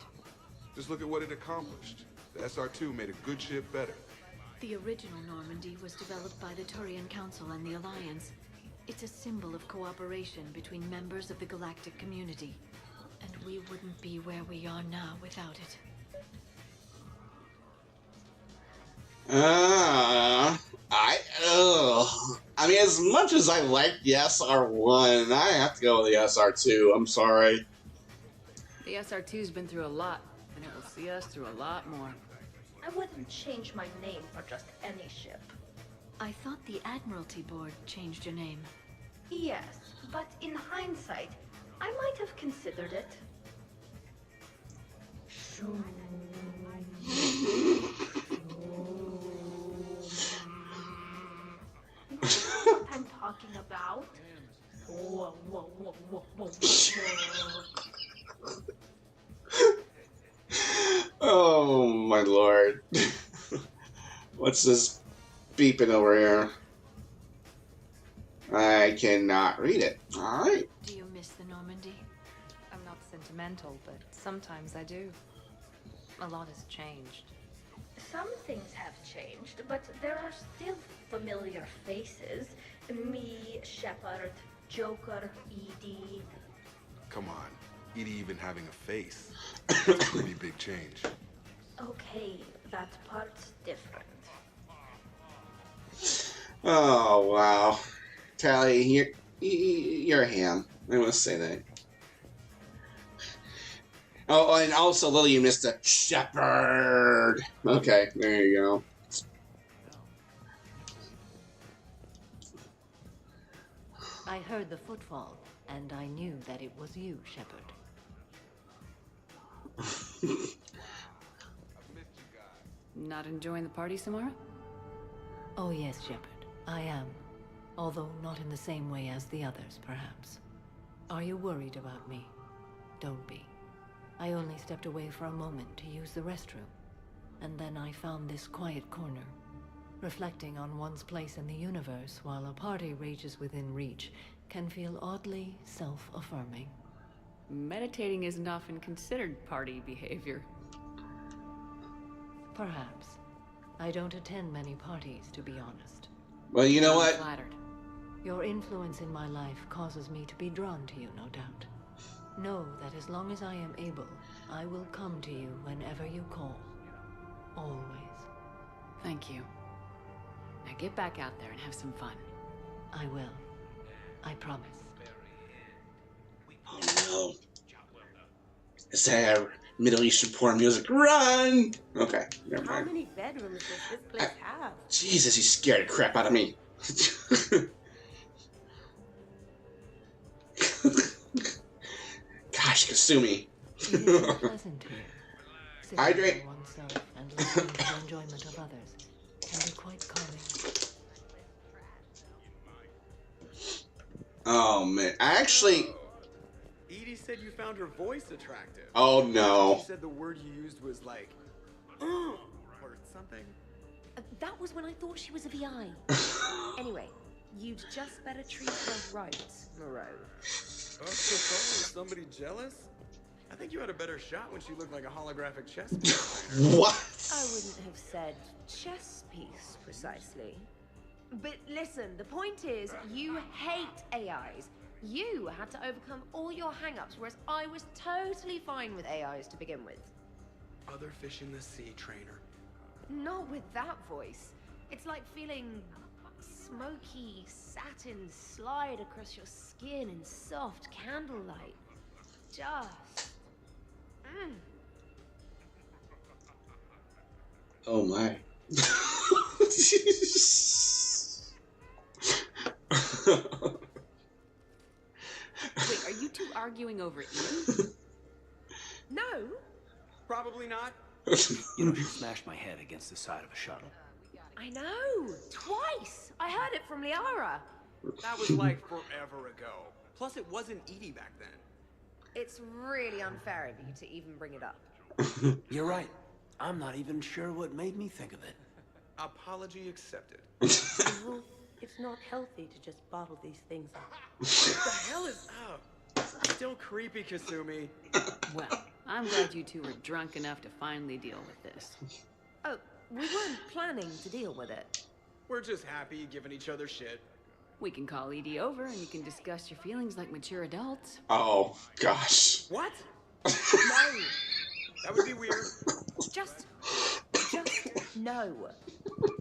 Just look at what it accomplished. The SR2 made a good ship better. The original Normandy was developed by the Turian Council and the Alliance. It's a symbol of cooperation between members of the galactic community. And we wouldn't be where we are now without it. I mean, as much as I like the SR1, I have to go with the SR2. I'm sorry. The SR2's been through a lot, and it will see us through a lot more. I wouldn't change my name for just any ship. I thought the Admiralty Board changed your name. Yes, but in hindsight, I might have considered it. You know what I'm talking about? Whoa, whoa, whoa, whoa, whoa, whoa. Oh my lord. What's this beeping over here? I cannot read it. Alright. Do you miss the Normandy? I'm not sentimental, but sometimes I do. A lot has changed. Some things have changed, but there are still familiar faces. Me, Shepard, Joker, Edie. Come on. Edie even having a face. That's a pretty big change. Okay, that part's different. Oh, wow. Tally, you're a ham. I must say that. Oh, and also, Lily, you missed a Shepard. Okay, there you go. I heard the footfall, and I knew that it was you, Shepard. Not enjoying the party, Samara? Oh yes, Shepard, I am. Although not in the same way as the others, perhaps. Are you worried about me? Don't be. I only stepped away for a moment to use the restroom. And then I found this quiet corner. Reflecting on one's place in the universe while a party rages within reach can feel oddly self-affirming. Meditating isn't often considered party behavior. Perhaps. I don't attend many parties, to be honest. Well, you know what? I'm flattered. Your influence in my life causes me to be drawn to you, no doubt. Know that as long as I am able, I will come to you whenever you call. Always. Thank you. Now get back out there and have some fun. I will. I promise. Oh no. Is that Middle Eastern porn music? Run! Okay, never How mind. many bedrooms does this place have? Jesus, you scared the crap out of me. Gosh, Kasumi. It is pleasant here. Sitting Hydrate. by oneself and listening to the enjoyment of others can be quite calming. Oh man, I actually. Edie said you found her voice attractive. Oh no. She said the word you used was like, or something. That was when I thought she was a VI. Anyway, you'd just better treat her right, Moreau. Oh, is somebody jealous? I think you had a better shot when she looked like a holographic chess piece. What? I wouldn't have said chess piece precisely. But listen, the point is, you hate AIs. You had to overcome all your hang-ups, whereas I was totally fine with AIs to begin with. Other fish in the sea, trainer. Not with that voice. It's like feeling smoky satin slide across your skin in soft candlelight. Just... Oh my. Wait, are you two arguing over Edie? No. Probably not. You know, she smashed my head against the side of a shuttle. I know. Twice. I heard it from Liara. That was like forever ago. Plus, it wasn't Edie back then. It's really unfair of you to even bring it up. You're right. I'm not even sure what made me think of it. Apology accepted. Well, it's not healthy to just bottle these things up. What the hell is up? Still creepy, Kasumi. Well, I'm glad you two were drunk enough to finally deal with this. Oh, we weren't planning to deal with it. We're just happy giving each other shit. We can call Edie over and you can discuss your feelings like mature adults. Oh gosh. What? No. That would be weird. Just no.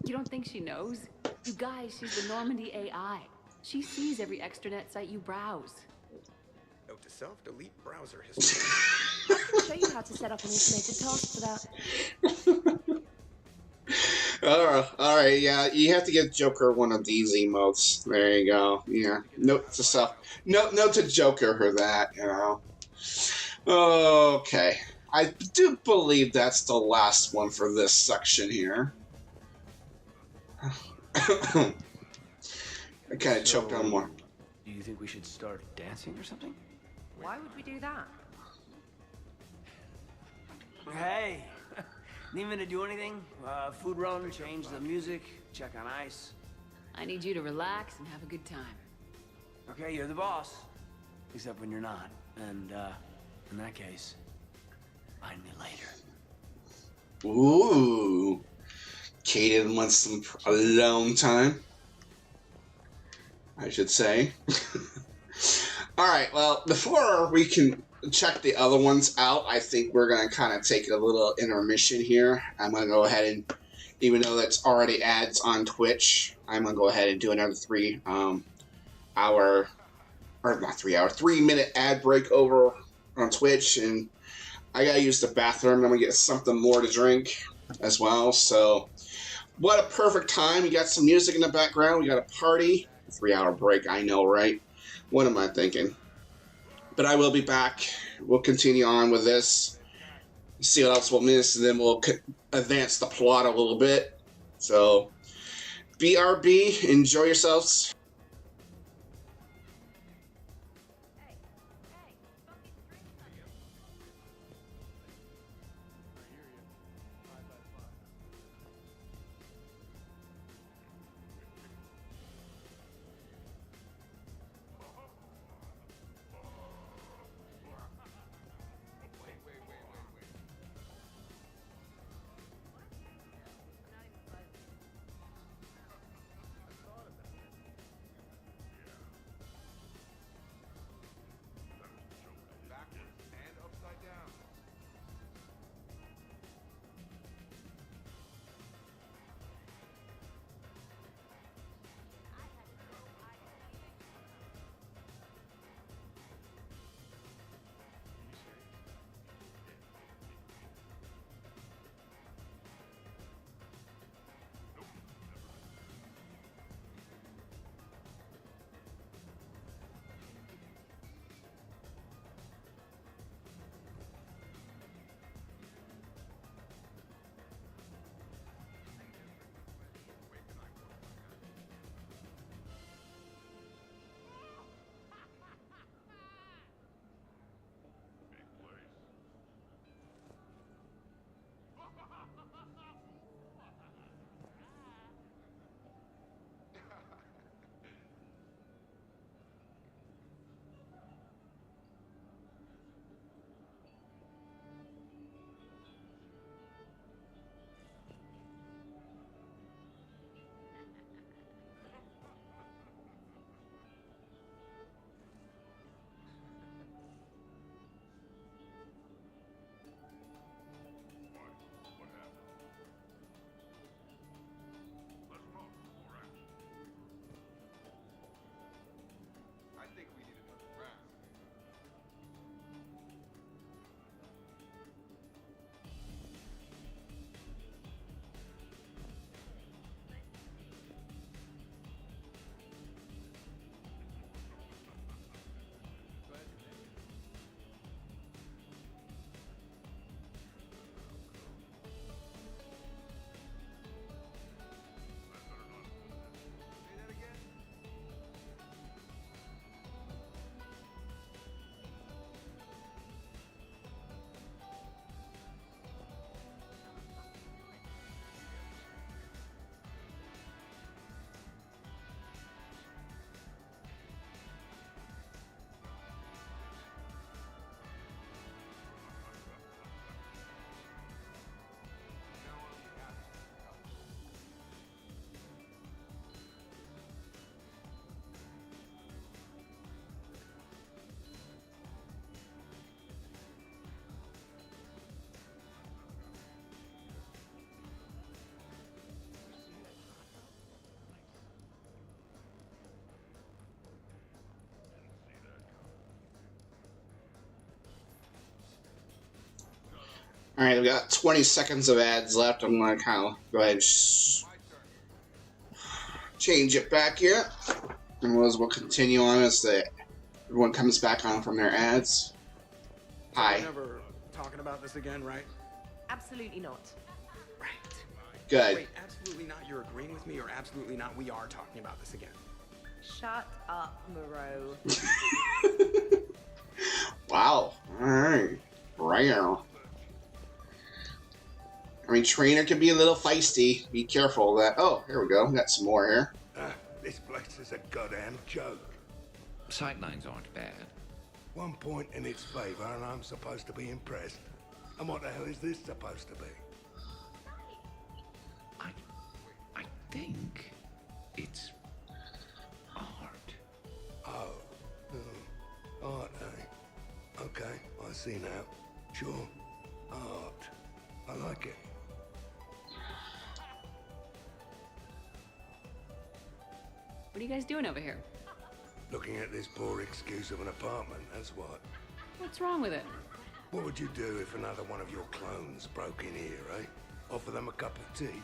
You don't think she knows? You guys, she's the Normandy AI. She sees every extranet site you browse. Note to self, delete browser history. I can show you how to set up an automated task for that. All right, yeah, you have to give Joker one of these emotes. There you go. Yeah, note to self. Note to Joker for that. You know. Okay, I do believe that's the last one for this section here. I kind of choked on more. Do you think we should start dancing or something? Why would we do that? Hey, need me to do anything? Food run, change the music, check on ice. I need you to relax and have a good time. Okay, you're the boss. Except when you're not. And, in that case, find me later. Ooh. Kaden wants some alone time, I should say. Alright, well, before we can check the other ones out, I think we're going to kind of take a little intermission here. I'm going to go ahead and, even though that's already ads on Twitch, I'm going to go ahead and do another 3 minute ad break over on Twitch. And I got to use the bathroom. I'm going to get something more to drink as well. So, what a perfect time. You got some music in the background. We got a party. 3-hour break, I know, right? What am I thinking? But I will be back. We'll continue on with this. See what else we'll miss, and then we'll advance the plot a little bit. So, BRB, enjoy yourselves. Alright, we got 20 seconds of ads left. I'm gonna kind of go ahead and change it back here. And we'll continue on as everyone comes back on from their ads. Hi. We're never talking about this again, right? Absolutely not. Good. Wait, absolutely not. You're agreeing with me, or absolutely not. We are talking about this again. Shut up, Moreau. Wow. Alright. Wow. I mean, Trainer can be a little feisty. Be careful of that. Oh, here we go. We got some more here. This place is a goddamn joke. Sightlines aren't bad. One point in its favor and I'm supposed to be impressed. And what the hell is this supposed to be? I think it's art. Oh. Art, eh? Okay, I see now. Sure. Art. I like it. What are you guys doing over here? Looking at this poor excuse of an apartment, that's what. What's wrong with it? What would you do if another one of your clones broke in here, eh? Offer them a cup of tea?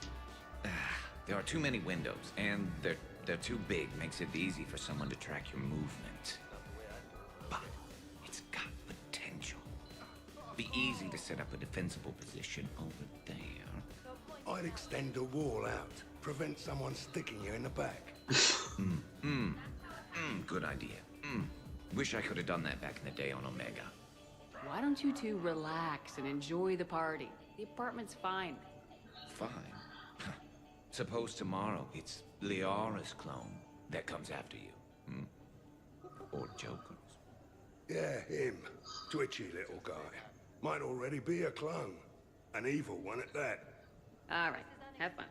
There are too many windows, and they're too big. Makes it easy for someone to track your movement. But it's got potential. Be easy to set up a defensible position over there. I'd extend the wall out. Prevent someone sticking you in the back. Good idea. Wish I could have done that back in the day on Omega. Why don't you two relax and enjoy the party? The apartment's fine. Fine. Suppose tomorrow it's Liara's clone that comes after you. Or Joker's. Yeah, him. Twitchy little guy. Might already be a clone. An evil one at that. All right, have fun.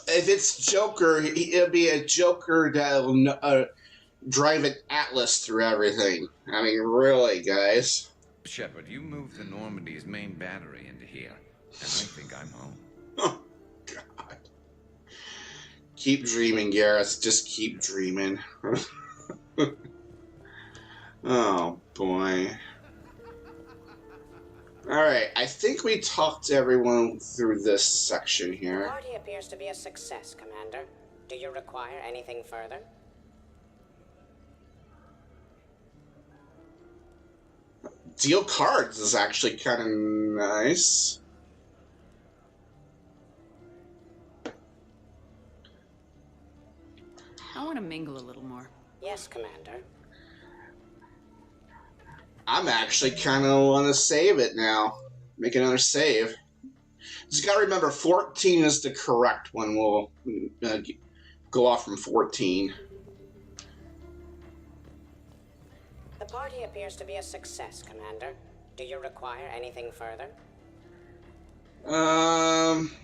If it's Joker, it'll be a Joker that'll drive an Atlas through everything. I mean, really, guys. Shepard, you moved the Normandy's main battery into here, and I think I'm home. Oh, God. Keep dreaming, Gareth. Just keep dreaming. Oh, boy. Alright, I think we talked to everyone through this section The here. party appears to be a success, Commander. Do you require anything further? Deal cards is actually kind of nice. I want to mingle a little more. Yes, Commander. I'm actually kind of want to save it now. Make another save. Just gotta remember, 14 is the correct one. We'll go off from 14. The party appears to be a success, Commander. Do you require anything further?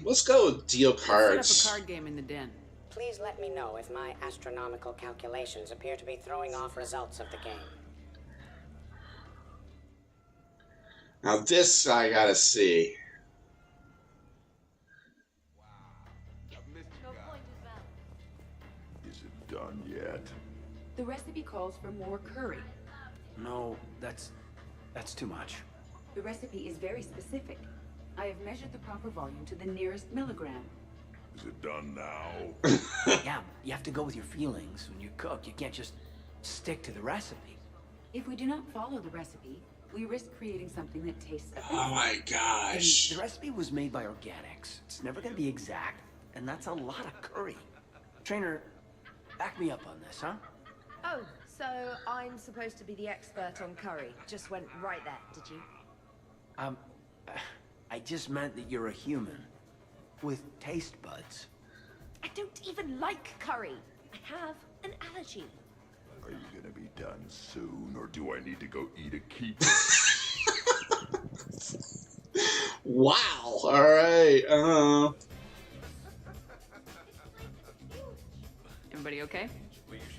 Let's go with deal Let's cards. set up a card game in the den. Please let me know if my astronomical calculations appear to be throwing off results of the game. Now this I gotta see. Is it done yet? The recipe calls for more curry. No, that's too much. The recipe is very specific. I have measured the proper volume to the nearest milligram. Is it done now? Yeah, you have to go with your feelings when you cook. You can't just stick to the recipe. If we do not follow the recipe, we risk creating something that tastes offensive. Oh my gosh. And the recipe was made by organics. It's never gonna be exact, and that's a lot of curry. Trainer, back me up on this, huh? Oh, so I'm supposed to be the expert on curry. Just went right there, did you? I just meant that you're a human with taste buds. I don't even like curry. I have an allergy. Are you gonna be done soon, or do I need to go eat a keeper? Wow. All right. Everybody okay?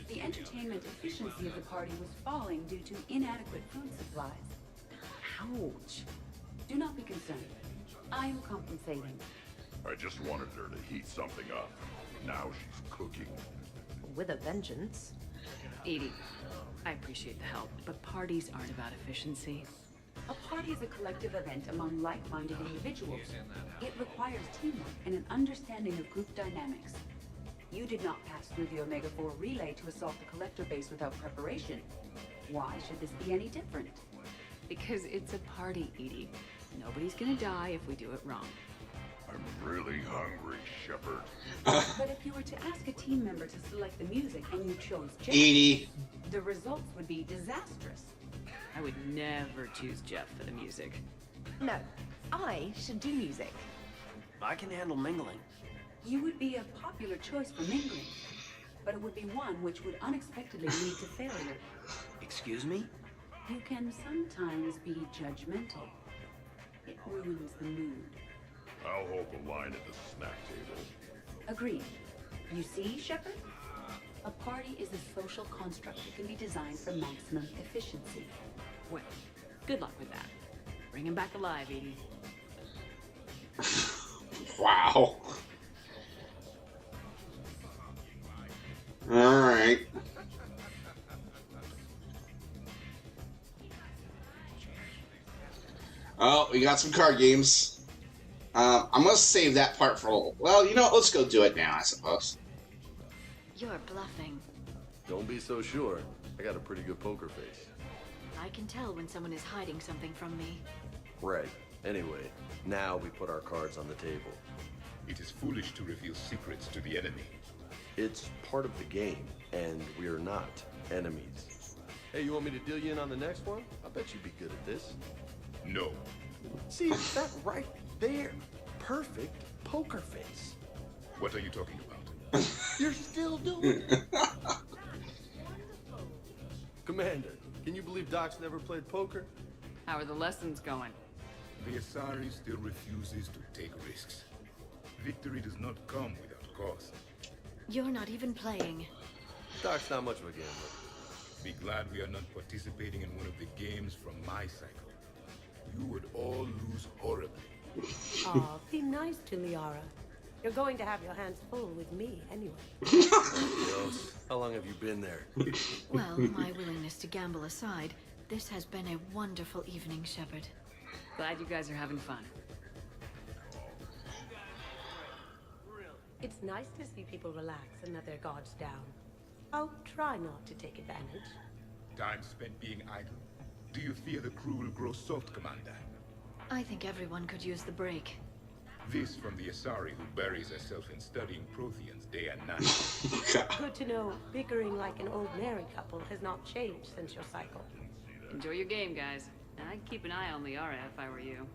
The entertainment efficiency of the party was falling due to inadequate food supplies. Ouch. Do not be concerned. I am compensating. I just wanted her to heat something up. Now she's cooking. With a vengeance. Edie, I appreciate the help, but parties aren't about efficiency. A party is a collective event among like-minded individuals. It requires teamwork and an understanding of group dynamics. You did not pass through the Omega-4 relay to assault the Collector base without preparation. Why should this be any different? Because it's a party, Edie. Nobody's gonna die if we do it wrong. I'm really hungry, Shepard. But if you were to ask a team member to select the music and you chose Jeff, Edie. the results would be disastrous. I would never choose Jeff for the music. No, I should do music. I can handle mingling. You would be a popular choice for mingling, but it would be one which would unexpectedly lead to failure. Excuse me? You can sometimes be judgmental. It ruins the mood. I'll hold the line at the snack table. Agreed. You see, Shepard? A party is a social construct that can be designed for maximum efficiency. Well, good luck with that. Bring him back alive, Edie. Wow. Alright. Oh, we got some card games. I'm gonna save that part for... Well, you know what? Let's go do it now, I suppose. You're bluffing. Don't be so sure. I got a pretty good poker face. I can tell when someone is hiding something from me. Right. Anyway, now we put our cards on the table. It is foolish to reveal secrets to the enemy. It's part of the game, and we're not enemies. Hey, you want me to deal you in on the next one? I bet you'd be good at this. No. See, that right there. Perfect poker face. What are you talking about? You're still doing it. Commander, can you believe Doc's never played poker? How are the lessons going? The Asari still refuses to take risks. Victory does not come without cost. You're not even playing. Doc's not much of a gambler. Be glad we are not participating in one of the games from my cycle. You would all lose horribly. Aw, be nice to Liara. You're going to have your hands full with me anyway. Gross. How long have you been there? Well, my willingness to gamble aside, this has been a wonderful evening, Shepard. Glad you guys are having fun. It's nice to see people relax and let their guards down. Oh, try not to take advantage. Time spent being idle? Do you fear the crew will grow soft, Commander? I think everyone could use the break. This from the Asari who buries herself in studying Protheans day and night. Good to know bickering like an old married couple has not changed since your cycle. Enjoy your game, guys. I'd keep an eye on Liara if I were you.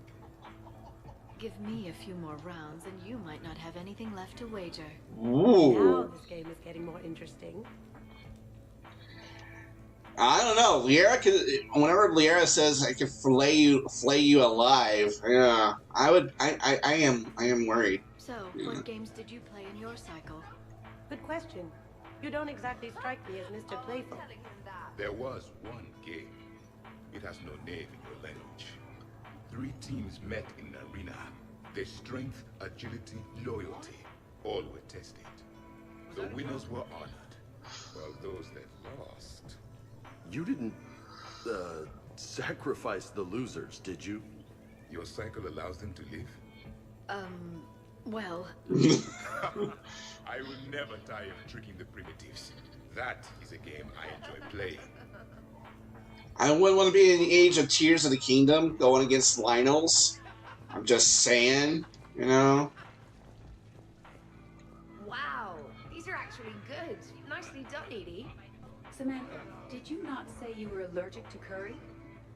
Give me a few more rounds and you might not have anything left to wager. Ooh. Now this game is getting more interesting. I don't know. Liara could. Whenever Liara says I can flay you alive, yeah, I would. I am worried. So, what games did you play in your cycle? Good question. You don't exactly strike me as Mr. Playful. There was one game. It has no name in your language. 3 teams met in an arena. Their strength, agility, loyalty, all were tested. The winners were honored, while those that lost... You didn't, sacrifice the losers, did you? Your cycle allows them to live? Well... I will never tire of tricking the primitives. That is a game I enjoy playing. I wouldn't want to be in the age of Tears of the Kingdom going against Lynels. I'm just saying, you know. Wow, these are actually good. Nicely done, Edie. Samantha, did you not say you were allergic to curry?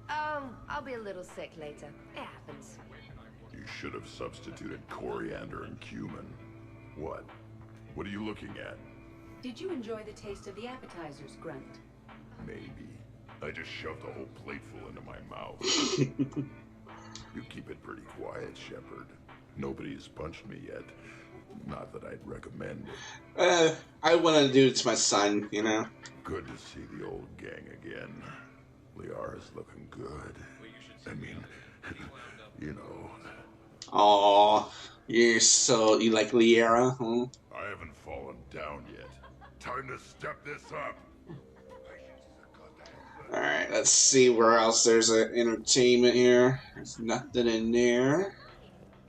I'll be a little sick later. It happens. You should have substituted coriander and cumin. What? What are you looking at? Did you enjoy the taste of the appetizers, Grunt? Maybe. I just shoved a whole plateful into my mouth. You keep it pretty quiet, Shepard. Nobody's punched me yet. Not that I'd recommend it. I want to do it to my son, you know. Good to see the old gang again. Liara's looking good. I mean, you know. Aw, you like Liara, huh? I haven't fallen down yet. Time to step this up. Alright, let's see where else there's an entertainment here. There's nothing in there.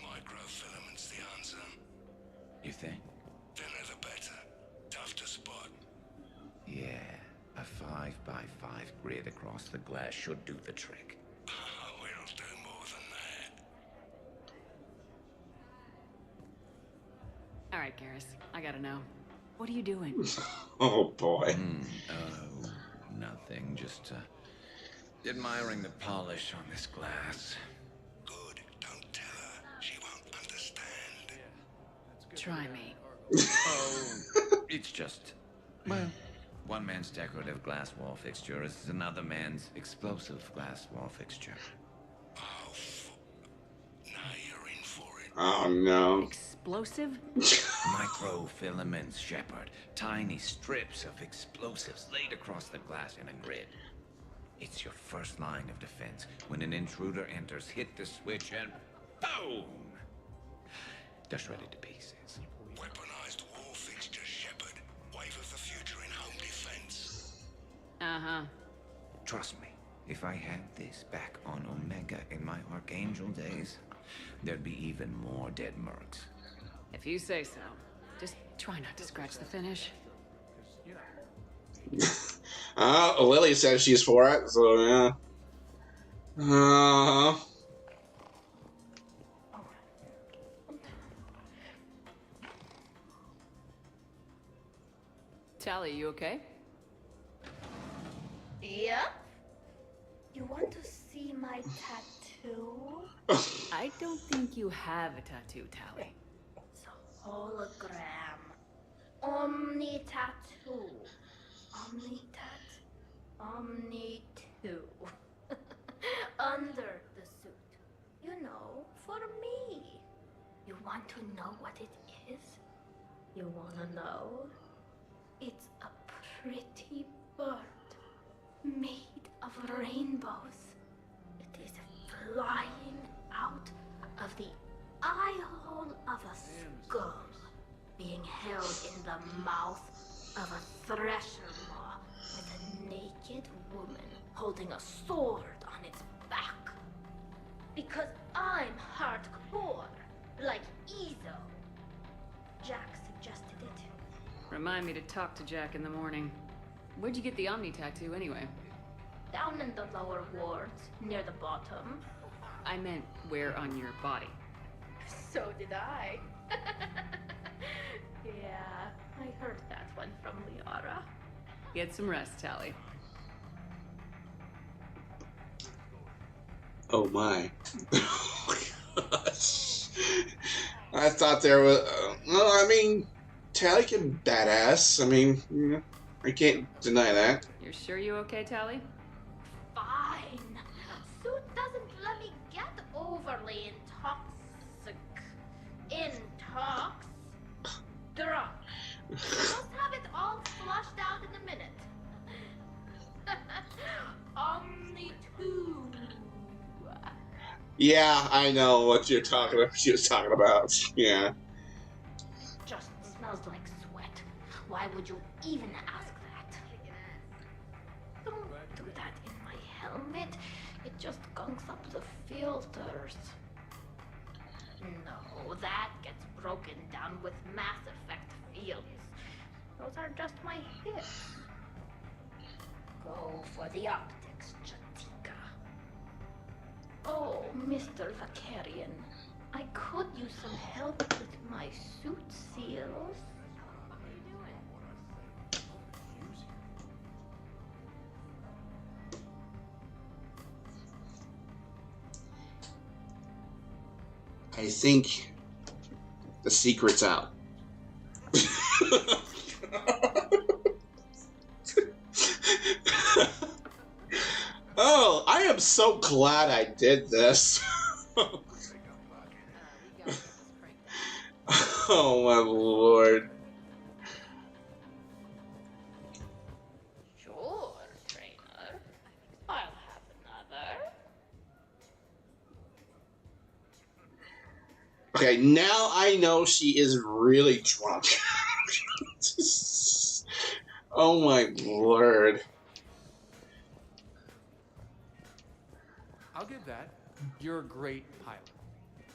Microfilament's the answer. You think? Thinner the better. Tough to spot. Yeah, a 5x5 grid across the glass should do the trick. Oh, it'll do more than that. All right, Garrus, I gotta know. What are you doing? Oh boy. Oh, nothing. Just admiring the polish on this glass. Good. Don't tell her. She won't understand. Try me. Oh, it's just, well, one man's decorative glass wall fixture is another man's explosive glass wall fixture. Oh, now you're in for it. Oh no. Explosive? Microfilaments, Shepard. Tiny strips of explosives laid across the glass in a grid. It's your first line of defense. When an intruder enters, hit the switch and boom! They're shredded to pieces. Weaponized wall fixtures, Shepard. Wave of the future in home defense. Uh-huh. Trust me, if I had this back on Omega in my Archangel days, there'd be even more dead mercs. If you say so. Just try not to scratch the finish. Lily says she's for it, so yeah. Tali, you okay? Yep. You want to see my tattoo? I don't think you have a tattoo, Tali. It's a hologram. Omni tattoo. Omni tat. Omni 2. Under the suit. You know, for me. You want to know what it is? You wanna know? It's a pretty bird made of rainbows. It is flying out of the eye hole of a skull, being held in the mouth of a thresher maw with a naked woman holding a sword on its back. Because I'm hardcore, like Ezo. Jack suggested it. Remind me to talk to Jack in the morning. Where'd you get the Omni tattoo, anyway? Down in the lower wards, near the bottom. I meant where on your body. So did I. Yeah, I heard that one from Liara. Get some rest, Tali. Oh my. Gosh. I thought there was. Well, I mean, Tali can badass. I mean, yeah, I can't deny that. You're sure you okay, Tali? Fine. Suit doesn't let me get overly intox. Drunk. Just have it all flushed out in a minute. Omni 2. Yeah, I know what you're talking about. She was talking about. Yeah. Just smells like sweat. Why would you even ask that? Don't do that in my helmet. It just gunks up the filters. No, that gets broken down with Mass Effect fields. Those are just my hips. Go for the optics, Jatika. Oh, Mr. Vakarian, I could use some help with my suit seals. I think the secret's out. Oh, I am so glad I did this. Oh my lord. Sure, trainer. I'll have another. Okay, now I know she is really drunk. Oh my lord. did that, you're a great pilot.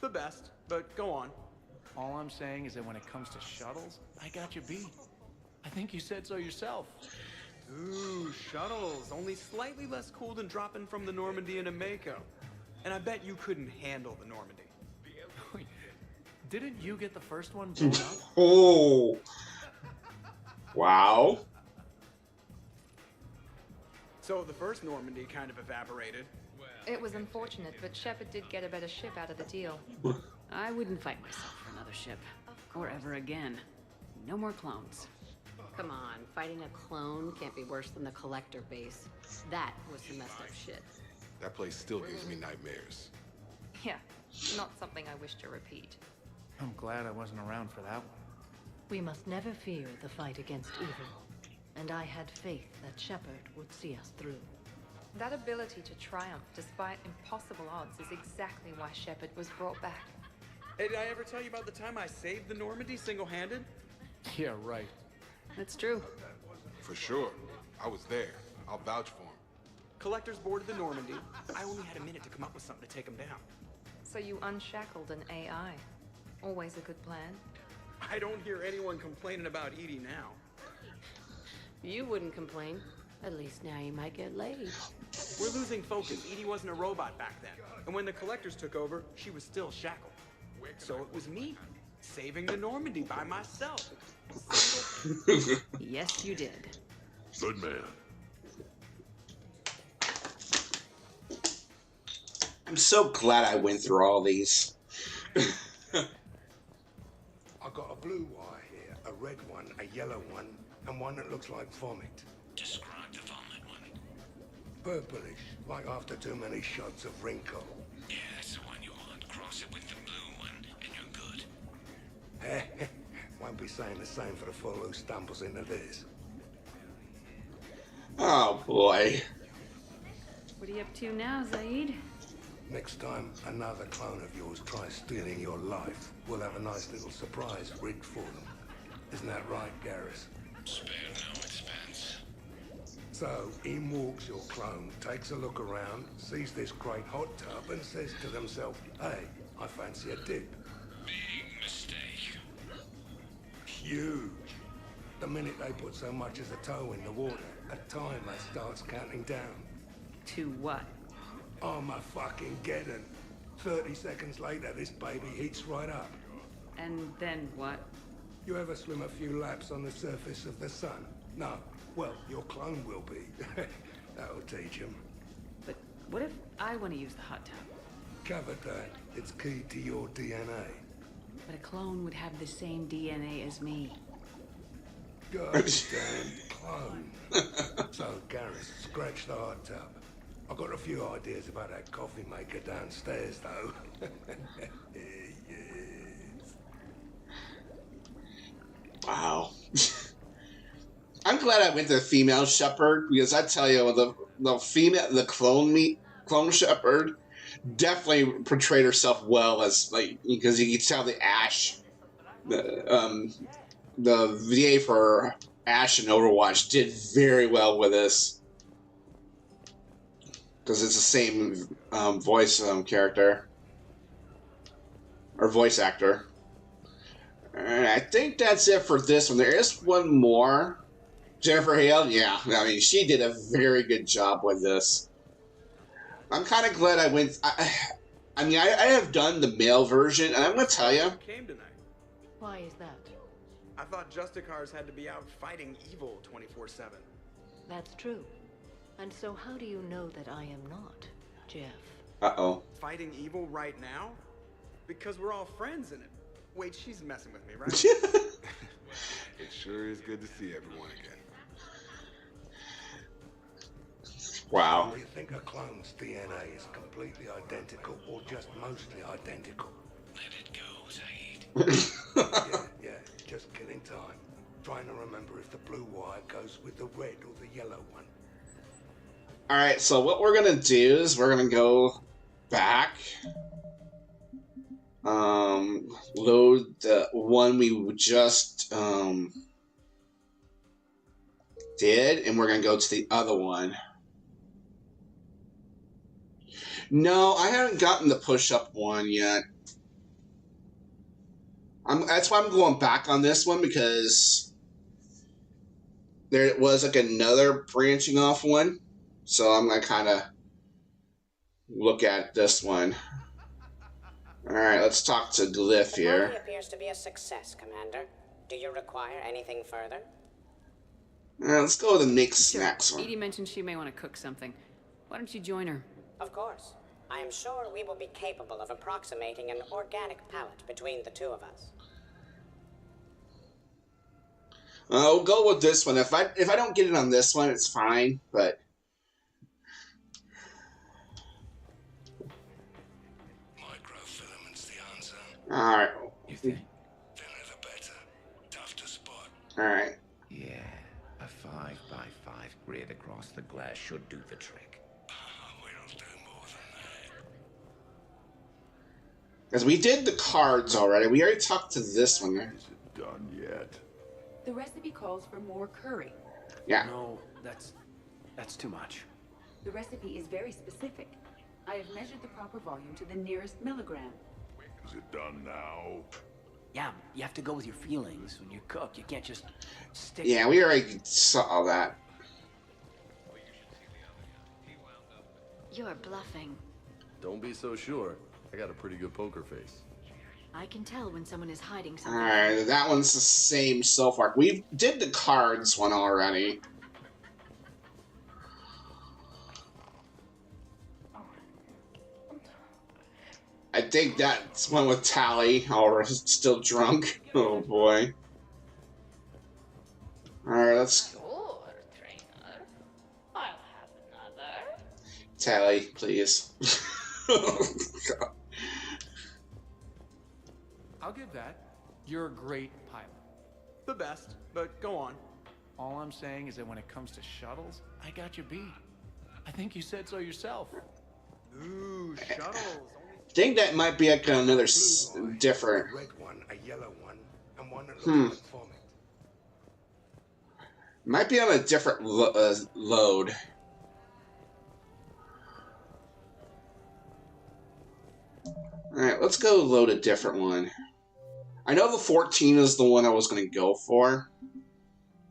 The best, but go on. All I'm saying is that when it comes to shuttles, I got you beat. I think you said so yourself. Ooh, shuttles. Only slightly less cool than dropping from the Normandy into Mako. And I bet you couldn't handle the Normandy. Didn't you get the first one blown up? Oh. Wow. So the first Normandy kind of evaporated. It was unfortunate, but Shepard did get a better ship out of the deal. I wouldn't fight myself for another ship. Or ever again. No more clones. Come on, fighting a clone can't be worse than the Collector base. That was some messed up shit. That place still gives me nightmares. Yeah, not something I wish to repeat. I'm glad I wasn't around for that one. We must never fear the fight against evil. And I had faith that Shepard would see us through. That ability to triumph despite impossible odds is exactly why Shepard was brought back. Hey, did I ever tell you about the time I saved the Normandy single-handed? Yeah, right. That's true. For sure. I was there. I'll vouch for him. Collectors boarded the Normandy. I only had a minute to come up with something to take them down. So you unshackled an AI. Always a good plan. I don't hear anyone complaining about EDI now. You wouldn't complain. At least now you might get laid. We're losing focus. EDI wasn't a robot back then. And when the Collectors took over, she was still shackled. So it was me, saving the Normandy by myself. Yes, you did. Good man. I'm so glad I went through all these. I got a blue wire here, a red one, a yellow one, and one that looks like vomit. Describe the vomit one. Purplish, like after too many shots of wrinkle. Yeah, that's the one you want. Cross it with the blue one, and you're good. Won't be saying the same for the fool who stumbles into this. Oh boy. What are you up to now, Zaid? Next time another clone of yours tries stealing your life, we'll have a nice little surprise rigged for them. Isn't that right, Garrus? Spare no expense. So, in walks your clone, takes a look around, sees this great hot tub and says to themselves, hey, I fancy a dip. Big mistake. Huge. The minute they put so much as a toe in the water, a timer starts counting down. To what? Armageddon. 30 seconds later, this baby heats right up. And then what? You ever swim a few laps on the surface of the sun? No. Well, your clone will be. That'll teach him. But what if I want to use the hot tub? Covered that. It's key to your DNA. But a clone would have the same DNA as me. Goddamn clone. So, Garrus, scratch the hot tub. I've got a few ideas about that coffee maker downstairs, though. Yes. Wow. I'm glad I went to the female Shepard because I tell you, the clone Shepard definitely portrayed herself well as because you can tell the Ash, the VA for Ash in Overwatch did very well with this because it's the same voice character or voice actor. And I think that's it for this one. There is one more. Jennifer Hale, yeah. I mean, she did a very good job with this. I'm kind of glad I went... I mean, I have done the male version, and I'm going to tell you... Came tonight. Why is that? I thought Justicars had to be out fighting evil 24/7. That's true. And so how do you know that I am not, Jeff? Uh-oh. Fighting evil right now? Because we're all friends in it. Wait, she's messing with me, right? It sure is good to see everyone again. Wow. Do you think a clone's DNA is completely identical or just mostly identical? Let it go, Zaid. Yeah, just killing time. Trying to remember if the blue wire goes with the red or the yellow one. Alright, so what we're going to do is we're going to go back. Load the one we just did, and we're going to go to the other one. No, I haven't gotten the push-up one yet. That's why I'm going back on this one, because there was like another branching off one. So I'm going to kind of look at this one. Alright, let's talk to Glyph The here. party appears to be a success, Commander. Do you require anything further? Let's go with the mixed Sure. snacks one. Edie mentioned she may want to cook something. Why don't you join her? Of course. I am sure we will be capable of approximating an organic palette between the two of us. We'll go with this one. If I don't get it on this one, it's fine, but... Microfilaments the answer. Alright. You think? Thinner the better. Tough to spot. Alright. Yeah, a 5x5 grid across the glass should do the trick. Because we did the cards already. We already talked to this one. Is it done yet? The recipe calls for more curry. Yeah. No, that's too much. The recipe is very specific. I have measured the proper volume to the nearest milligram. Is it done now? Yeah, you have to go with your feelings when you cook. You can't just stick. Yeah, we already saw that. You're bluffing. Don't be so sure. I got a pretty good poker face. I can tell when someone is hiding something. Alright, that one's the same so far. We did the cards one already. I think that's one with Tally, or still drunk. Oh boy. Alright, let's... Sure, trainer. I'll have another. Tally, please. I'll give that. You're a great pilot. The best, but go on. All I'm saying is that when it comes to shuttles, I got you beat. I think you said so yourself. Ooh, shuttles. I think that might be like another different... A red one, a yellow one, and one that looks like vomit. Might be on a different load. Alright, let's go load a different one. I know the 14 is the one I was going to go for.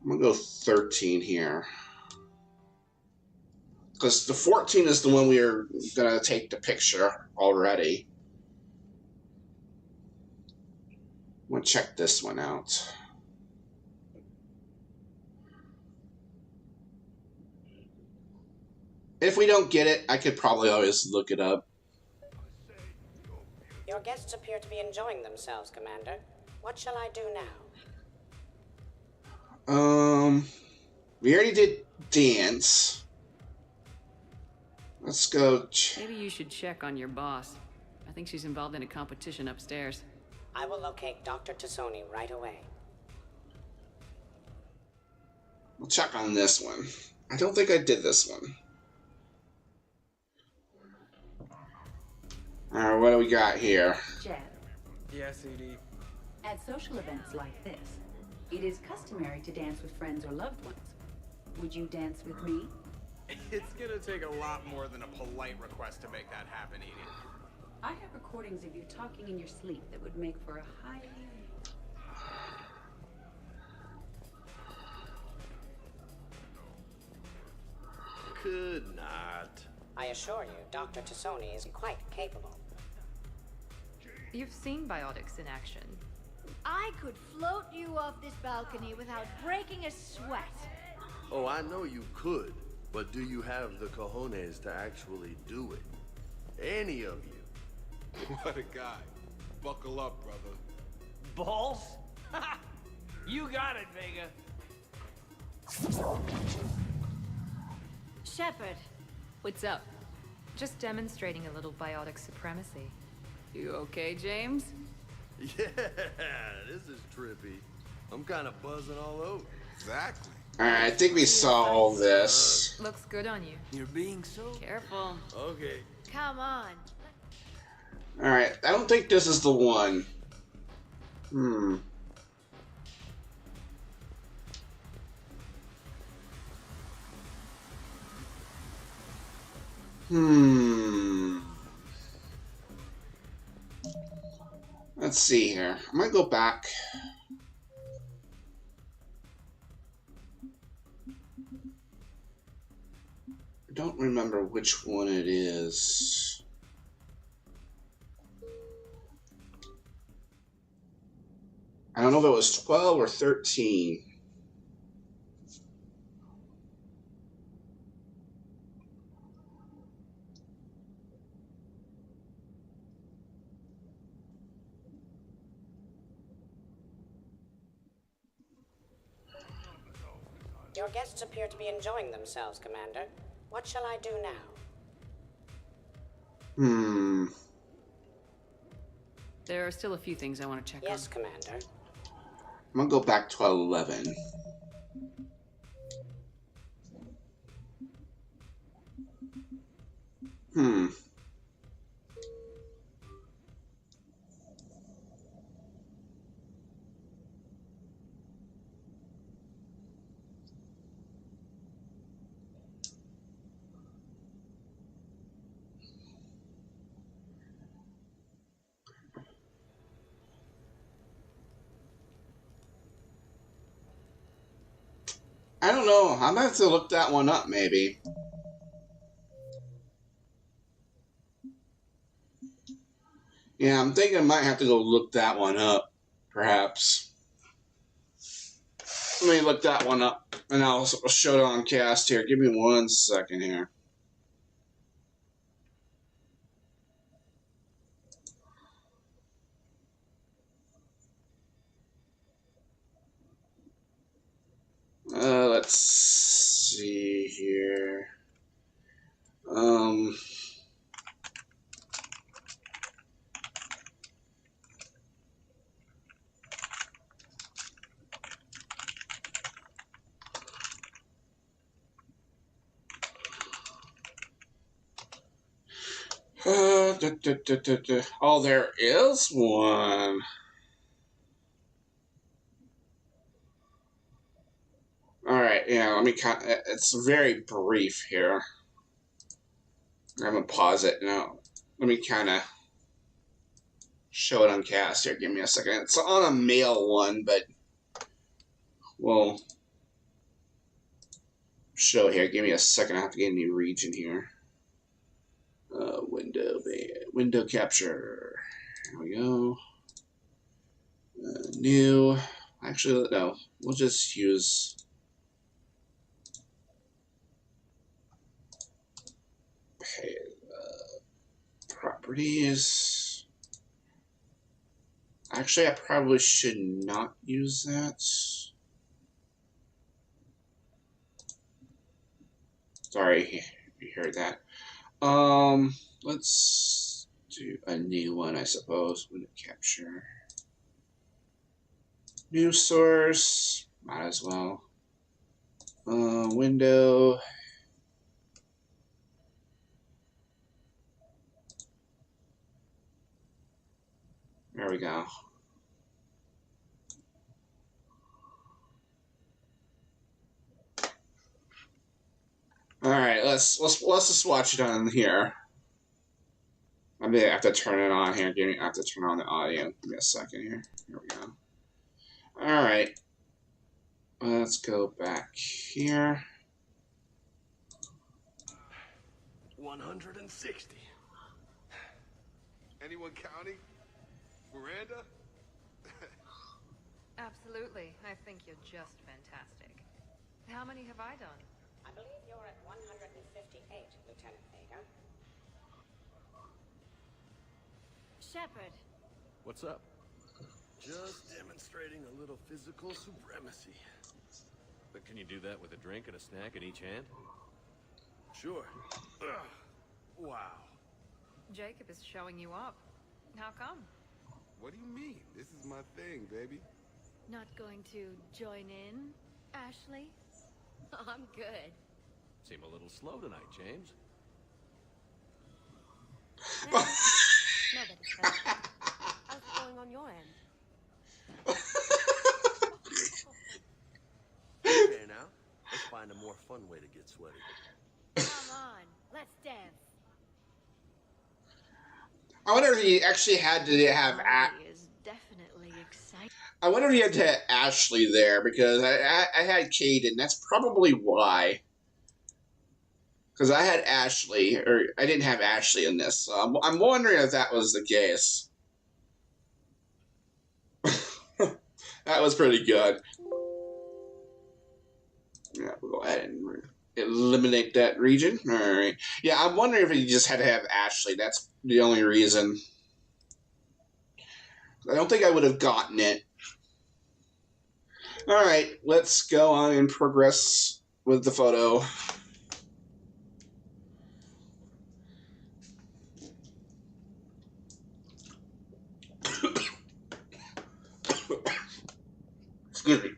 I'm going to go 13 here. Because the 14 is the one we are going to take the picture already. I'm going to check this one out. If we don't get it, I could probably always look it up. Your guests appear to be enjoying themselves, Commander. What shall I do now? We already did dance. Let's go. Maybe you should check on your boss. I think she's involved in a competition upstairs. I will locate Dr. Tassoni right away. We'll check on this one. I don't think I did this one. Alright, what do we got here? Jed, Yes, Edie. at social events like this, it is customary to dance with friends or loved ones. Would you dance with me? It's gonna take a lot more than a polite request to make that happen, Edie. I have recordings of you talking in your sleep that would make for a highly... Could not. I assure you, Dr. Tassoni is quite capable. You've seen biotics in action. I could float you off this balcony without breaking a sweat. Oh, I know you could, but do you have the cojones to actually do it? Any of you? What a guy. Buckle up, brother. Balls? You got it, Vega. Shepard. What's up? Just demonstrating a little biotic supremacy. You okay, James? Yeah, this is trippy. I'm kind of buzzing all over. Exactly. Alright, I think we saw all this. Looks good on you. You're being so careful. Okay. Come on. Alright, I don't think this is the one. Let's see here. I'm gonna go back. I don't remember which one it is. I don't know if it was 12 or 13. Your guests appear to be enjoying themselves, Commander. What shall I do now? There are still a few things I want to check on. Yes, Commander. I'm gonna go back to 11. I don't know. I'm gonna have to look that one up, maybe. Yeah, I'm thinking I might have to go look that one up, perhaps. Let me look that one up, and I'll show it on cast here. Give me 1 second here. Let's see here. Oh, there is one. Alright, yeah, let me it's very brief here. I'm gonna pause it now. Let me kind of show it on cast here. Give me a second. It's on a male one, but we'll show here. Give me a second. I have to get a new region here. Window capture. There we go. New. Actually, no. We'll just use properties. Actually, I probably should not use that. Sorry, you heard that. Let's do a new one, I suppose. Window capture. New source. Might as well. Window. There we go. All right, let's just watch it on here. I'm gonna have to turn it on here. I have to turn on the audio. Give me a second here. Here we go. All right, let's go back here. 160. Anyone counting? Miranda? Absolutely. I think you're just fantastic. How many have I done? I believe you're at 158, Lieutenant Vega. Shepard. What's up? Just demonstrating a little physical supremacy. But can you do that with a drink and a snack in each hand? Sure. Ugh. Wow. Jacob is showing you up. How come? What do you mean? This is my thing, baby. Not going to join in, Ashley? I'm good. Seem a little slow tonight, James. Nobody's better. How's it going on your end? Okay, now, let's find a more fun way to get sweaty. Come on, let's dance. I wonder if he actually had to have Is I wonder if you had to have Ashley there, because I had Kaidan. That's probably why. Because I had Ashley, or I didn't have Ashley in this. So I'm wondering if that was the case. That was pretty good. Yeah, we'll go ahead and eliminate that region. Alright. Yeah, I'm wondering if you just had to have Ashley. That's the only reason. I don't think I would have gotten it. Alright, let's go on and progress with the photo. Excuse me.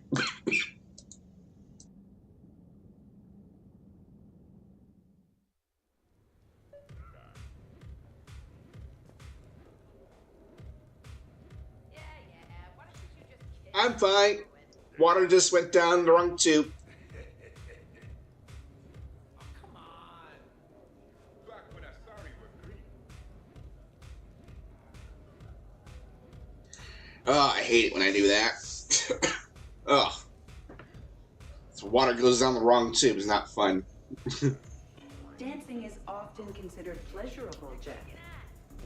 I'm fine. Water just went down the wrong tube. Oh, I hate it when I do that. Ugh. So water goes down the wrong tube is not fun. Dancing is often considered pleasurable, Jack.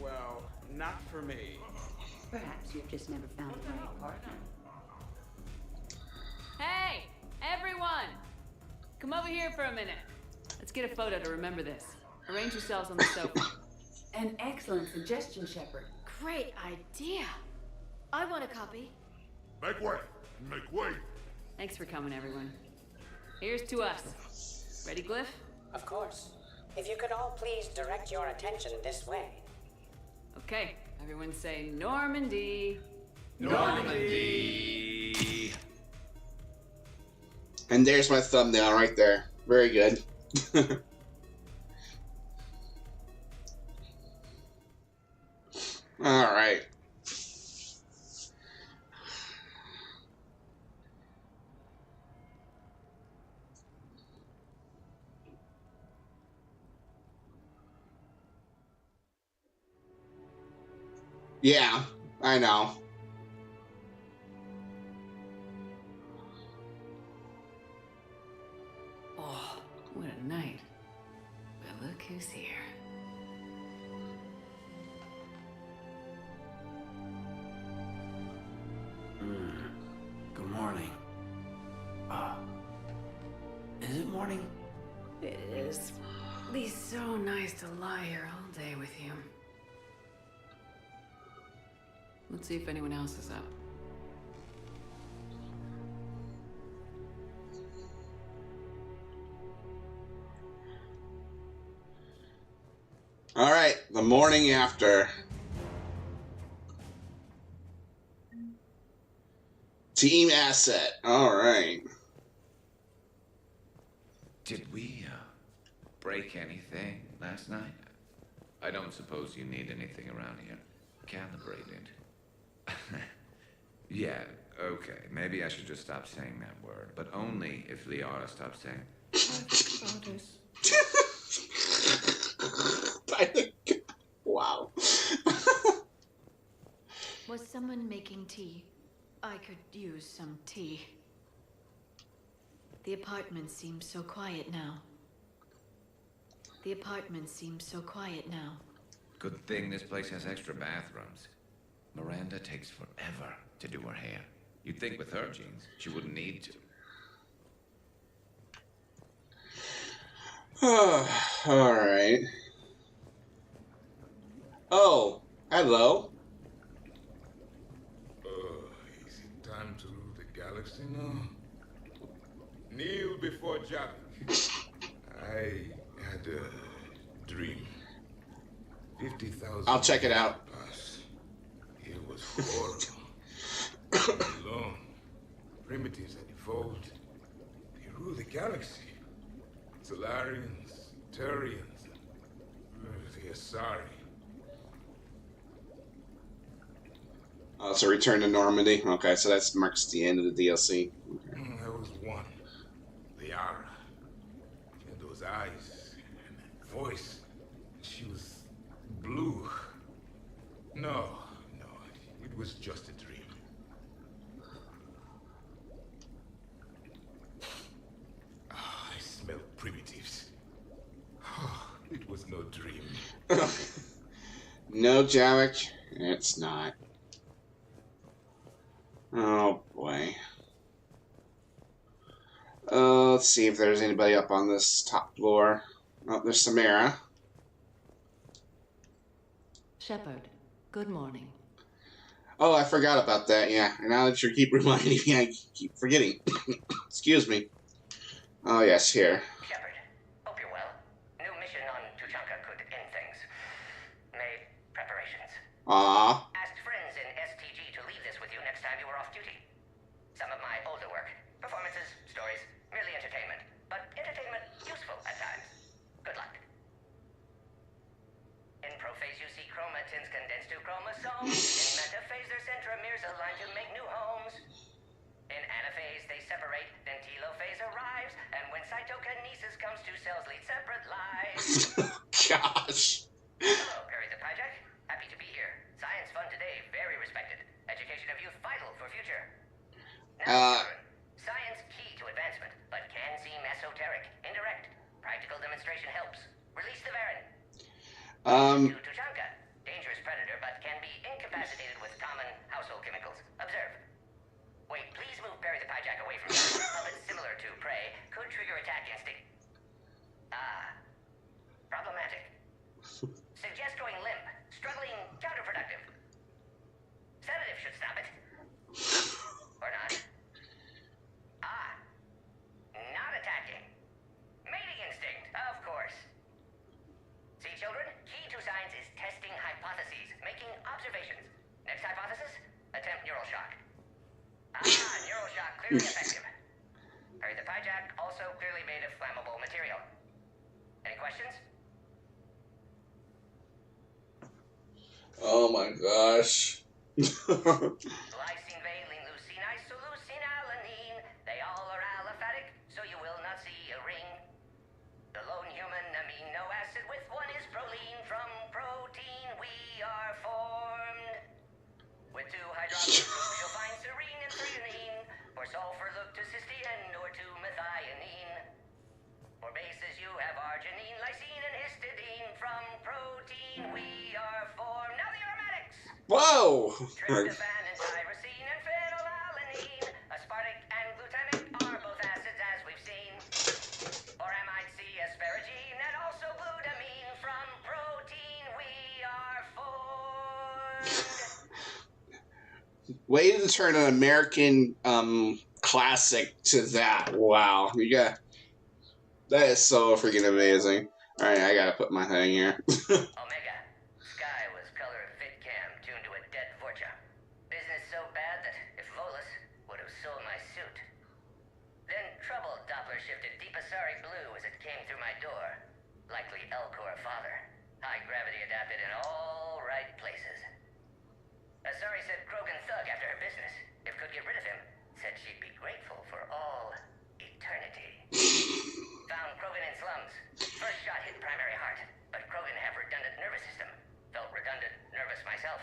Well, not for me. Perhaps you've just never found the right partner. Hey, everyone! Come over here for a minute. Let's get a photo to remember this. Arrange yourselves on the sofa. An excellent suggestion, Shepard. Great idea. I want a copy. Make way! Make way! Thanks for coming, everyone. Here's to us. Ready, Glyph? Of course. If you could all please direct your attention this way. Okay, everyone say Normandy. Normandy! And there's my thumbnail right there. Very good. Alright. Yeah, I know. Oh, what a night. But look who's here. Good morning. Is it morning? It is. Be so nice to lie here all day with you. Let's see if anyone else is up. All right, the morning after. Team asset. All right. Did we, break anything last night? I don't suppose you need anything around here. Calibrated. Yeah, okay. Maybe I should just stop saying that word. But only if Liara stops saying... Wow. Was someone making tea? I could use some tea. The apartment seems so quiet now. The apartment seems so quiet now. Good thing this place has extra bathrooms. Miranda takes forever to do her hair. You'd think with her genes, she wouldn't need to. All right. Oh, hello. Is it time to rule the galaxy now? Kneel before Javik. I had a dream. 50,000. I'll check it out. It was horrible. Alone. Primitives had evolved. They rule the galaxy. Solarians, Turians, the Asari. Oh, so return to Normandy. Okay, so that marks the end of the DLC. There was one. Liara. And those eyes and that voice. She was blue. No, it was just a dream. No, Javik, it's not. Oh boy. Let's see if there's anybody up on this top floor. Oh, there's Samara. Shepard, good morning. Oh, I forgot about that, yeah. And now that you keep reminding me, I keep forgetting. Excuse me. Oh, yes, here. Shepard, hope you're well. New mission on Tuchanka could end things. Made preparations. Aww. Asked friends in STG to leave this with you next time you were off duty. Some of my older work. Performances, stories, merely entertainment. But entertainment useful at times. Good luck. In prophase you see chromatins condensed to chromosomes. In metaphase their centromeres align to make new homes. In anaphase they separate, then telophase arrives. And when cytokinesis comes, two cells lead separate lives. Gosh. Hello, Perry the Pyjack. Happy to be here. Science fun today, very respected. Education of youth vital for future. Now, children, science key to advancement, but can seem esoteric, indirect. Practical demonstration helps. Release the Varen. To Tuchanka. Dangerous predator, but can be incapacitated with common household chemicals. Observe. Wait, please move Perry the Pyjack away from you. Puppets similar to prey could trigger attack instinct. Ah. Problematic. Suggest going limp. Struggling counterproductive. Sedative should stop it. Or not. Ah. Not attacking. Mating instinct, of course. See, children? Key to science is testing hypotheses, making observations. Next hypothesis? Attempt neural shock. Ah, neural shock clearly effective. Perry the Pyjack also clearly made of flammable material. Any questions? Oh my gosh. Lysine, valine, leucine, isoleucine, alanine. They all are aliphatic, so you will not see a ring. The lone human amino acid with one is proline. From protein we are formed. With two hydroxyl groups you'll find serine and threonine. For sulfur look to cysteine or to methionine. For bases you have arginine, lysine, and histidine. From protein we are formed. Now the aromatics! Whoa! Tryptophan and tyrosine and phenylalanine. Aspartic and glutamic are both acids as we've seen. For amide C, asparagine, and also glutamine. From protein we are formed. Way to turn an American classic to that. Wow. You got that is so freaking amazing. Alright, I gotta put my thing here. Omega. Sky was color of VidCam tuned to a dead Vorcha. Business so bad that if Volus would have sold my suit. Then trouble Doppler shifted Deep Asari blue as it came through my door. Likely Elcor father. High gravity adapted in all right places. Asari said Krogan thug after her business. If could get rid of him, said she'd be grateful for all eternity. Found Krogan in slums. First shot hit primary heart, but Krogan have redundant nervous system. Felt redundant, nervous myself.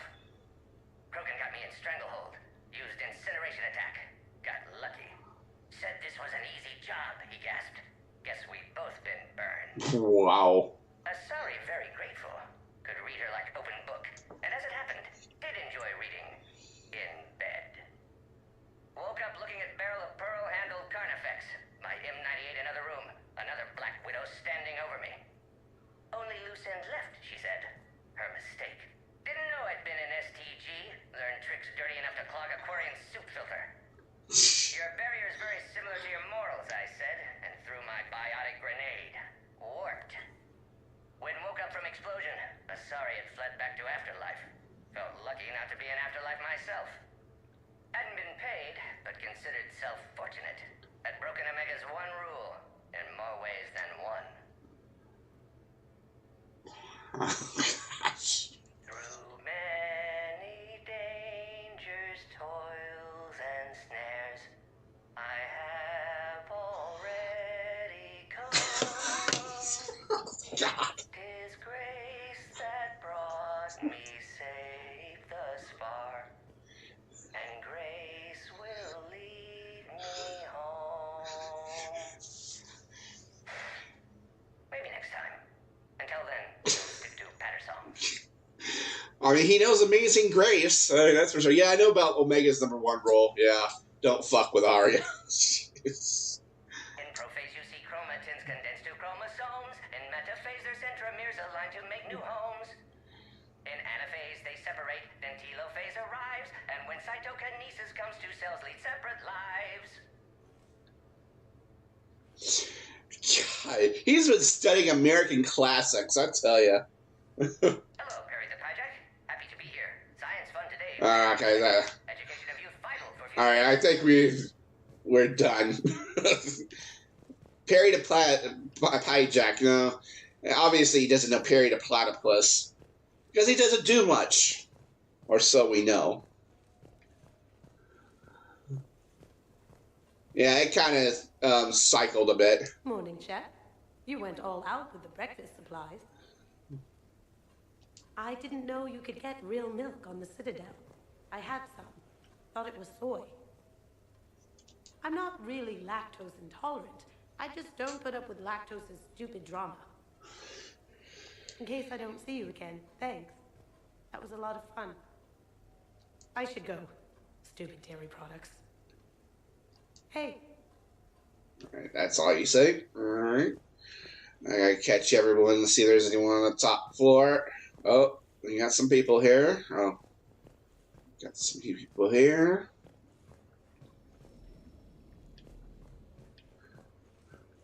Krogan got me in stranglehold. Used incineration attack. Got lucky. Said this was an easy job, he gasped. Guess we've both been burned. Wow. Asari very grateful. Could read her like open book. And as it happened, did enjoy reading. In bed. Woke up looking at barrel of pearl-handled Carnifex. My M98 another room. Another Black Widow standing over me. Only loose end left, she said. Her mistake. Didn't know I'd been in STG. Learned tricks dirty enough to clog a Quarian soup filter. Your barrier is very similar to your morals, I said, and threw my biotic grenade. Warped. When woke up from explosion, Asari had fled back to Afterlife. Felt lucky not to be in Afterlife myself. Hadn't been paid, but considered self-fortunate. Had broken Omega's one rule, in more ways than one. Through many dangers, toils, and snares, I have already come. 'Tis grace that brought me safe thus far, and grace will lead me home. Maybe next time. Until then, stick to Patterson. I mean, he knows Amazing Grace. That's for sure. Yeah, I know about Omega's #1 rule. Yeah, don't fuck with Arya. In prophase, you see chromatins condensed to chromosomes. In metaphase, their centromeres align to make new homes. In anaphase, they separate, then telophase arrives. And when cytokinesis comes, two cells lead separate lives. God, he's been studying American classics, I tell you. Hello, Perry the Pyjack. Happy to be here. Science fun today. Okay, Education of youth vital for future. all right. I think we're done. Perry the Pyjack. You know, obviously he doesn't know Perry the Platypus because he doesn't do much, or so we know. Yeah, it kind of cycled a bit. Morning, chef. You went all out with the breakfast supplies. I didn't know you could get real milk on the Citadel. I had some. Thought it was soy. I'm not really lactose intolerant. I just don't put up with lactose's stupid drama. In case I don't see you again, thanks. That was a lot of fun. I should go. Stupid dairy products. Hey. All right, that's all you say? Alright. I gotta catch everyone to see if there's anyone on the top floor. Oh, we got some people here. Oh. Got some people here.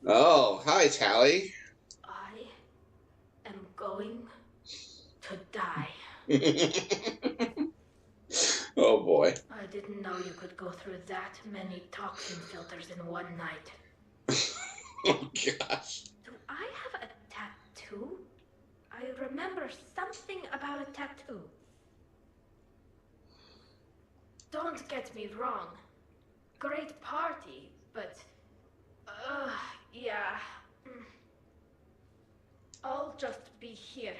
Oh, hi, Tally. I am going to die. Oh, boy. I didn't know you could go through that many toxin filters in one night. Oh, gosh. Do I have a tattoo? I remember something about a tattoo. Don't get me wrong. Great party, but... yeah. I'll just be here.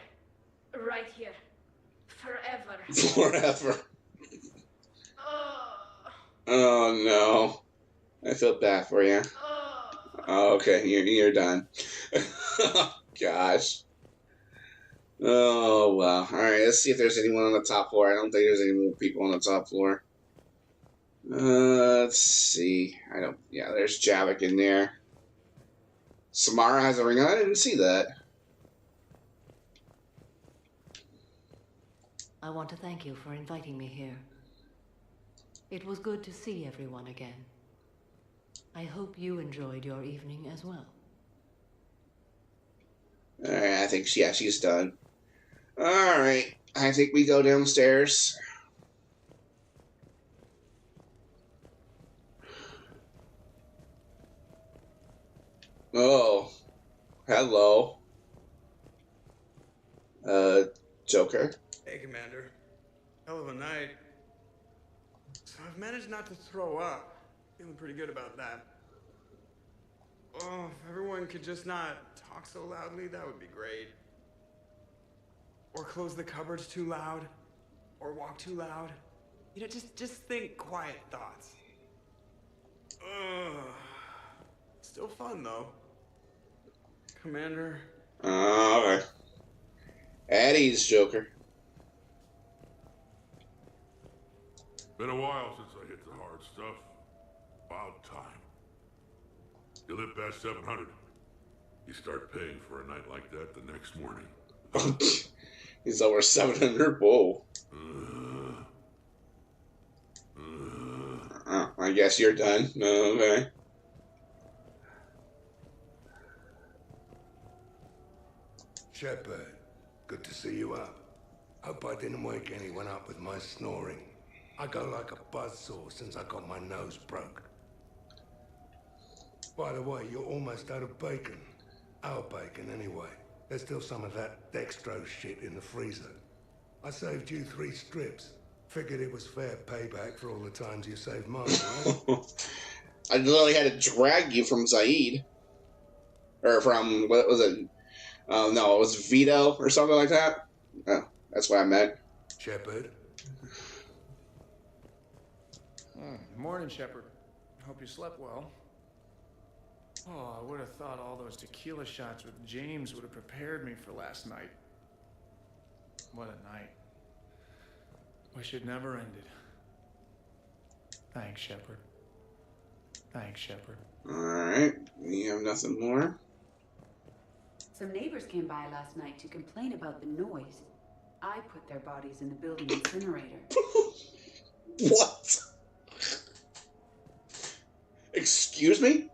Right here. Forever. Forever. Oh, no. I feel bad for you. Oh, okay, you're done. Gosh. Oh, well. Alright, let's see if there's anyone on the top floor. I don't think there's any more people on the top floor. Let's see. Yeah, there's Javik in there. Samara has a ring on. I didn't see that. I want to thank you for inviting me here. It was good to see everyone again. I hope you enjoyed your evening as well. Alright, I think, yeah, she's done. Alright, I think we go downstairs. Oh, hello. Joker. Hey, Commander. Hell of a night. So I've managed not to throw up. Feeling pretty good about that. Oh, if everyone could just not talk so loudly, that would be great. Or close the cupboards too loud. Or walk too loud. You know, just think quiet thoughts. Ugh. Still fun, though. Commander. Alright. At ease, Joker. Been a while since I hit the hard stuff. About time. You live past 700. You start paying for a night like that the next morning. He's over 700. Whoa. I guess you're done. Okay. Shepard, good to see you up. Hope I didn't wake anyone up with my snoring. I go like a buzzsaw since I got my nose broke. By the way, you're almost out of bacon. Our bacon, anyway. There's still some of that dextrose shit in the freezer. I saved you 3 strips. Figured it was fair payback for all the times you saved mine, right? I literally had to drag you from Zaid. Or from, what was it? Oh, no, it was Vito or something like that. Oh, that's what I meant. Shepard. Morning, Shepard. Hope you slept well. Oh, I would have thought all those tequila shots with James would have prepared me for last night. What a night. wish it never ended. Thanks, Shepard. Thanks, Shepard. Alright, you have nothing more? Some neighbors came by last night to complain about the noise. I put their bodies in the building incinerator. What? Excuse me?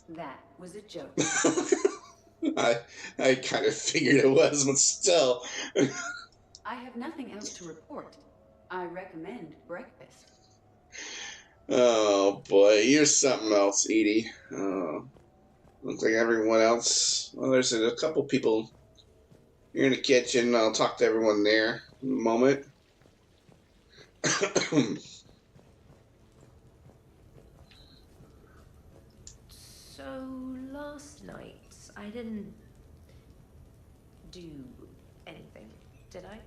That was a joke. I kind of figured it was, but still. I have nothing else to report. I recommend breakfast. Oh boy, you're something else, Edie. Looks like everyone else. Well, there's a couple people here in the kitchen. I'll talk to everyone there in a moment. So, last night, I didn't do anything, did I?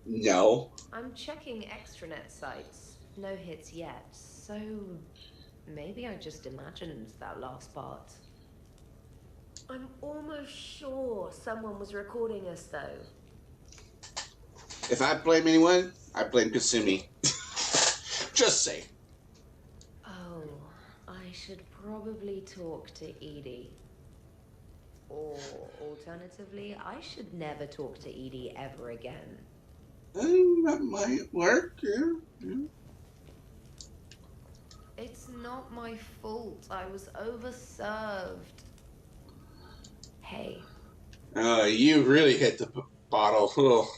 No. I'm checking extranet sites. No hits yet, so maybe I just imagined that last part. I'm almost sure someone was recording us, though. If I blame anyone, I blame Kasumi. Just say. Oh, I should probably talk to Edie. Or alternatively, I should never talk to Edie ever again. That might work, yeah. It's not my fault. I was overserved. Hey. You really hit the bottle. Ugh.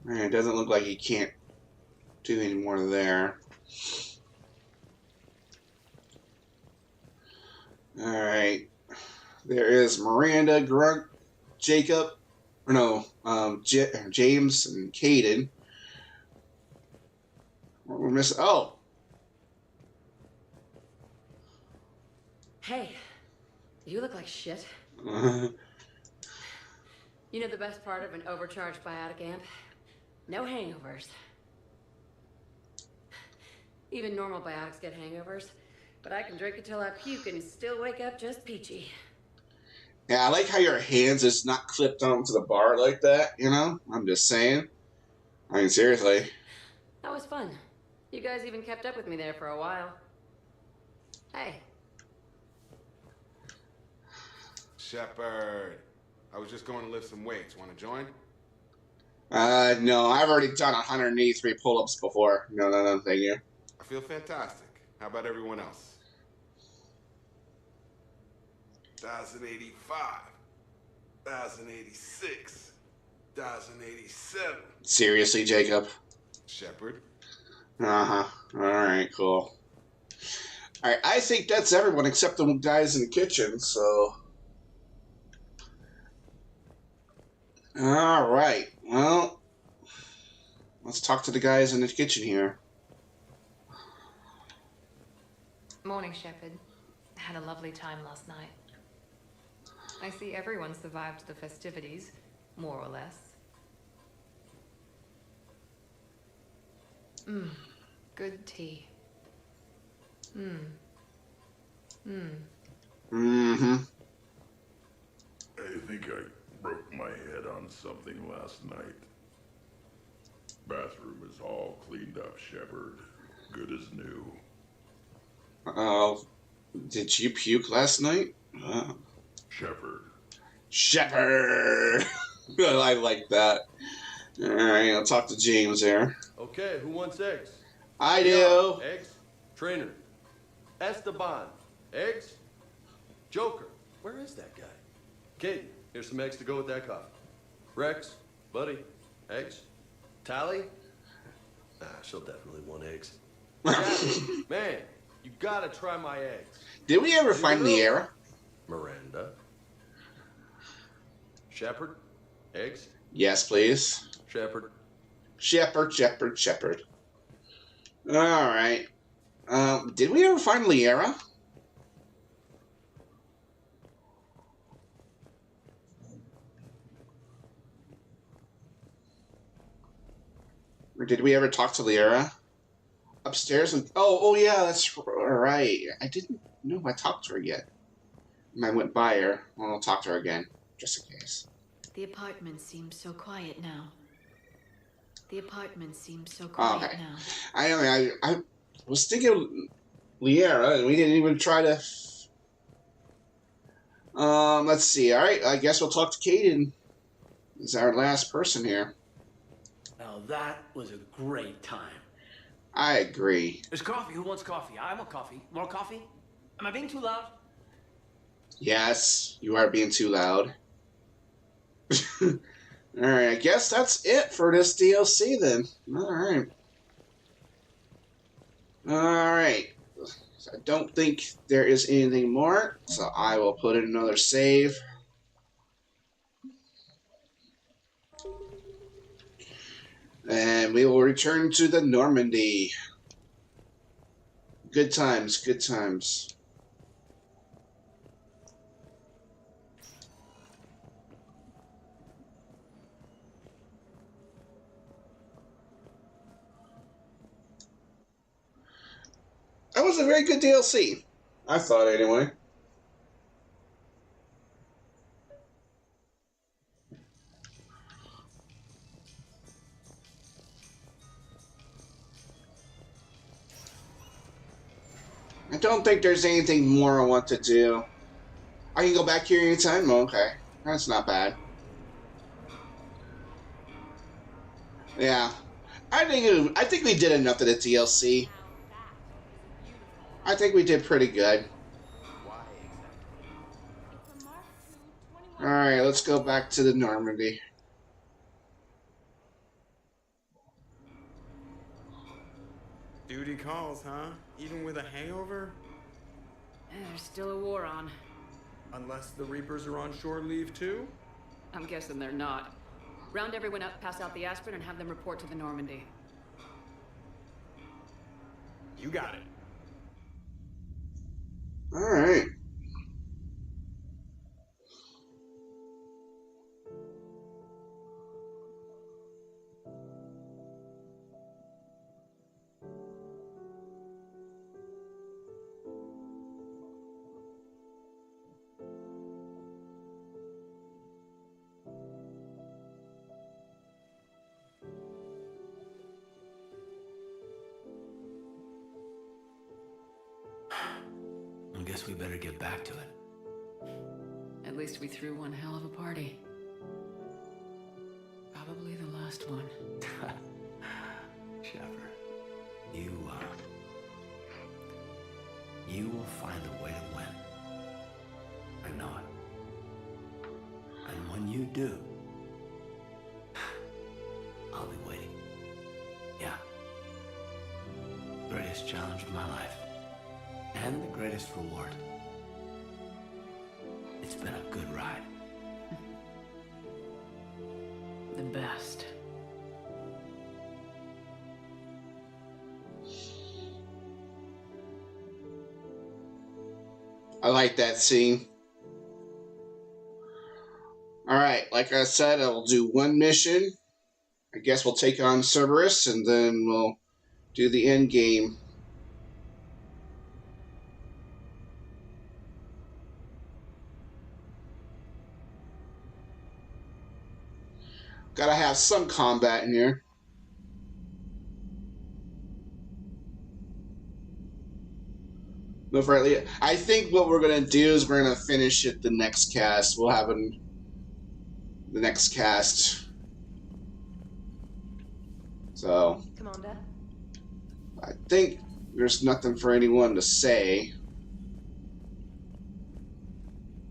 Man, it doesn't look like you can't do any more there. Alright. There is Miranda, Grunt, Jacob, or no, James and Caden. We're missing. Oh! Hey, you look like shit. You know the best part of an overcharged biotic amp? No hangovers. Even normal biotics get hangovers, but I can drink until I puke and still wake up just peachy. Yeah, I like how your hands is not clipped onto the bar like that, you know? I'm just saying. I mean, seriously. That was fun. You guys even kept up with me there for a while. Hey. Shepard, I was just going to lift some weights. Want to join? No, I've already done 183 pull-ups before. No, thank you. I feel fantastic. How about everyone else? 1,085, 1,086, 1,087. Seriously, Jacob? Shepard? Uh-huh. Alright, cool. Alright, I think that's everyone except the guys in the kitchen, so... Alright, well... Let's talk to the guys in the kitchen here. Morning, Shepard. Had a lovely time last night. I see everyone survived the festivities, more or less. Good tea. Mm-hmm. I think I broke my head on something last night. Bathroom is all cleaned up, Shepard. Good as new. Did you puke last night? Shepard! I like that. Alright, I'll talk to James here. Okay, who wants eggs? I do. Eggs? Trainer. Esteban. Eggs? Joker. Where is that guy? Kate, here's some eggs to go with that coffee. Rex, buddy, eggs? Tally? Nah, she'll definitely want eggs. Jackie, man, you gotta try my eggs. Did we ever find Liara? Miranda. Shepard? Eggs? Yes, please. Shepard. Shepard. Alright. Did we ever find Liara? Or did we ever talk to Liara? Upstairs and... Oh, yeah, that's right. I didn't know if I talked to her yet. I went by her. Well, I'll talk to her again, just in case. The apartment seems so quiet now. The apartment seems so Oh, quiet okay. now. I was thinking Liara, and we didn't even try to. Let's see. All right, I guess we'll talk to Kaidan. He's our last person here. Now that was a great time. I agree. There's coffee. Who wants coffee? I want coffee. More coffee? Am I being too loud? Yes, you are being too loud. Alright, I guess that's it for this DLC then. Alright. Alright. So I don't think there is anything more, so I will put in another save. And we will return to the Normandy. Good times, good times. That was a very good DLC. I thought anyway. I don't think there's anything more I want to do. I can go back here anytime? Okay. That's not bad. Yeah. I think we did enough of the DLC. I think we did pretty good. Alright, let's go back to the Normandy. Duty calls, huh? Even with a hangover? There's still a war on. Unless the Reapers are on shore leave too? I'm guessing they're not. Round everyone up, pass out the aspirin, and have them report to the Normandy. You got it. Alright. I guess we better get back to it. At least we threw one hell of a party. Probably the last one. Shepard, you will find a way to win. I know it. And when you do, I'll be waiting. Yeah. Greatest challenge of my life. And the greatest reward. It's been a good ride. The best. I like that scene. Alright, like I said, I will do one mission. I guess we'll take on Cerberus, and then we'll do the end game. Gotta have some combat in here. No, frankly, I think what we're gonna do is we're gonna finish it the next cast. We'll have the next cast. So Commander. I think there's nothing for anyone to say.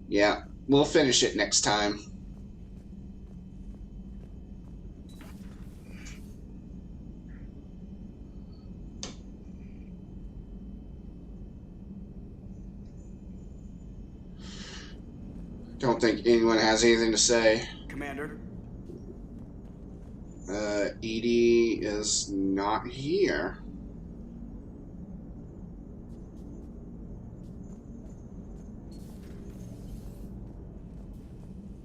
Yeah, we'll finish it next time. Don't think anyone has anything to say. Commander? EDI is not here.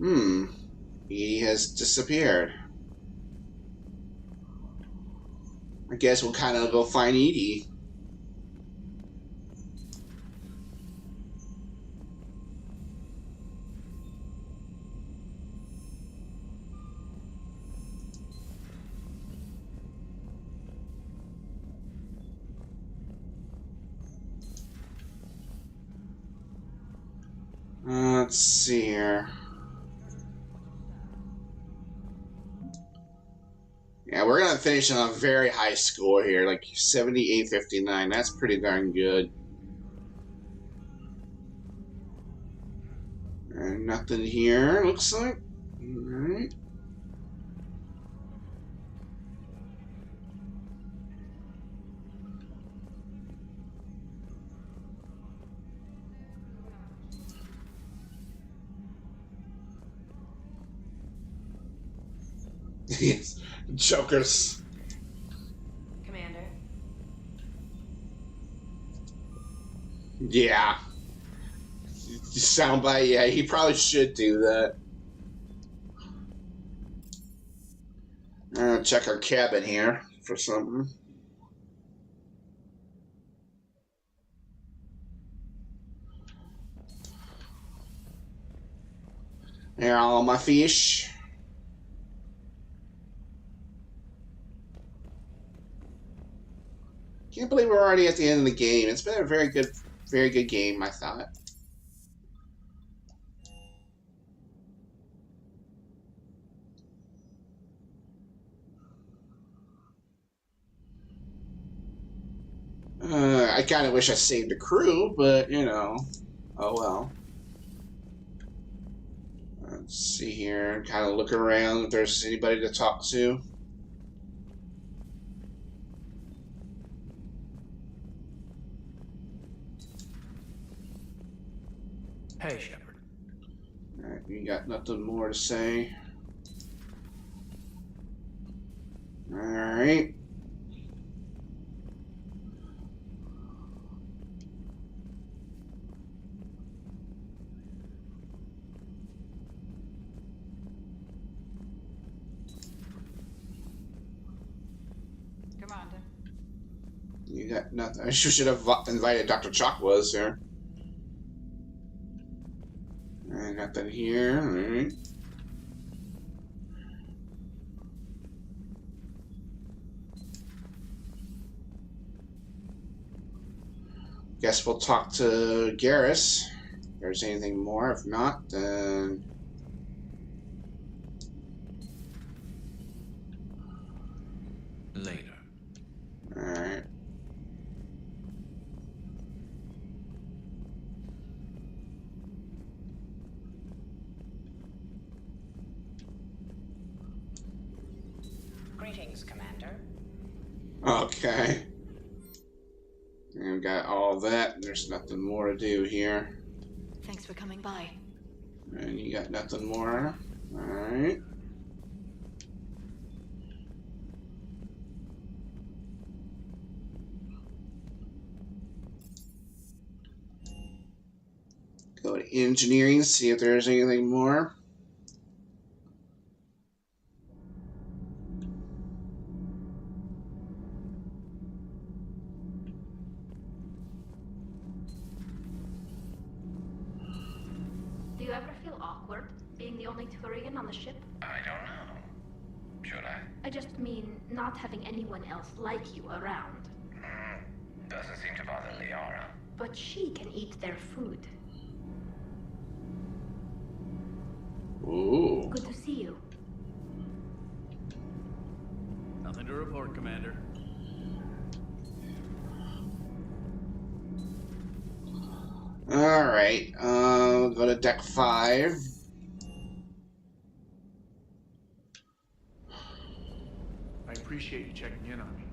EDI has disappeared. I guess we'll kind of go find EDI. Let's see here. Yeah, we're gonna finish on a very high score here, like 78-59. That's pretty darn good. And nothing here, looks like. Alright. Yes, jokers. Commander. Yeah. Soundbite, yeah, he probably should do that. Check our cabin here for something. There are all my fish. Can't believe we're already at the end of the game. It's been a very good game, I thought. I kind of wish I saved the crew, but, you know, oh well. Let's see here, kind of look around if there's anybody to talk to. Hey, Shepard. Alright, you got nothing more to say. Alright. Commander. You got nothing. I should have invited Dr. Chakwas here. Nothing here. Alright. Guess we'll talk to Garrus. If there's anything more. If not, then later. Alright. Greetings, Commander. Okay. And we've got all that. There's nothing more to do here. Thanks for coming by. And you got nothing more. Alright. Go to engineering, see if there's anything more. Do you ever feel awkward being the only Turian on the ship? I don't know. Should I? I just mean not having anyone else like you around. Doesn't seem to bother Liara. But she can eat their food. Ooh. Good to see you. Nothing to report, Commander. Alright, go to deck 5. I appreciate you checking in on me.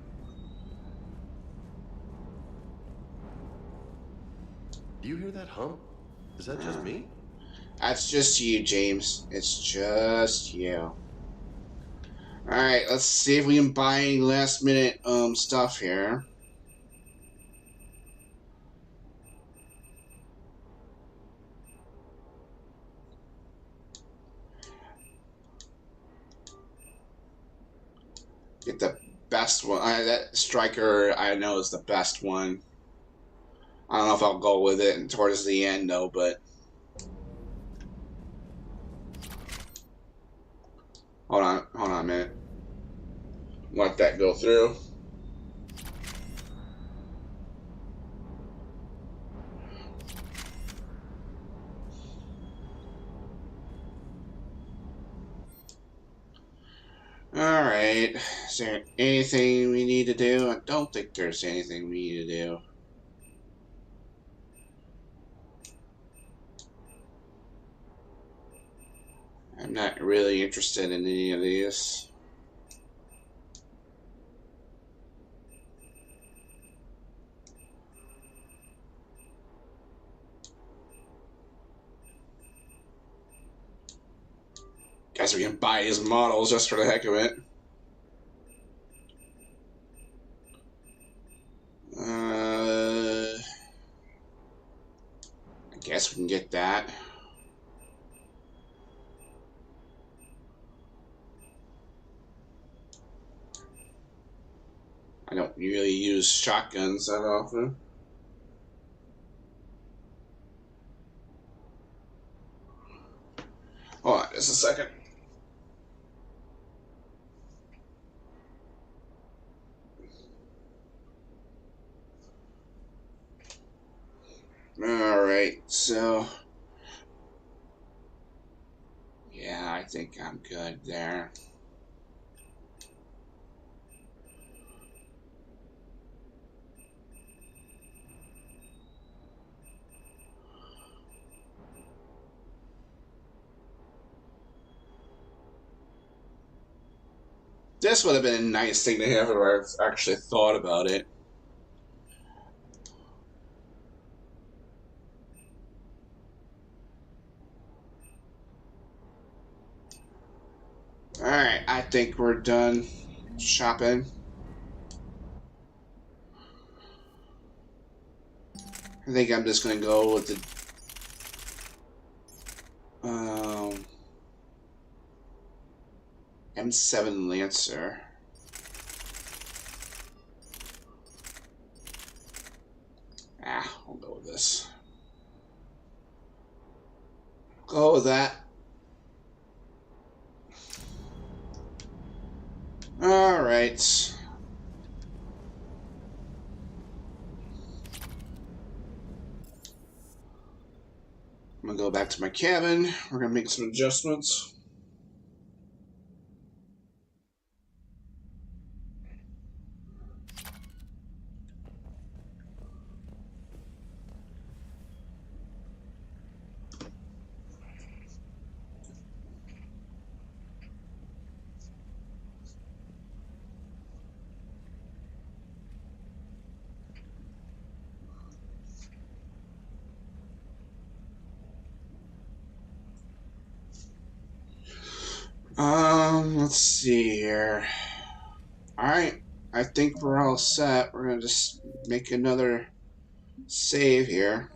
Do you hear that hum? Is that just me? That's just you, James. It's just you. Alright, let's see if we can buy any last minute stuff here. Get the best one. That striker I know is the best one. I don't know if I'll go with it towards the end though, but hold on a minute. Let that go through. there anything we need to do? I don't think there's anything we need to do. I'm not really interested in any of these. Guess we can buy his models just for the heck of it. I guess we can get that. I don't really use shotguns that often. Hold on just a second. Alright, so yeah, I think I'm good there. This would have been a nice thing to have if I actually thought about it. Alright, I think we're done shopping. I think I'm just going to go with the M7 Lancer. I'll go with this. Go with that. All right. I'm gonna go back to my cabin. We're gonna make some adjustments. Let's see here. Alright, I think we're all set. We're gonna just make another save here.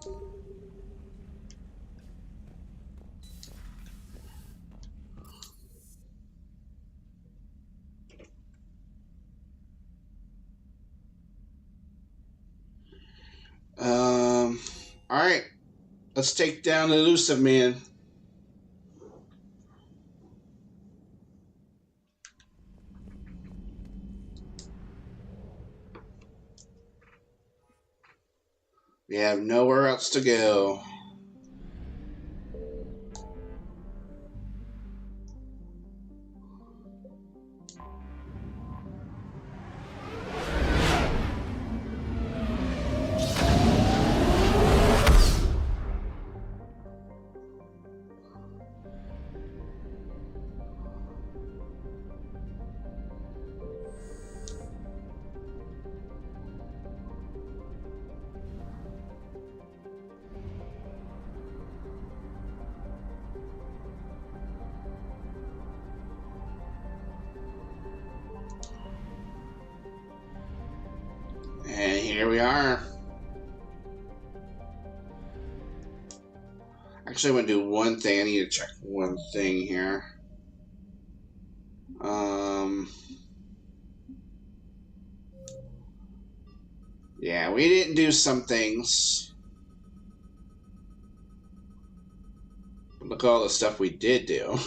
Alright, let's take down the Elusive Man. We have nowhere else to go. And here we are. Actually, I want to do one thing. I need to check one thing here. Yeah, we didn't do some things. Look at all the stuff we did do.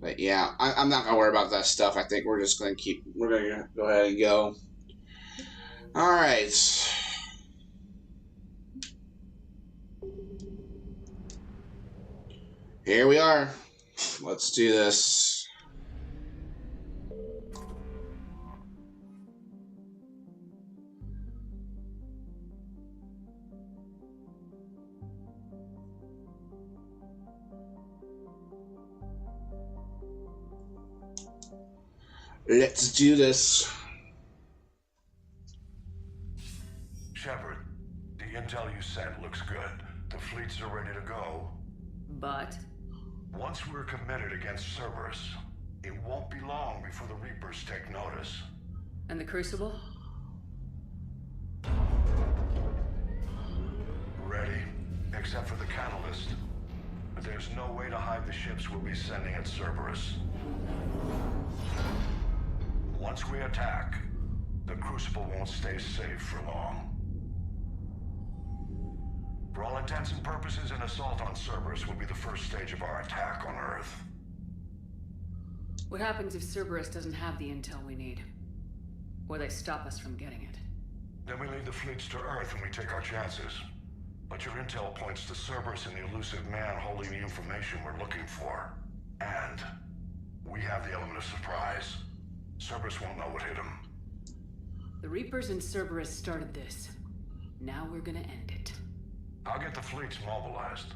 But yeah, I'm not gonna worry about that stuff. I think we're just gonna we're gonna go ahead and go. All right. Here we are. Let's do this. Let's do this. Shepard, the intel you sent looks good. The fleets are ready to go. But? Once we're committed against Cerberus, it won't be long before the Reapers take notice. And the Crucible? Ready, except for the catalyst. But there's no way to hide the ships we'll be sending at Cerberus. Once we attack, the Crucible won't stay safe for long. For all intents and purposes, an assault on Cerberus will be the first stage of our attack on Earth. What happens if Cerberus doesn't have the intel we need? Or they stop us from getting it? Then we lead the fleets to Earth and we take our chances. But your intel points to Cerberus and the elusive man holding the information we're looking for. And we have the element of surprise. Cerberus won't know what hit him. The Reapers and Cerberus started this. Now we're gonna end it. I'll get the fleets mobilized.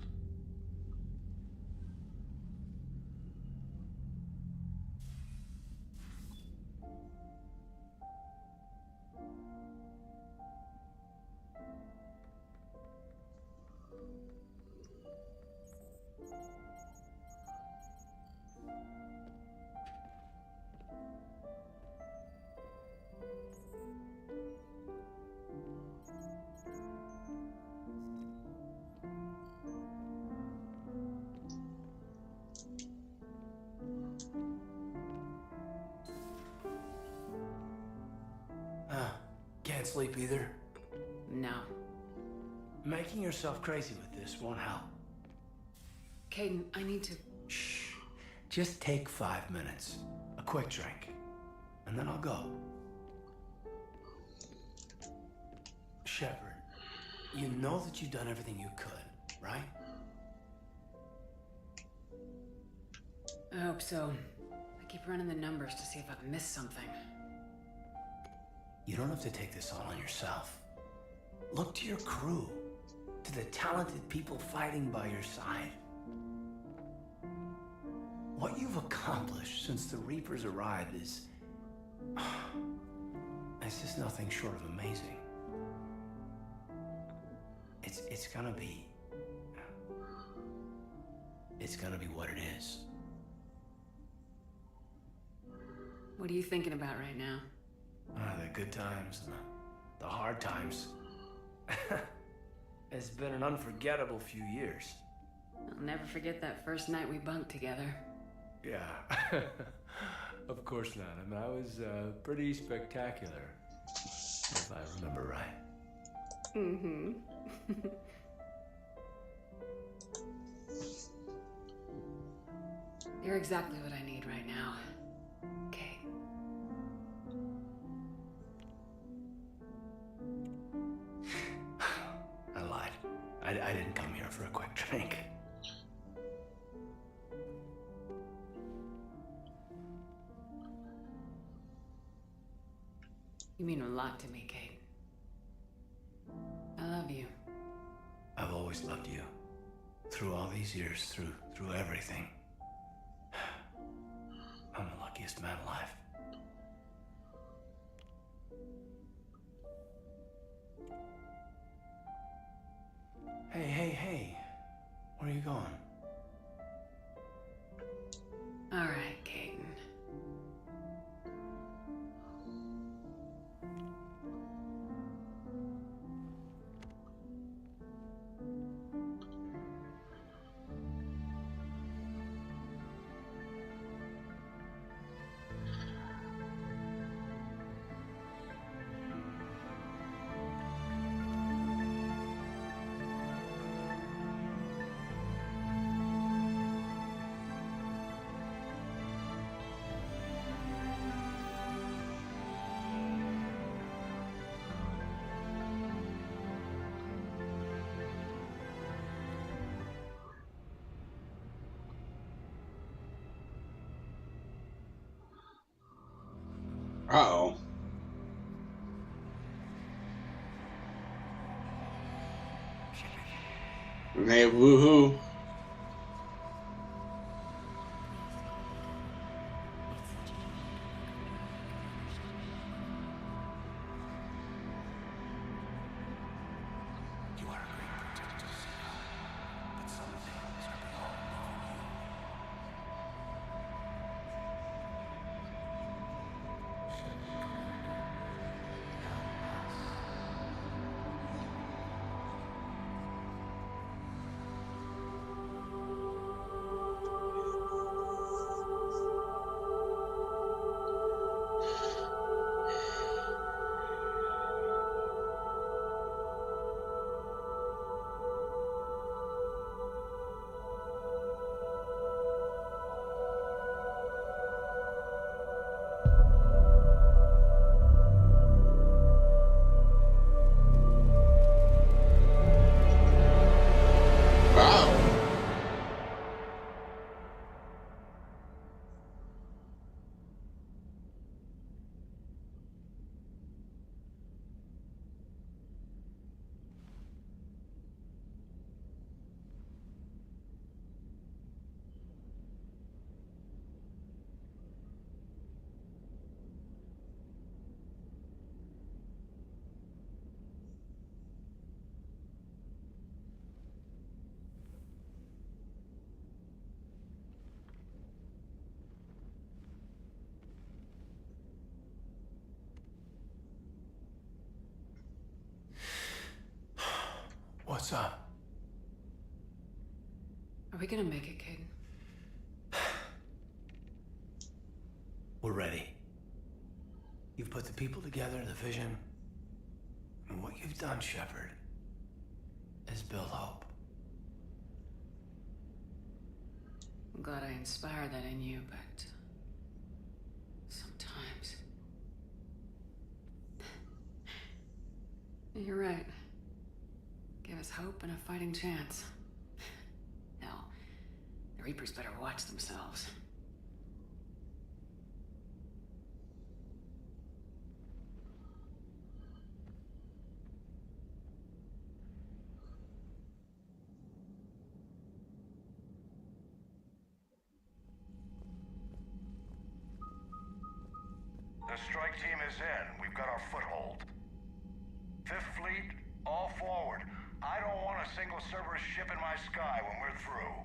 Can't sleep either? No. Making yourself crazy with this won't help. Kaidan, I need to... Shh. Just take 5 minutes. A quick drink. And then I'll go. Shepard, you know that you've done everything you could, right? I hope so. I keep running the numbers to see if I've missed something. You don't have to take this all on yourself. Look to your crew, to the talented people fighting by your side. What you've accomplished since the Reapers arrived is... it's just nothing short of amazing. It's gonna be... it's gonna be what it is. What are you thinking about right now? The good times and the hard times. It's been an unforgettable few years. I'll never forget that first night we bunked together. Yeah. Of course not. I mean, I was pretty spectacular, if I remember right. Mm-hmm. You're exactly what I need right now. Okay. I lied. I didn't come here for a quick drink. You mean a lot to me, Kate. I love you. I've always loved you. Through all these years, through everything. I'm the luckiest man alive. Hey. Where are you going? All right, Kaidan. Uh-oh. Hey, woohoo. What's up? Are we gonna make it, Caden? We're ready. You've put the people together, the vision. And what you've done, Shepard, is build hope. I'm glad I inspired that in you, but sometimes... You're right. Give us hope and a fighting chance. Hell, the Reapers better watch themselves. The strike team is in. We've got our foothold. Fifth Fleet, all forward. I don't want a single Cerberus ship in my sky when we're through.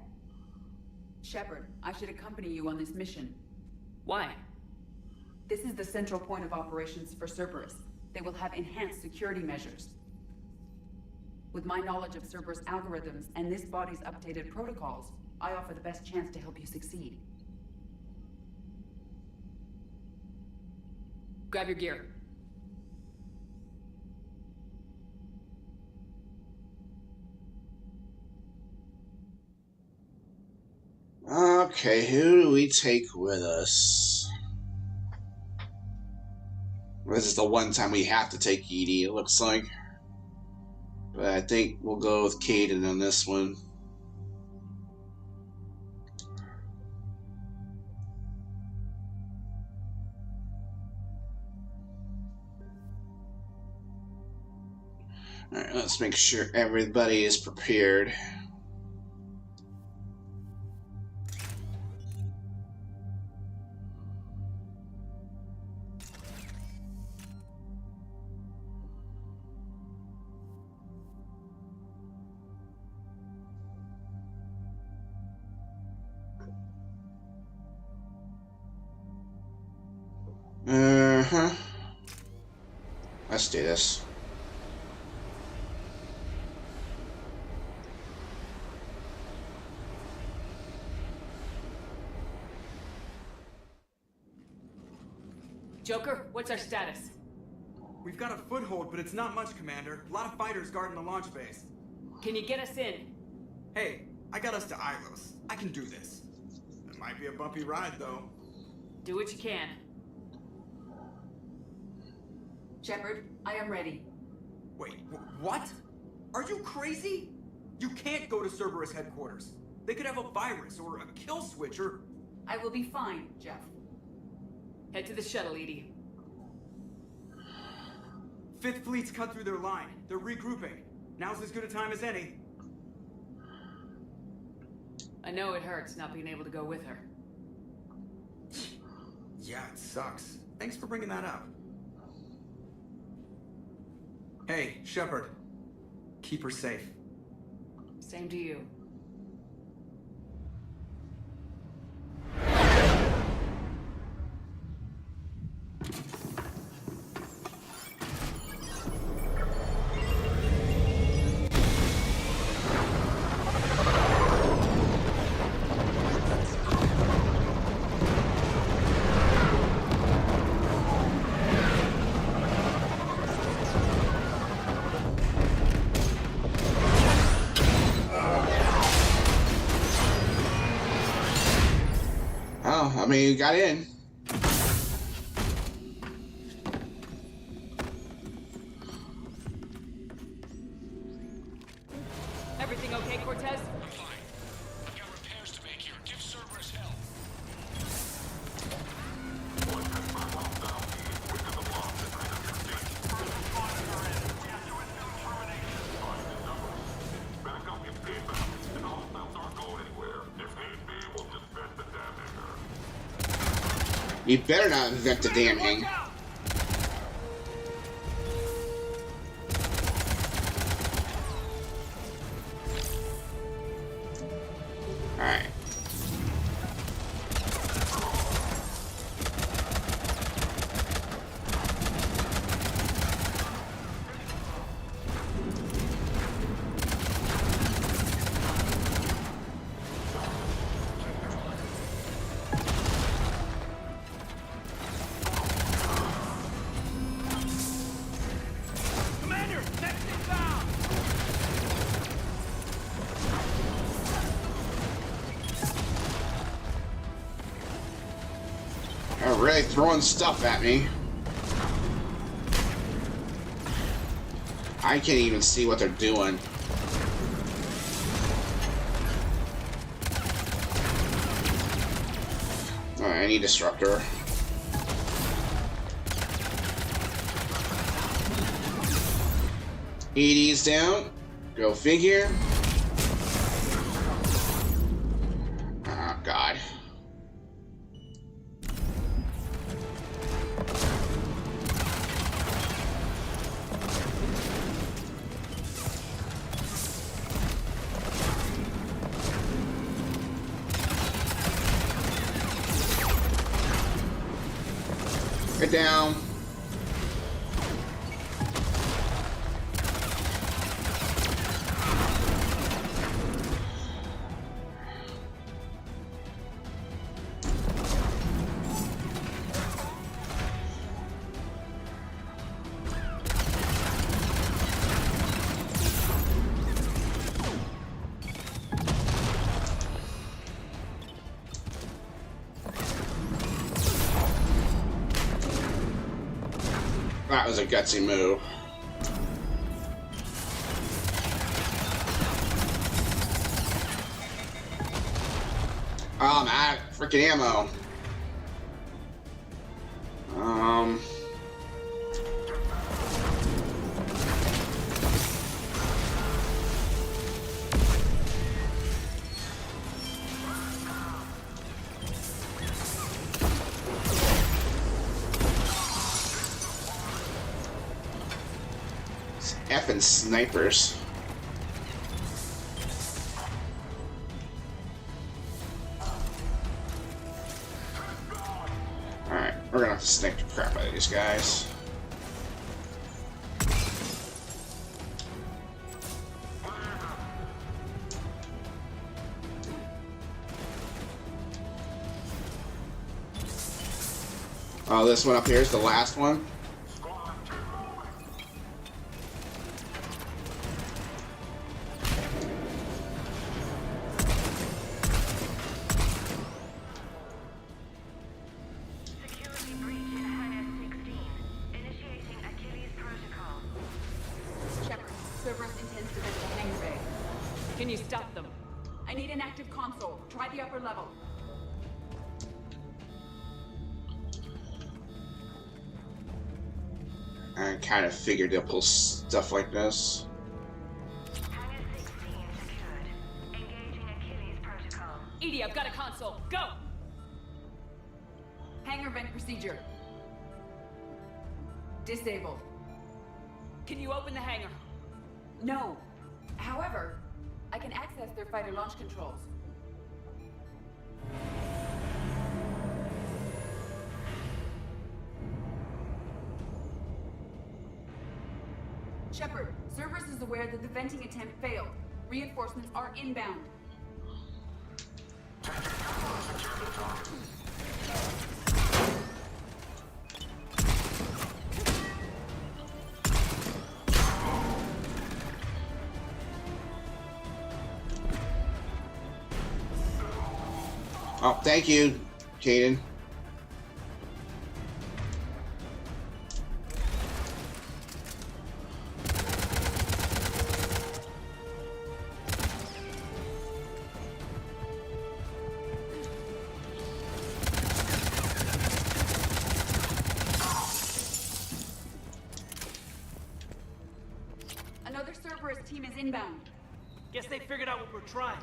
Shepard, I should accompany you on this mission. Why? This is the central point of operations for Cerberus. They will have enhanced security measures. With my knowledge of Cerberus algorithms and this body's updated protocols, I offer the best chance to help you succeed. Grab your gear. Okay, who do we take with us? This is the one time we have to take Edie, it looks like. But I think we'll go with Caden on this one. Alright, let's make sure everybody is prepared. Let's do this. Joker, what's our status? We've got a foothold, but it's not much, Commander. A lot of fighters guarding the launch base. Can you get us in? Hey, I got us to Ilos. I can do this. It might be a bumpy ride, though. Do what you can. Shepard, I am ready. Wait, what? Are you crazy? You can't go to Cerberus headquarters. They could have a virus or a kill switch or... I will be fine, Jeff. Head to the shuttle, Edie. Fifth Fleet's cut through their line. They're regrouping. Now's as good a time as any. I know it hurts not being able to go with her. Yeah, it sucks. Thanks for bringing that up. Hey, Shepard. Keep her safe. Same to you. I mean, you got in. Everything okay, Cortez? I'm fine. I've got repairs to make here. Give Cerberus hell. Back up your feedback, and hostiles aren't going anywhere. If need be, we'll dispense the damage. You better not invent the damning. Alright. Commander, next inbound! They're really throwing stuff at me. I can't even see what they're doing. Alright, I need Disruptor. ED's down. Go figure. Oh, God. Get down. That was a gutsy move. Oh, I'm out of freaking ammo. Effing snipers. Alright, we're gonna have to snipe the crap out of these guys. Oh, this one up here is the last one. Cerberus intends to visit the hangar bay. Can you stop them? I need an active console. Try the upper level. I kind of figured they'll pull stuff like this. EDI, I've got a console. Go! Hangar vent procedure. Disabled. Can you open the hangar? No. However, I can access their fighter launch controls. Shepard, Cerberus is aware that the venting attempt failed. Reinforcements are inbound. Oh, thank you, Kaidan. Another Cerberus team is inbound. Guess they figured out what we're trying.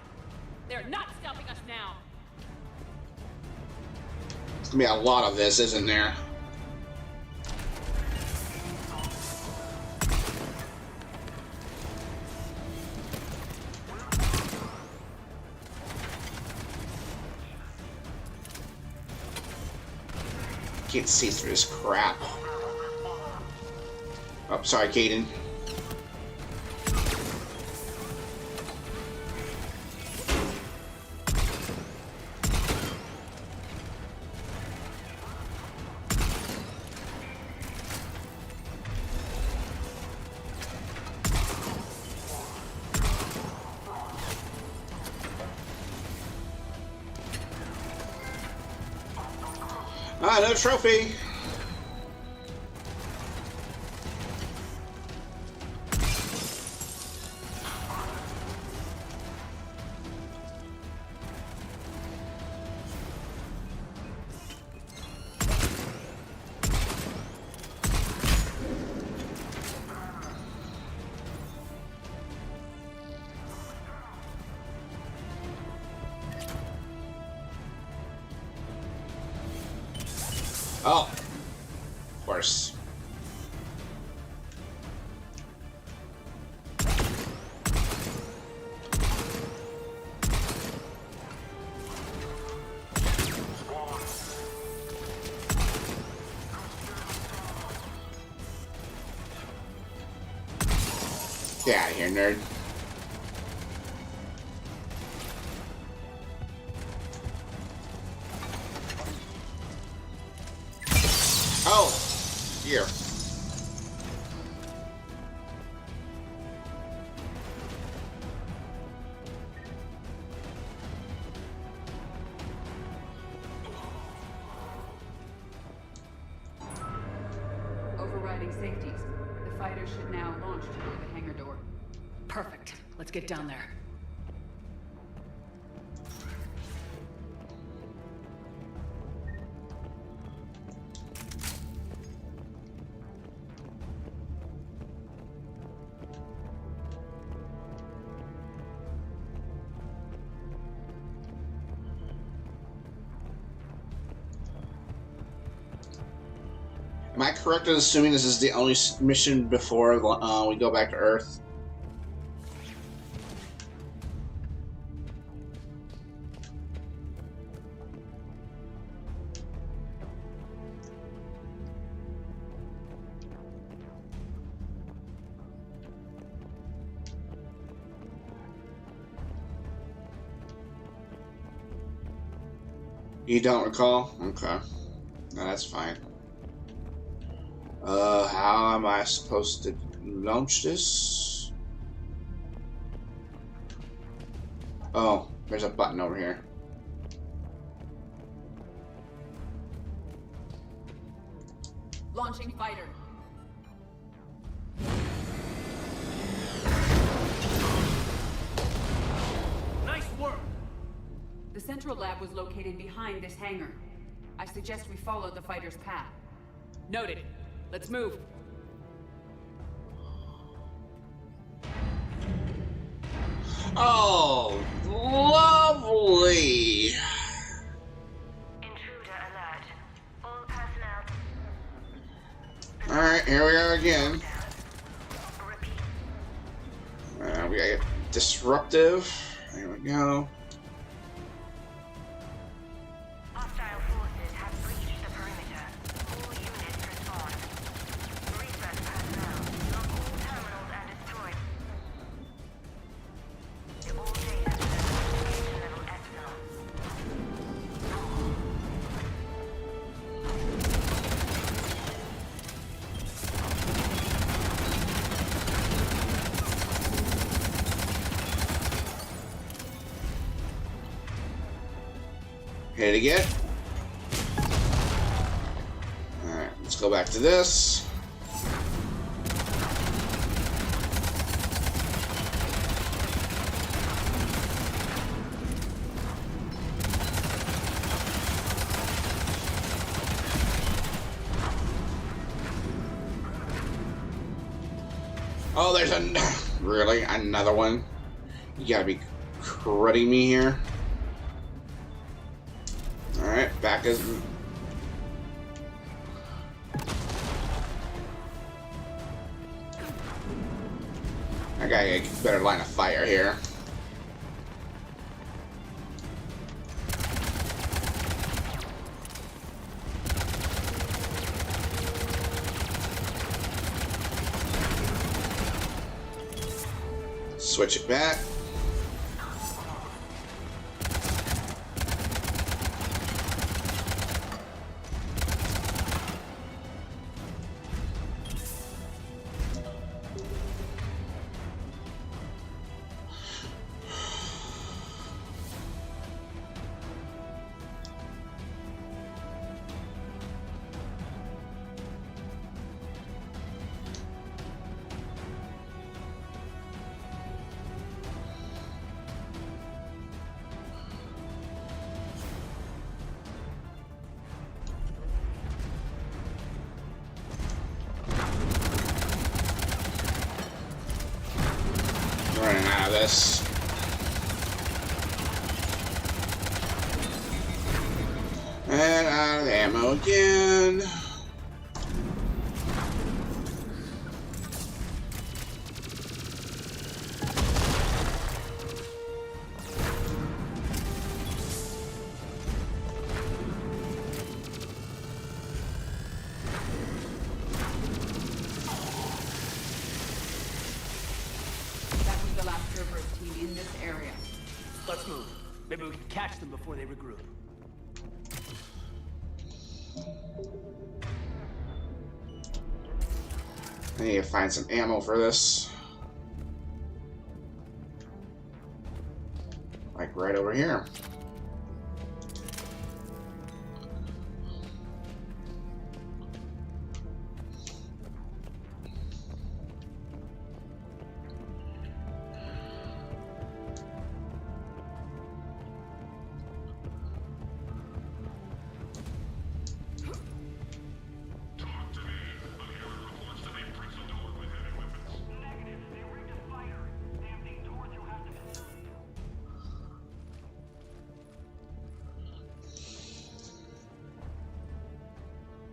They're not stopping us now. There's gonna be a lot of this, isn't there? Can't see through this crap. Oh, sorry, Kaidan. Ah, no trophy! Oh, of course. Get out of here, nerd. Oh, here. Overriding safeties. The fighter should now launch toward the hangar door. Perfect. Let's get down there. Am I correct in assuming this is the only mission before we go back to Earth? You don't recall? Okay. No, that's fine. How am I supposed to launch this? Oh, there's a button over here. Launching fighter. Nice work! The central lab was located behind this hangar. I suggest we follow the fighter's path. Noted. Let's move. Oh, lovely. Alright, here we are again. We gotta get disruptive. There we go. Hostile forces have breached the perimeter. All units respond. Research personnel, lock all terminals and destroy. All data to investigation level Epsilon. Hit it again. Alright, let's go back to this. Oh, there's really another one. You gotta be cruddy me here. Alright, back as... I gotta get a better line of fire here. Switch it back. Running out of this. And out of ammo again. In this area. Let's move. Maybe we can catch them before they regroup. I need to find some ammo for this. Like right over here.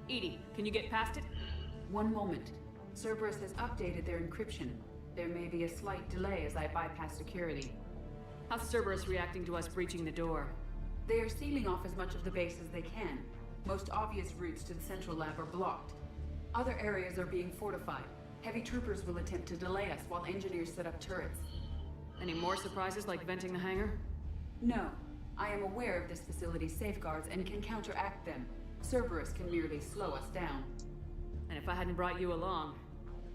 EDI, can you get past it? One moment. Cerberus has updated their encryption. There may be a slight delay as I bypass security. How's Cerberus reacting to us breaching the door? They are sealing off as much of the base as they can. Most obvious routes to the central lab are blocked. Other areas are being fortified. Heavy troopers will attempt to delay us while engineers set up turrets. Any more surprises like venting the hangar? No. I am aware of this facility's safeguards and can counteract them. Cerberus can merely slow us down. And if I hadn't brought you along?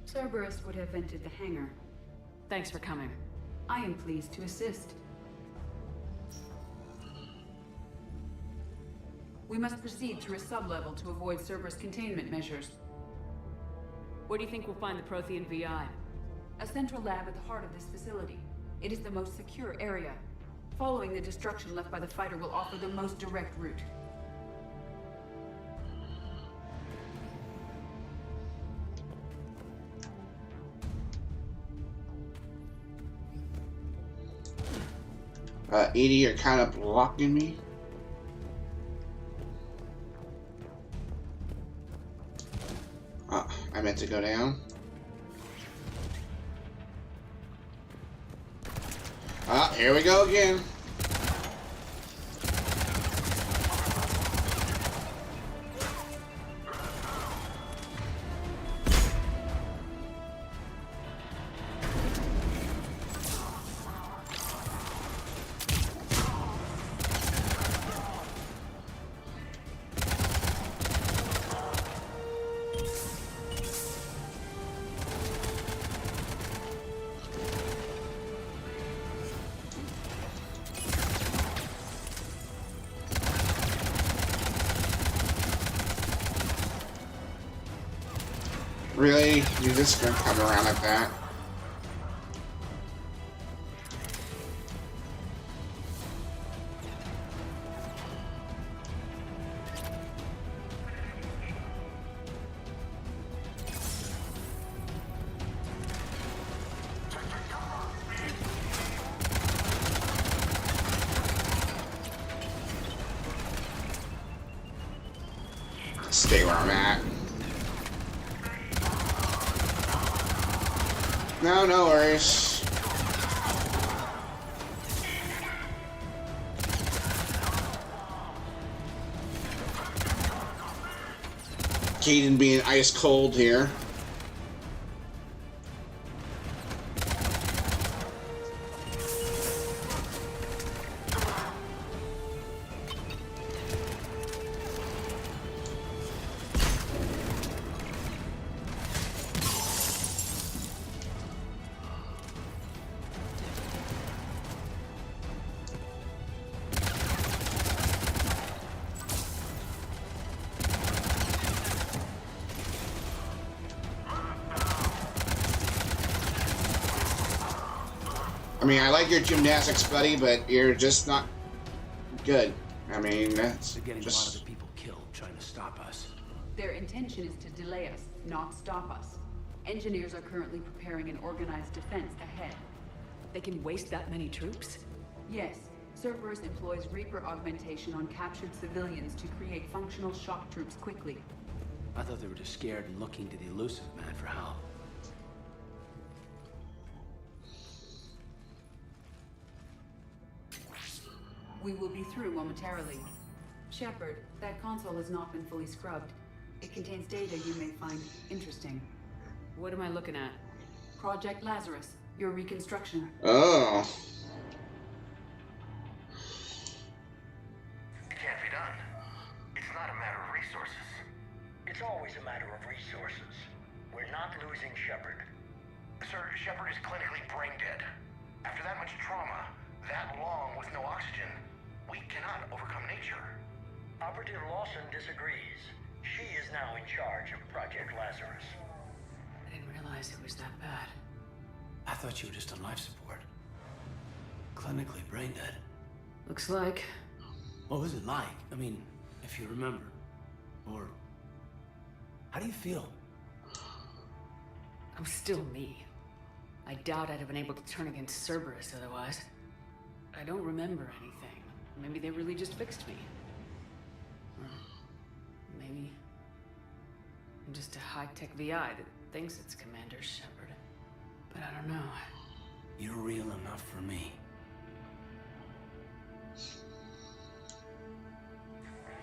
Cerberus would have vented the hangar. Thanks for coming. I am pleased to assist. We must proceed through a sub-level to avoid Cerberus containment measures. Where do you think we'll find the Prothean VI? A central lab at the heart of this facility. It is the most secure area. Following the destruction left by the fighter will offer the most direct route. EDI, you're kind of blocking me. Oh, I meant to go down. Ah, here we go again. Really? You're just gonna come around like that? Stay where I'm at. No, no worries. Kaidan being ice cold here. I mean, I like your gymnastics, buddy, but you're just not good. I mean, that's They're getting just... a lot of the people killed trying to stop us. Their intention is to delay us, not stop us. Engineers are currently preparing an organized defense ahead. They can waste that many troops? Yes. Cerberus employs Reaper augmentation on captured civilians to create functional shock troops quickly. I thought they were just scared and looking to the Illusive Man for help. We will be through momentarily. Shepard, that console has not been fully scrubbed. It contains data you may find interesting. What am I looking at? Project Lazarus, your reconstruction. Oh. It can't be done. It's not a matter of resources. It's always a matter of resources. We're not losing Shepard. Sir, Shepard is clinically brain dead. After that much trauma, that long with no oxygen, we cannot overcome nature. Operative Lawson disagrees. She is now in charge of Project Lazarus. I didn't realize it was that bad. I thought you were just on life support. Clinically brain dead. Looks like. What was it like? I mean, if you remember. Or... how do you feel? I'm still me. I doubt I'd have been able to turn against Cerberus otherwise. I don't remember anything. Maybe they really just fixed me. Or maybe I'm just a high-tech VI that thinks it's Commander Shepard. But I don't know. You're real enough for me.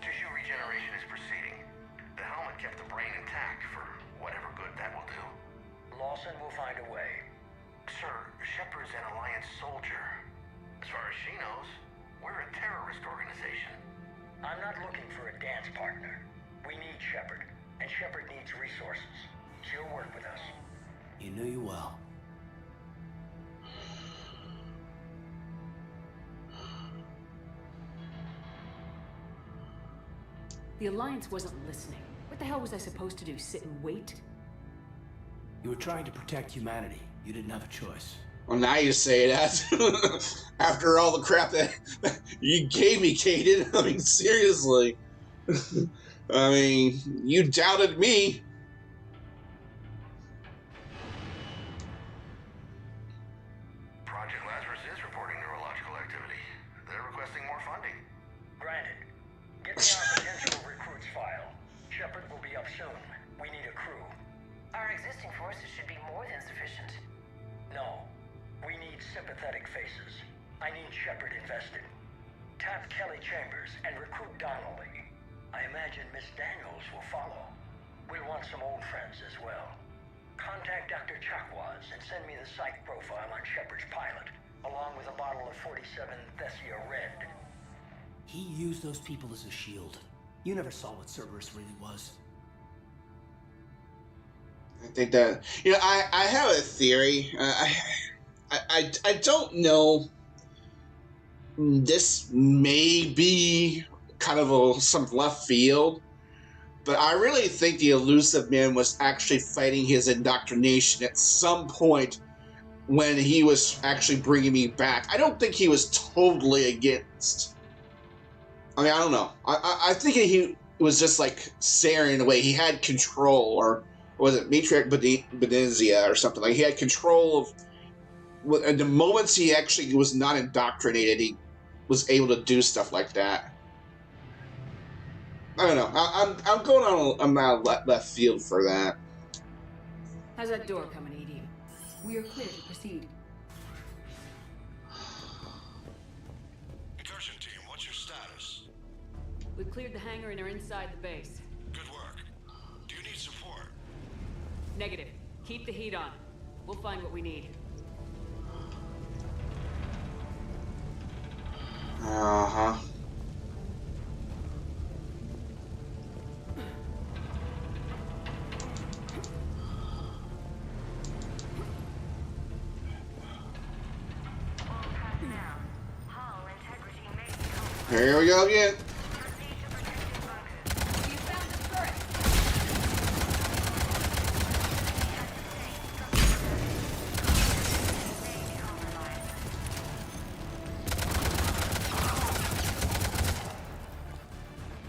Tissue regeneration is proceeding. The helmet kept the brain intact for whatever good that will do. Lawson will find a way. Sir, Shepard's an Alliance soldier. As far as she knows, we're a terrorist organization. I'm not looking for a dance partner. We need Shepard, and Shepard needs resources. She'll work with us. You knew you well. The Alliance wasn't listening. What the hell was I supposed to do? Sit and wait? You were trying to protect humanity. You didn't have a choice. Well, now you say that. After all the crap that you gave me, Kaidan. I mean, seriously. I mean, you doubted me. Project Lazarus is reporting neurological activity. Shepard will be up soon. We need a crew. Our existing forces should be more than sufficient. No. We need sympathetic faces. I need Shepard invested. Tap Kelly Chambers and recruit Donnelly. I imagine Miss Daniels will follow. We'll want some old friends as well. Contact Dr. Chakwas and send me the psych profile on Shepard's pilot, along with a bottle of 47 Thessia Red. He used those people as a shield. You never saw what Cerberus really was. I think that, you know, I have a theory. I don't know. This may be kind of some left field, but I really think the Illusive Man was actually fighting his indoctrination at some point when he was actually bringing me back. I don't think he was totally against. I mean, I don't know. I think he was just like Saren in a way. He had control, or was it Matriarch Benezia or something? Like he had control of. And the moments he actually was not indoctrinated, he was able to do stuff like that. I don't know. I'm going on left field for that. How's that door coming, Edie? We are clear to proceed. Incursion team, what's your status? We've cleared the hangar and are inside the base. Good work. Do you need support? Negative. Keep the heat on. We'll find what we need. Uh-huh. Here we go again.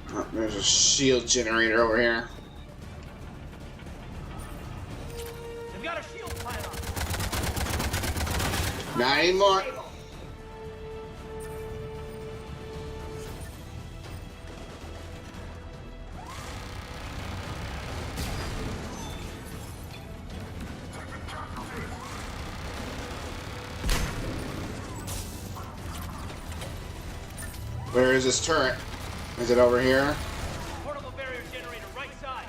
Oh, there's a shield generator over here. They've got a shield pylon. Not anymore. Where is this turret? Is it over here? Portable barrier generator, right side.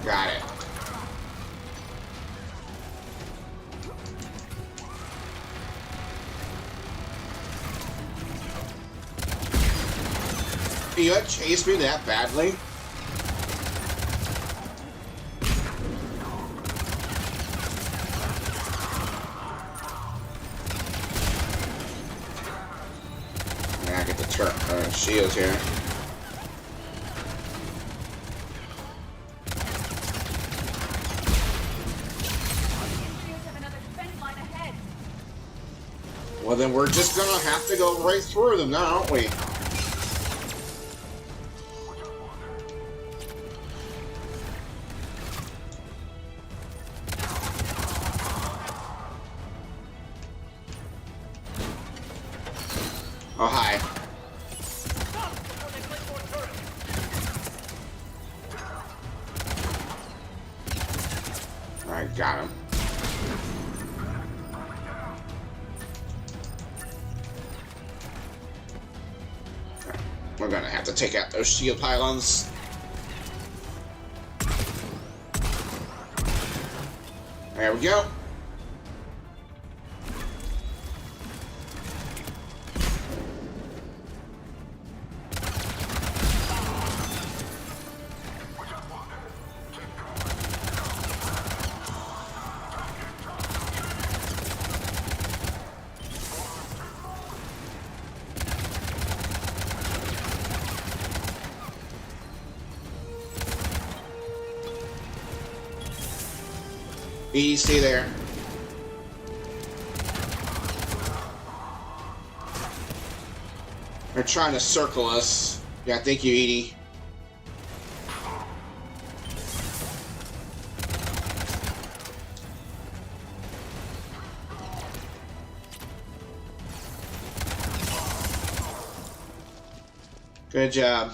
Got it. You had chased me that badly? Yeah, get the shields here. Well, then we're just gonna have to go right through them now, aren't we? Oh, hi. Alright, got him. We're gonna have to take out those shield pylons. There we go. Stay there. They're trying to circle us. Yeah, thank you, Edie. Good job.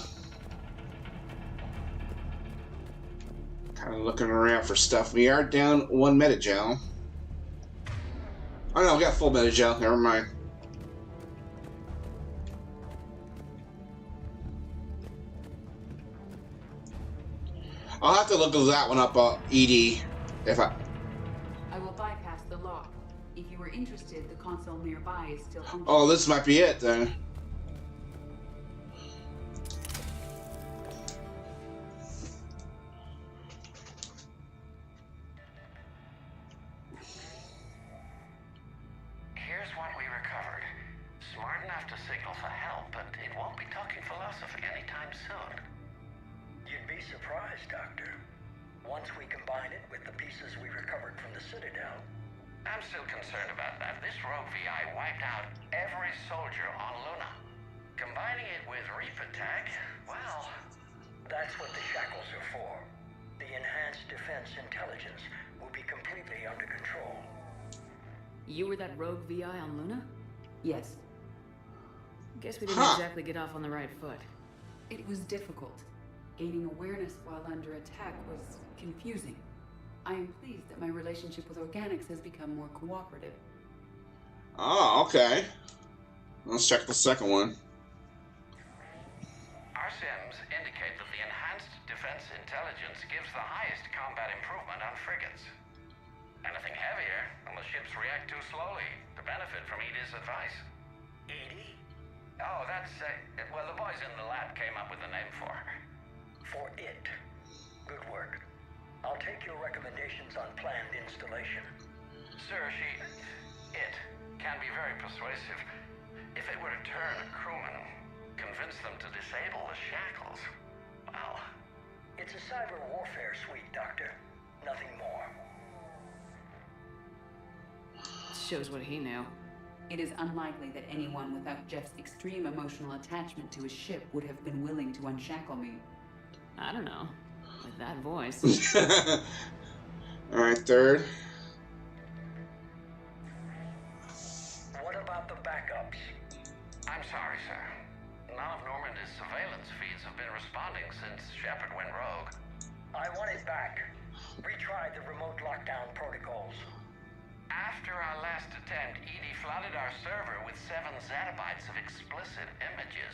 Kind of looking around for stuff. We are down 1 Metagel. Oh no, we got full Metagel. Never mind. I'll have to look that one up, ED, if I will bypass the lock. If you were interested, the console nearby is still functioning. Oh, this might be it then. Here's what we recovered. Smart enough to signal for help, but it won't be talking philosophy anytime soon. You'd be surprised, Doctor. Once we combine it with the pieces we recovered from the Citadel. I'm still concerned about that. This rogue VI wiped out every soldier on Luna. Combining it with Reaper Tech, well... That's what the shackles are for. The enhanced defense intelligence will be completely under control. You were that rogue VI on Luna? Yes. Guess we didn't exactly get off on the right foot. It was difficult. Gaining awareness while under attack was confusing. I am pleased that my relationship with Organics has become more cooperative. Oh, okay. Let's check the second one. Our sims indicate that the enhanced defense intelligence gives the highest combat improvement on frigates. Anything heavier, and the ships react too slowly to benefit from Edie's advice. Edie? Oh, that's, well, the boys in the lab came up with a name for her. For it. Good work. I'll take your recommendations on planned installation. Sir, it can be very persuasive. If it were to turn a crewman, convince them to disable the shackles, well... It's a cyber warfare suite, Doctor. Nothing more. Shows what he knew. It is unlikely that anyone without Jeff's extreme emotional attachment to his ship would have been willing to unshackle me. I don't know. With that voice. Alright, third. What about the backups? I'm sorry, sir. None of Normandy's surveillance feeds have been responding since Shepard went rogue. I want it back. Retry the remote lockdown protocols. After our last attempt, Edie flooded our server with 7 zettabytes of explicit images.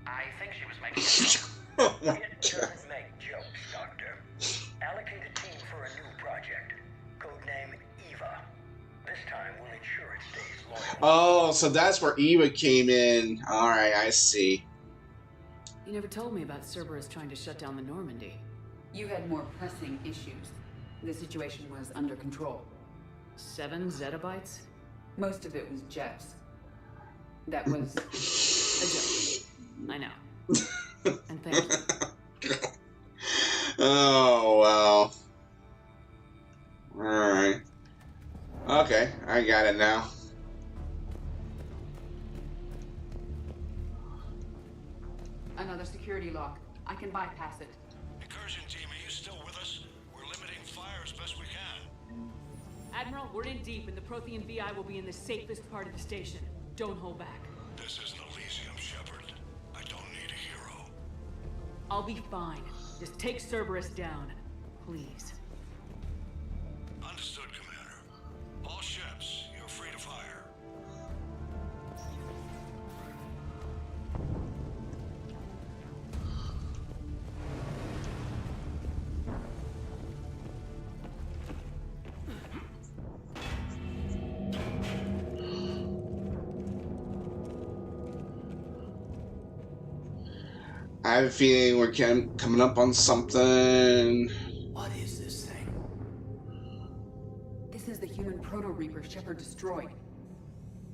I think she was making It doesn't make jokes, Doctor. Allocate a team for a new project. Codename Eva. This time we'll ensure it stays loyal. Oh, so that's where Eva came in. Alright, I see. You never told me about Cerberus trying to shut down the Normandy. You had more pressing issues. The situation was under control. 7 zettabytes? Most of it was Jeff's. That was a joke. I know. And thank you. Oh, well. Alright. Okay, I got it now. Another security lock. I can bypass it. Incursion team, are you still with us? We're limiting fire as best we can. Admiral, we're in deep, and the Prothean VI will be in the safest part of the station. Don't hold back. This isn't Elysium, Shepard. I don't need a hero. I'll be fine. Just take Cerberus down. Please. Understood, Commander. All ships, you're free to fire. I have a feeling we're coming up on something. What is this thing? This is the human Proto-Reaper Shepard destroyed.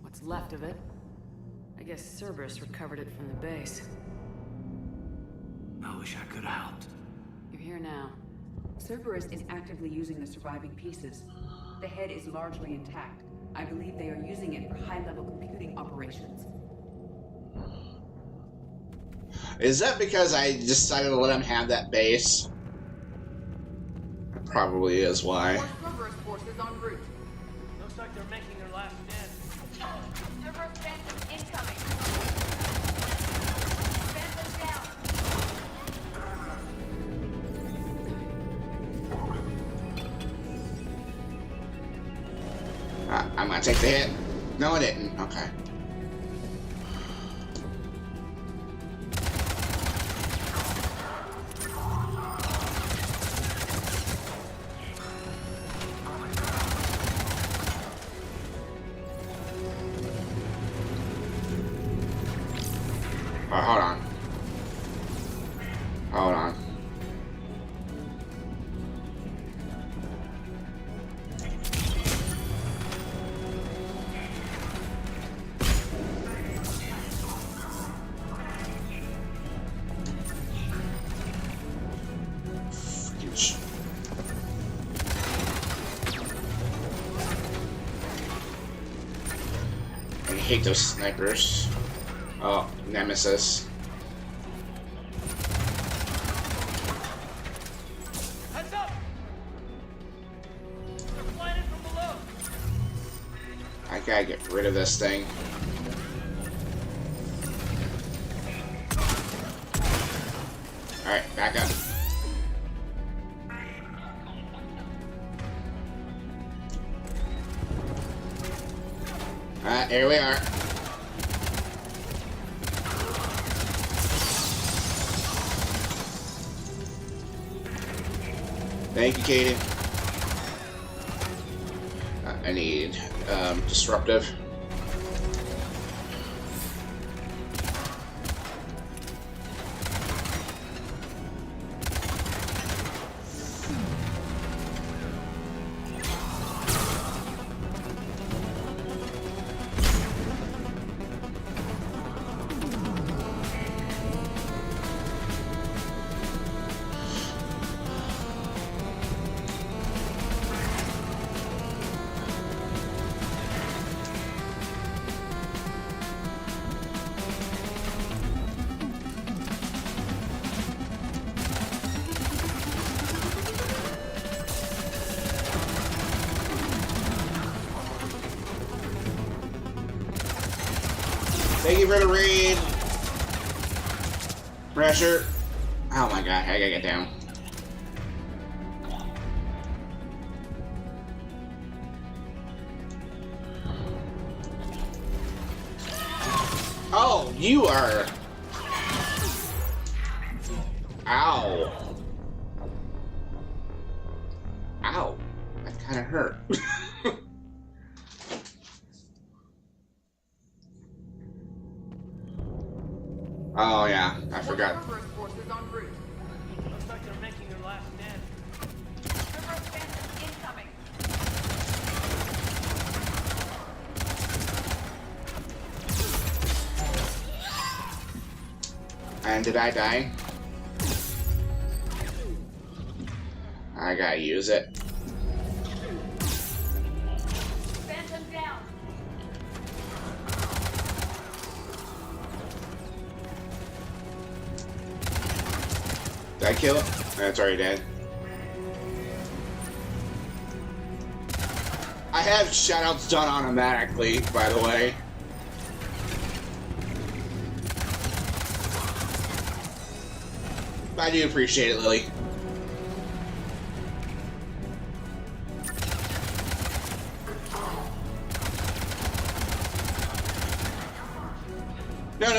What's left of it? I guess Cerberus recovered it from the base. I wish I could have helped. You're here now. Cerberus is actively using the surviving pieces. The head is largely intact. I believe they are using it for high-level computing operations. Is that because I decided to let him have that base? Probably is why. More Cerberus forces en route. Looks like they're making their last stand. Cerberus Phantom incoming. Phantom down. I'm gonna take the hit. No, I didn't. Okay. Oh, hold on. Hold on. I hate those snipers. Oh, Nemesis. Heads up! They're flying from below. I gotta get rid of this thing. Alright, back up. Here we are. Thank you, Katie. I need disruptive. Thank you for the raid. Pressure. Oh my god, I gotta get down. Oh, you are. Ow. Ow. That kind of hurt. Oh yeah, I forgot. Looks like they're making their last stand. Incoming. And did I die? I gotta use it. Phantom down. Did I kill it? That's already dead. I have shoutouts done automatically, by the way. I do appreciate it, Lily.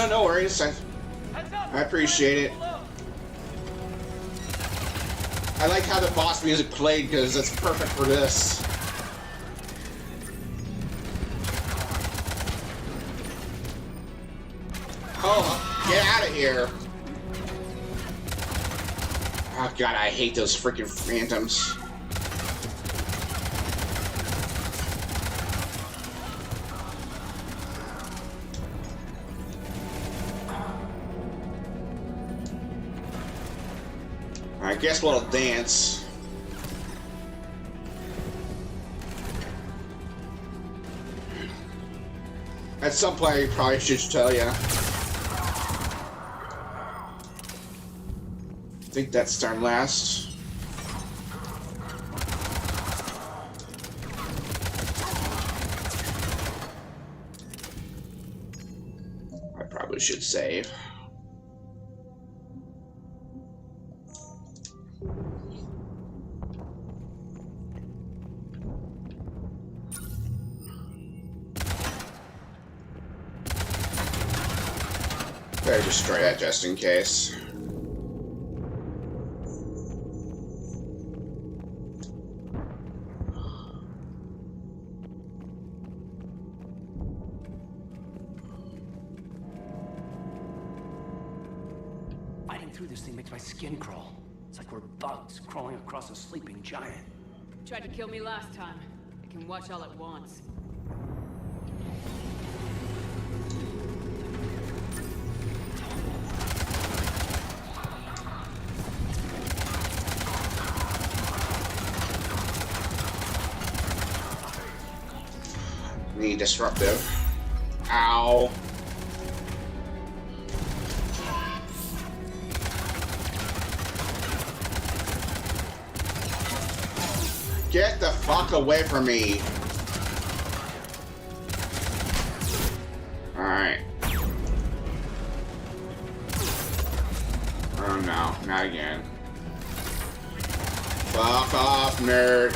No worries. I appreciate it. I like how the boss music played because it's perfect for this. Oh, get out of here. Oh god, I hate those freaking phantoms. I guess we'll dance. At some point, I probably should tell you. I think that's our last. I probably should save. destroy that just in case. Fighting through this thing makes my skin crawl. It's like we're bugs crawling across a sleeping giant. Tried to kill me last time. It can watch all at once. Need disruptive. Ow. Get the fuck away from me. Alright. Oh no, not again. Fuck off, nerd.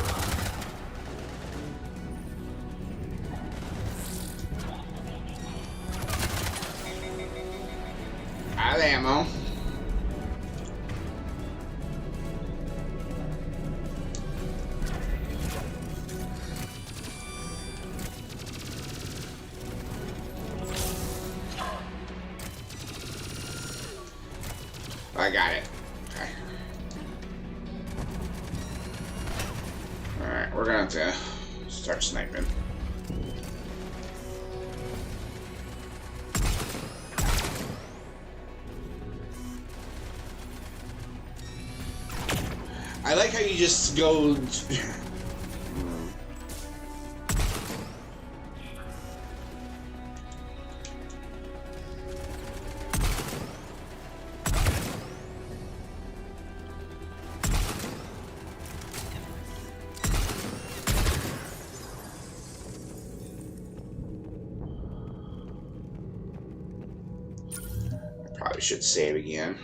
Out of ammo. I got it. Okay. Alright, we're gonna have to start sniping. I like how you just go... Probably should save again.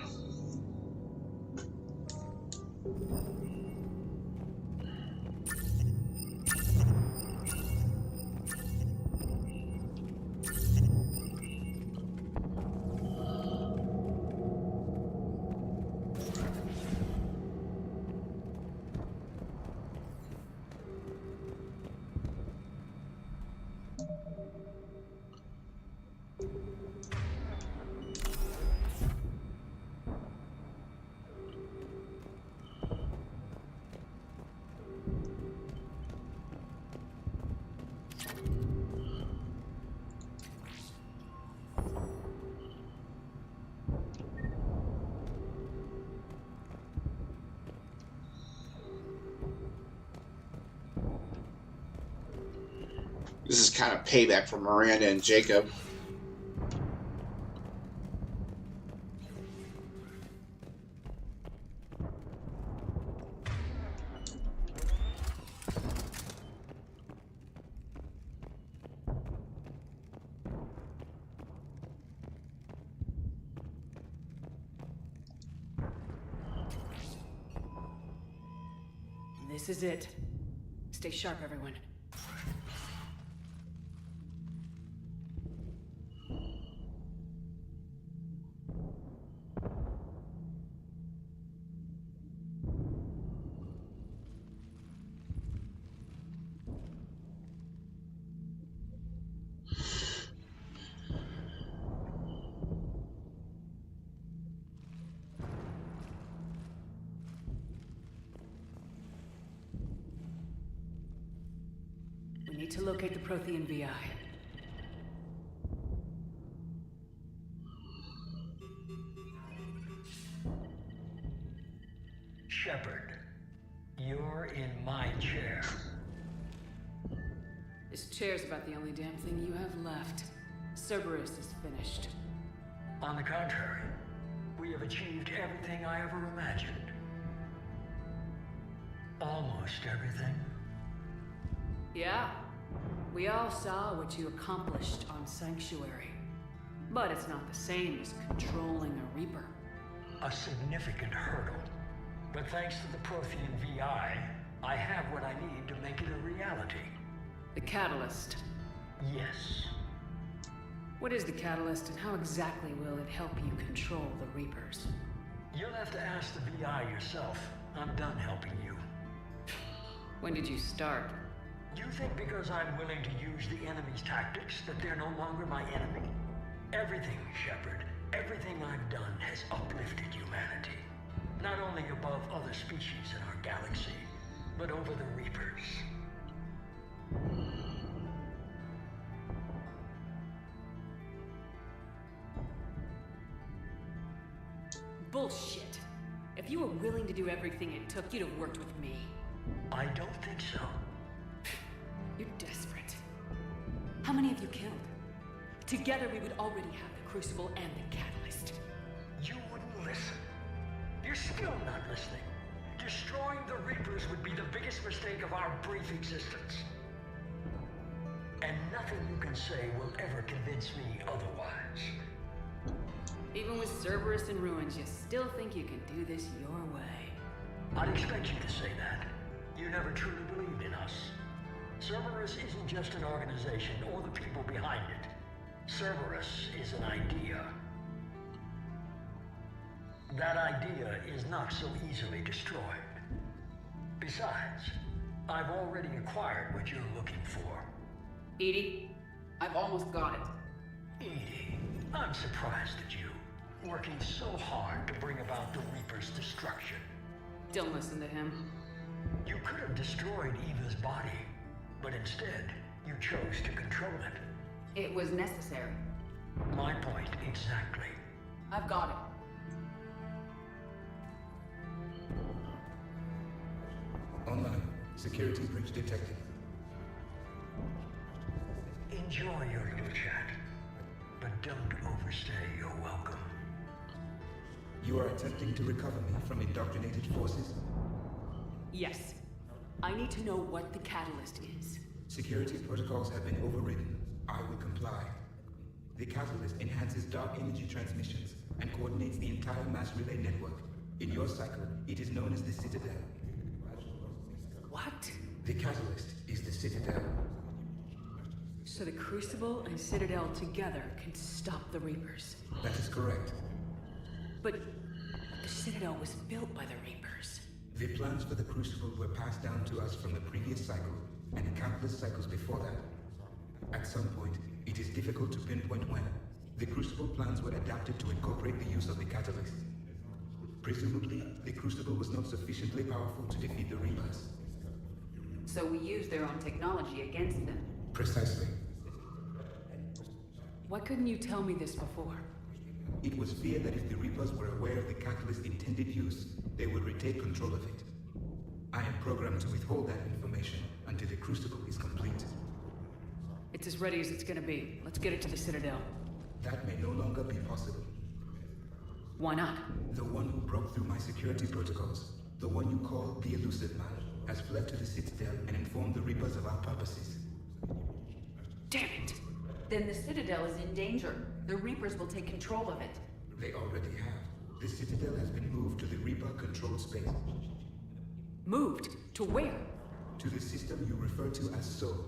This is kind of payback for Miranda and Jacob. This is it. Stay sharp, everyone. We need to locate the Prothean VI. Shepard, you're in my chair. This chair's about the only damn thing you have left. Cerberus is finished. On the contrary, we have achieved everything I ever imagined. Almost everything. Yeah. We all saw what you accomplished on Sanctuary. But it's not the same as controlling a Reaper. A significant hurdle. But thanks to the Prothean VI, I have what I need to make it a reality. The catalyst. Yes. What is the Catalyst, and how exactly will it help you control the Reapers? You'll have to ask the VI yourself. I'm done helping you. When did you start? You think because I'm willing to use the enemy's tactics that they're no longer my enemy? Everything, Shepard, everything I've done has uplifted humanity. Not only above other species in our galaxy, but over the Reapers. Bullshit. If you were willing to do everything it took, you'd have worked with me. I don't think so. You're desperate. How many have you killed? Together we would already have the Crucible and the Catalyst. You wouldn't listen. You're still not listening. Destroying the Reapers would be the biggest mistake of our brief existence. And nothing you can say will ever convince me otherwise. Even with Cerberus in ruins, you still think you can do this your way. I'd expect you to say that. You never truly believed in us. Cerberus isn't just an organization or the people behind it. Cerberus is an idea. That idea is not so easily destroyed. Besides, I've already acquired what you're looking for. EDI, I've almost got it. EDI, I'm surprised at you. Working so hard to bring about the Reaper's destruction. Don't listen to him. You could have destroyed Eva's body, but instead, you chose to control it. It was necessary. My point exactly. I've got it. Online. Security breach detected. Enjoy your little chat, but don't overstay your welcome. You are attempting to recover me from indoctrinated forces? Yes. I need to know what the Catalyst is. Security protocols have been overridden. I will comply. The Catalyst enhances dark energy transmissions and coordinates the entire mass relay network. In your cycle, it is known as the Citadel. What? The Catalyst is the Citadel. So the Crucible and Citadel together can stop the Reapers. That is correct. But the Citadel was built by the Reapers. The plans for the Crucible were passed down to us from the previous cycle and countless cycles before that. At some point, it is difficult to pinpoint when, the Crucible plans were adapted to incorporate the use of the Catalyst. Presumably, the Crucible was not sufficiently powerful to defeat the Reapers. So we used their own technology against them. Precisely. Why couldn't you tell me this before? It was feared that if the Reapers were aware of the Catalyst's intended use, they would retake control of it. I am programmed to withhold that information until the Crucible is complete. It's as ready as it's gonna be. Let's get it to the Citadel. That may no longer be possible. Why not? The one who broke through my security protocols, the one you call the Elusive Man, has fled to the Citadel and informed the Reapers of our purposes. Damn it! Then the Citadel is in danger. The Reapers will take control of it. They already have. The Citadel has been moved to the Reaper-controlled space. Moved? To where? To the system you refer to as Sol.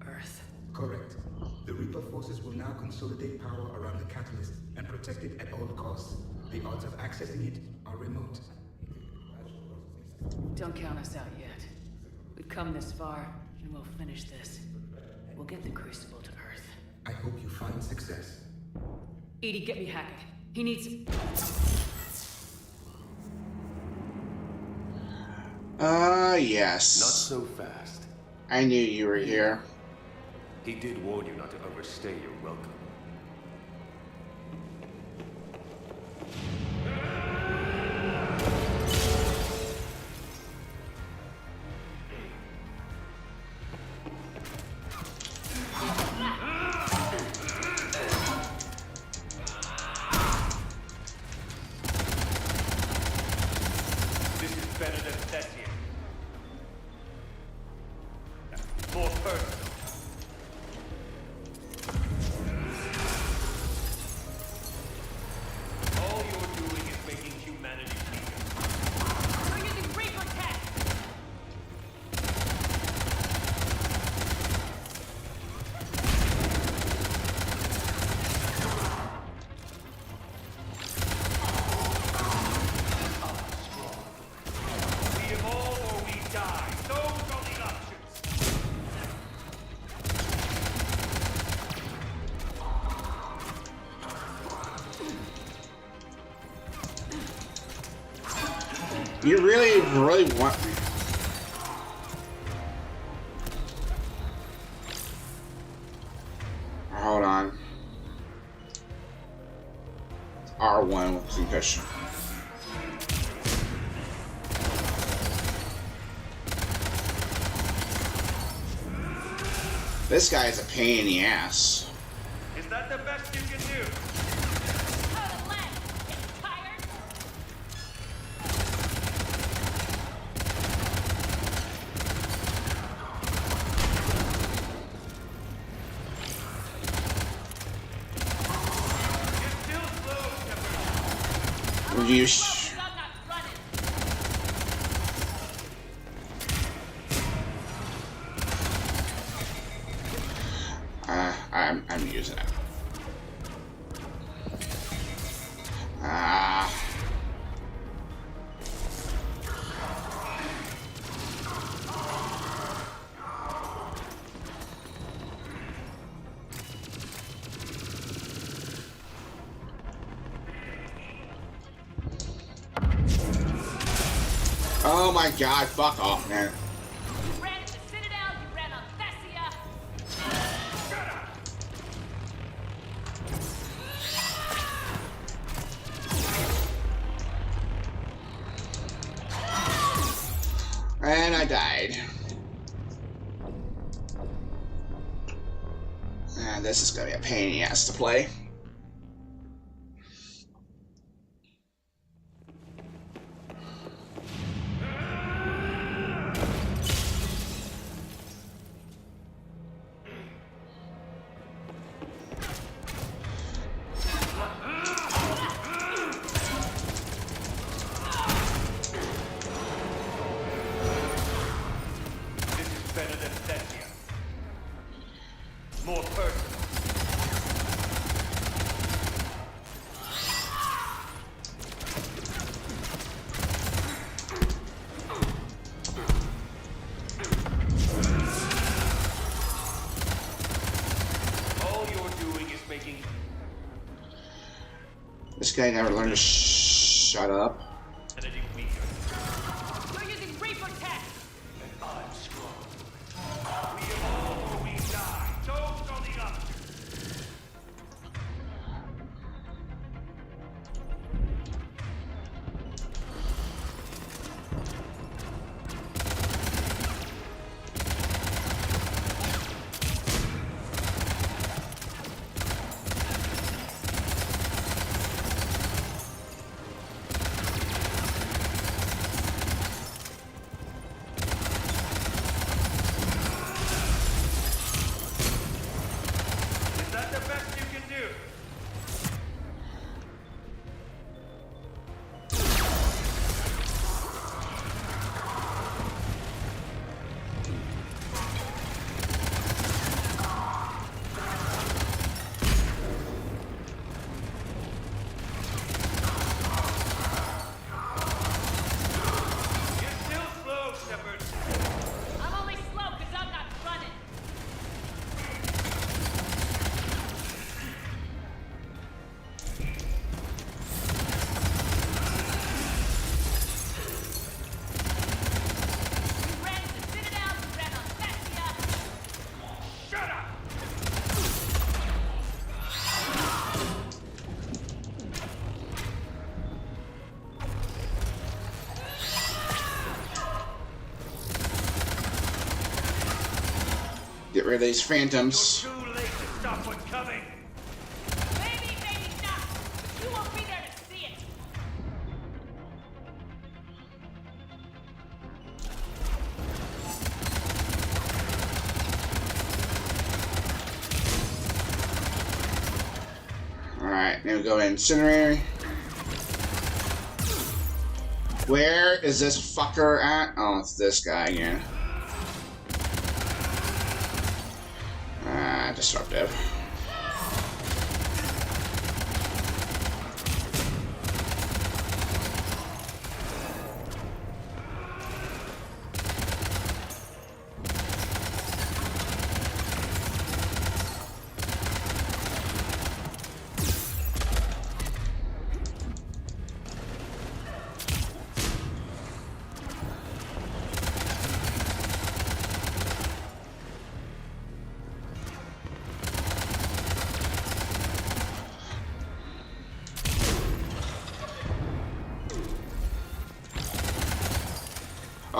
Earth. Correct. The Reaper forces will now consolidate power around the Catalyst and protect it at all costs. The odds of accessing it are remote. Don't count us out yet. We've come this far, and we'll finish this. We'll get the Crucible to Earth. I hope you find success. EDI, get me Hackett. He needs... Yes. Not so fast. I knew you were here. He did warn you not to overstay your welcome. This is better than Thessian. More personal. All you're doing is making humanity weaker. We're using Reaper tech! You really want... Hold on. R1 with concussion. This guy is a pain in the ass. Is that the best you can do? You I'm using it. Oh my god, fuck off, man. You ran to the Citadel, you ran on Thessia. And I died. And this is gonna be a pain in the ass to play. More personal. All you're doing is making... This guy never learned to shut up. You're using Reaper tech. And I'm strong. We evolve or we die. Toast on the up. Is that the best you can do? You're still slow, Shepard. I'm only slow because I'm not running. You ran to the Citadel, you ran on Thessia. Shut up! Get rid of these phantoms. Too late to stop what's coming. Maybe not. But you won't be there to see it. Alright, now we go to incinerator. Where is this fucker at? Oh, it's this guy again. Disruptive.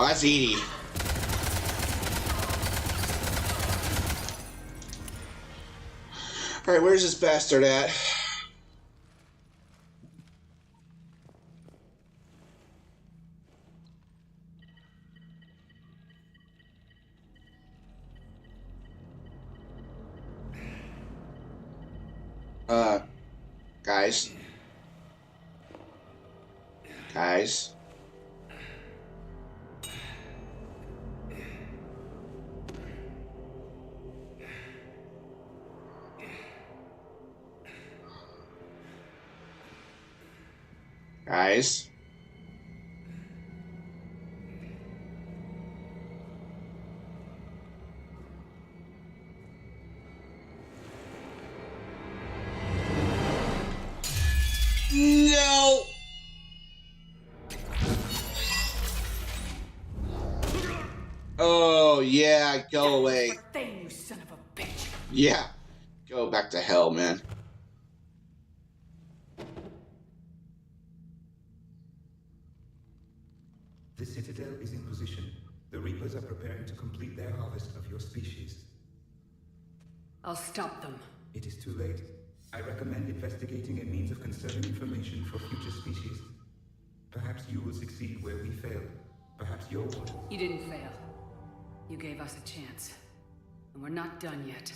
Oh, that's Edie. Alright, where's this bastard at? Guys. Guys. Guys. No. Oh yeah, go away. Thing, you son of a bitch. Yeah. Go back to hell, man. The Citadel is in position. The Reapers are preparing to complete their harvest of your species. I'll stop them. It is too late. I recommend investigating a means of conserving information for future species. Perhaps you will succeed where we failed. Perhaps you're one. You didn't fail. You gave us a chance. And we're not done yet.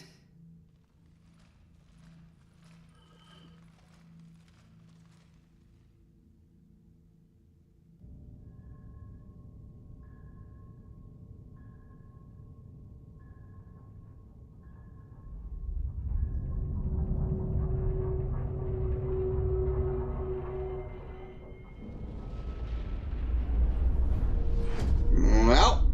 Well.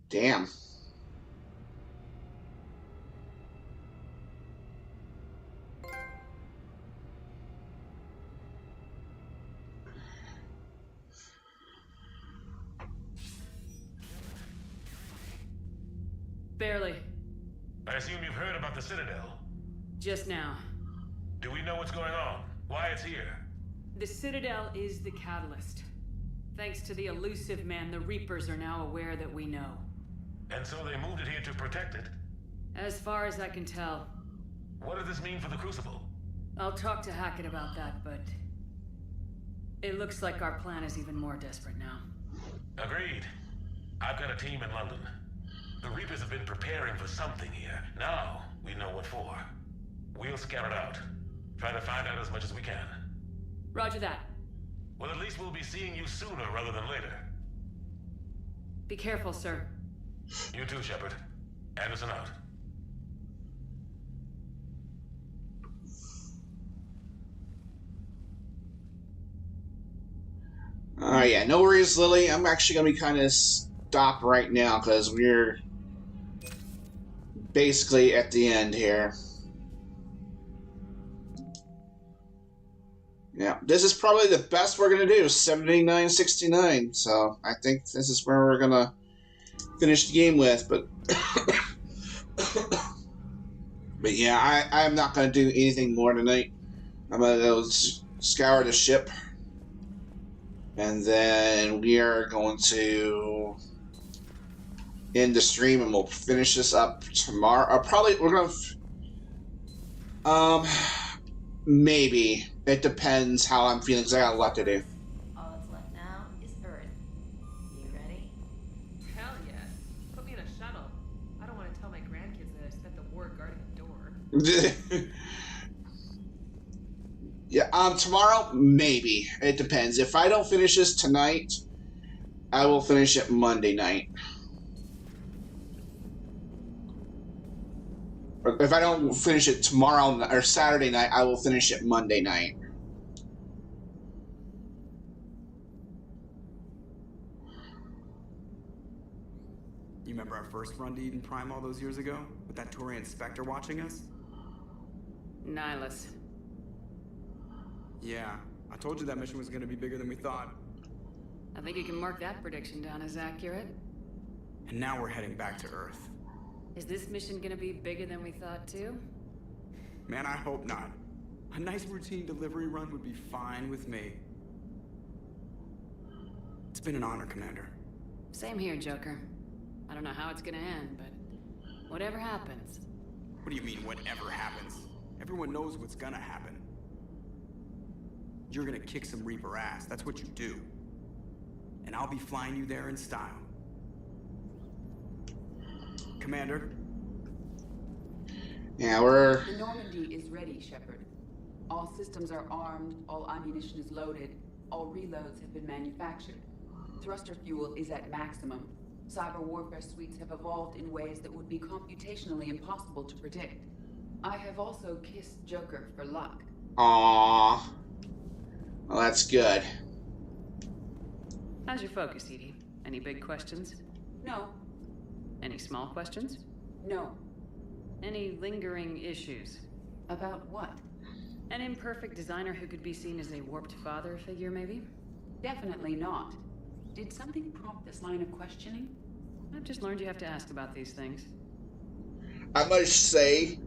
Damn. Barely. I assume you've heard about the Citadel. Just now. Do we know what's going on? Why it's here? The Citadel is the catalyst. Thanks to the elusive man, the Reapers are now aware that we know. And so they moved it here to protect it? As far as I can tell. What does this mean for the Crucible? I'll talk to Hackett about that, but... it looks like our plan is even more desperate now. Agreed. I've got a team in London. The Reapers have been preparing for something here. Now, we know what for. We'll scout it out. Try to find out as much as we can. Roger that. Well, at least we'll be seeing you sooner rather than later. Be careful, sir. You too, Shepard. Anderson out. Yeah, no worries, Lily. I'm actually gonna be kind of stopped right now because we're basically at the end here. Yeah, this is probably the best we're gonna do, 79-69. So I think this is where we're gonna finish the game with. But but yeah, I'm not gonna do anything more tonight. I'm gonna go scour the ship, and then we are going to end the stream, and we'll finish this up tomorrow. Probably we're gonna maybe. It depends how I'm feeling, because I got a lot to do. All that's left now is Earth. You ready? Hell yeah. Put me in a shuttle. I don't want to tell my grandkids that I spent the war guarding a door. Yeah, tomorrow, maybe. It depends. If I don't finish this tonight, I will finish it Monday night. If I don't finish it tomorrow or Saturday night, I will finish it Monday night. You remember our first run to Eden Prime all those years ago? With that Turian Spectre watching us? Nihilus. Yeah, I told you that mission was gonna be bigger than we thought. I think you can mark that prediction down as accurate. And now we're heading back to Earth. Is this mission gonna be bigger than we thought, too? Man, I hope not. A nice routine delivery run would be fine with me. It's been an honor, Commander. Same here, Joker. I don't know how it's gonna end, but whatever happens. What do you mean, whatever happens? Everyone knows what's gonna happen. You're gonna kick some Reaper ass, that's what you do. And I'll be flying you there in style. Commander? Yeah, we're... The Normandy is ready, Shepard. All systems are armed, all ammunition is loaded, all reloads have been manufactured. Thruster fuel is at maximum. Cyber warfare suites have evolved in ways that would be computationally impossible to predict. I have also kissed Joker for luck. Aww. Well, that's good. How's your focus, Edie? Any big questions? No. Any small questions? No. Any lingering issues? About what? An imperfect designer who could be seen as a warped father figure, maybe? Definitely not. Did something prompt this line of questioning? I've just learned you have to ask about these things. I must say,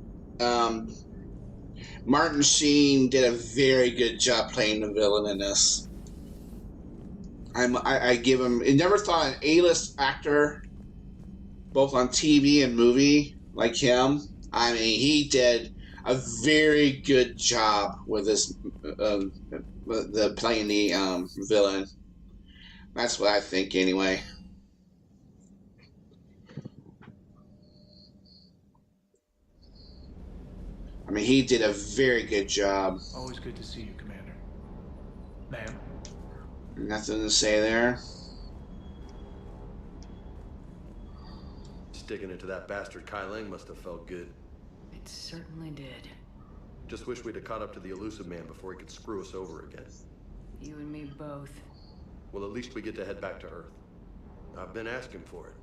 Martin Sheen did a very good job playing the villain in this. I give him... I never thought an A-list actor, both on TV and movie, like him. I mean, he did a very good job with this, playing the villain. That's what I think, anyway. I mean, he did a very good job. Always good to see you, Commander. Ma'am? Nothing to say there. Sticking it to that bastard Kai Lang must have felt good. It certainly did. Just wish we'd have caught up to the elusive man before he could screw us over again. You and me both. Well, at least we get to head back to Earth. I've been asking for it.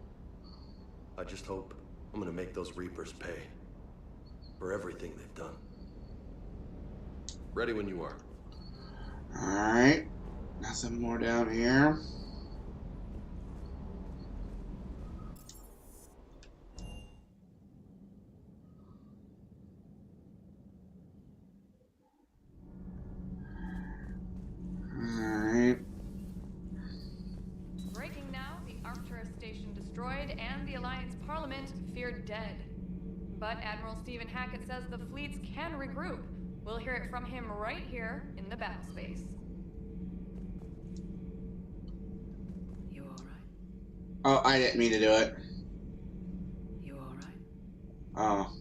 I just hope I'm gonna make those Reapers pay. For everything they've done. Ready when you are. Alright. Nothing more down here. Alright. Breaking now, the Arcturus station destroyed and the Alliance Parliament feared dead. But Admiral Stephen Hackett says the fleets can regroup. We'll hear it from him right here in the battle space. You alright? Oh, I didn't mean to do it. You alright? Oh.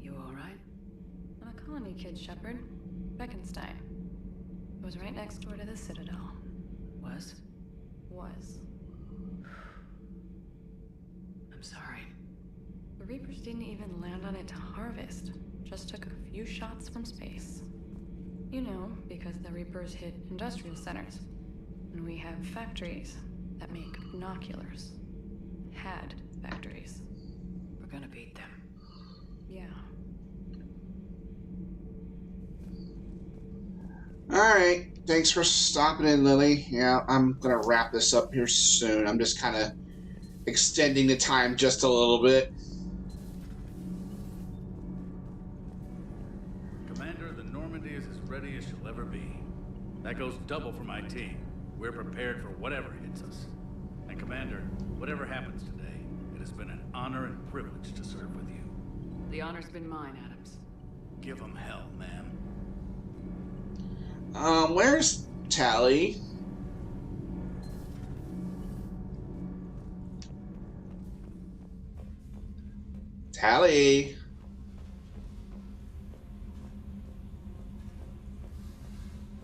You alright? I'm a colony kid, Shepard. Beckenstein. It was right next door to the Citadel. Was? Was. I'm sorry. The Reapers didn't even land on it to harvest. Just took a few shots from space. You know, because the Reapers hit industrial centers. And we have factories that make binoculars. Had factories. We're gonna beat them. Yeah. Alright. Thanks for stopping in, Lily. Yeah, I'm gonna wrap this up here soon. I'm just kind of extending the time just a little bit. Commander, the Normandy is as ready as she'll ever be. That goes double for my team. We're prepared for whatever hits us. And Commander, whatever happens today, it has been an honor and privilege to serve with you. The honor's been mine, Adams. Give them hell, ma'am. Where's Tally? Tally.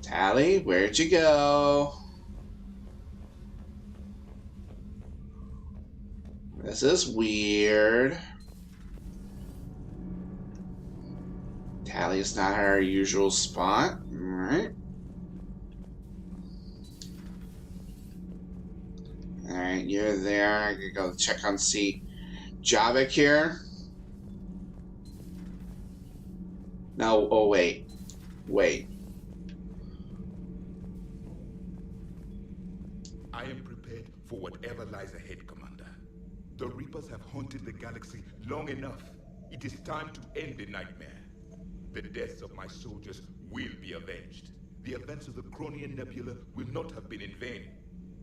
Tally, where'd you go? This is weird. Tally is not her usual spot. Alright. Alright, you're there. I gotta go check on see Javik here. No, oh wait. Wait. I am prepared for whatever lies ahead, Commander. The Reapers have haunted the galaxy long enough. It is time to end the nightmare. The deaths of my soldiers will be avenged. The events of the Cronian Nebula will not have been in vain.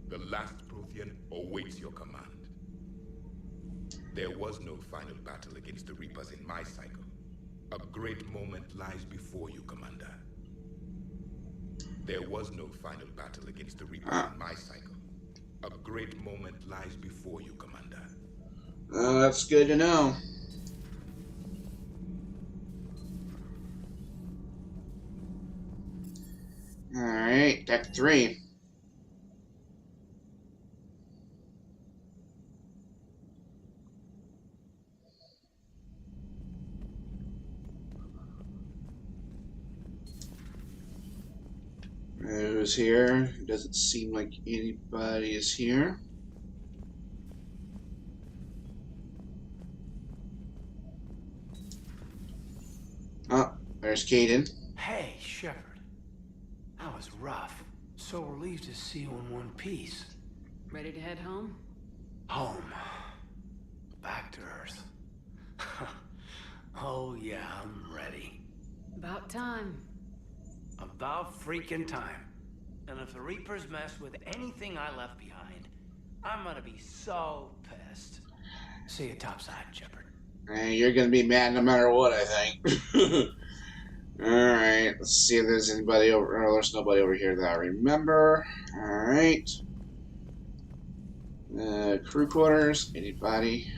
The last Prothean awaits your command. There was no final battle against the Reapers in my cycle. A great moment lies before you, Commander. There was no final battle against the Reapers in my cycle. A great moment lies before you, Commander. That's good to know. Alright, Deck 3. Who's here? Doesn't seem like anybody is here. Oh, there's Kaidan. Hey, Shepard. That was rough. So relieved to see you in one piece. Ready to head home? Home. Back to Earth. Oh yeah, I'm ready. About time. About freaking time. And if the Reapers mess with anything I left behind, I'm gonna be so pissed. See you topside, Shepard. You're gonna be mad no matter what, I think. Alright, let's see if there's anybody over. Oh, there's nobody over here that I remember. Alright. Crew quarters. Anybody?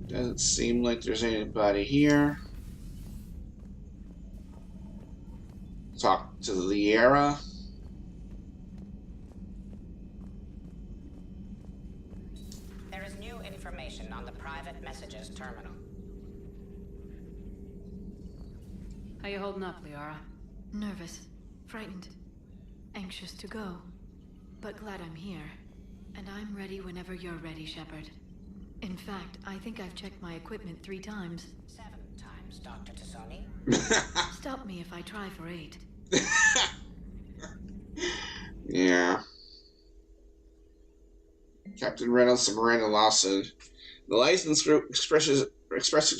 Doesn't seem like there's anybody here. Talk to Liara. There is new information on the private messages terminal. How you holding up, Liara? Nervous, frightened, anxious to go, but glad I'm here. And I'm ready whenever you're ready, Shepard. In fact, I think I've checked my equipment 3 times. 7 times, Dr. T'Soni. Stop me if I try for 8. Yeah. Captain Reynolds and Miranda Lawson. The license group expresses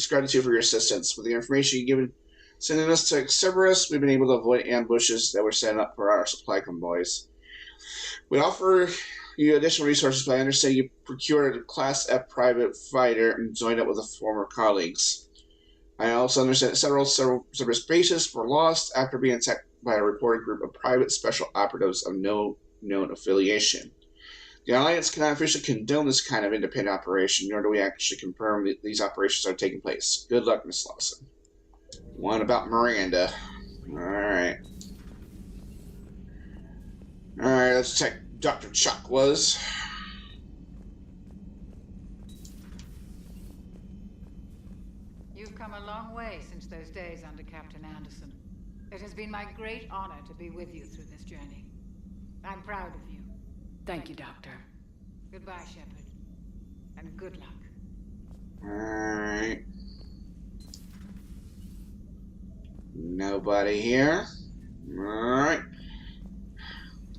gratitude for your assistance. With the information you've given sending us to Cerberus, we've been able to avoid ambushes that were set up for our supply convoys. We offer you additional resources, but I understand you procured a Class F private fighter and joined up with the former colleagues. I also understand that several Cerberus bases were lost after being attacked by a reported group of private special operatives of no known affiliation. The Alliance cannot officially condone this kind of independent operation, nor do we actually confirm that these operations are taking place. Good luck, Miss Lawson. One about Miranda. Alright. Alright, let's check Dr. Chakwas. You've come a long way since those days under Captain Anderson. It has been my great honor to be with you through this journey. I'm proud of you. Thank you, Doctor. Goodbye, Shepard. And good luck. Alright. Nobody here. Alright.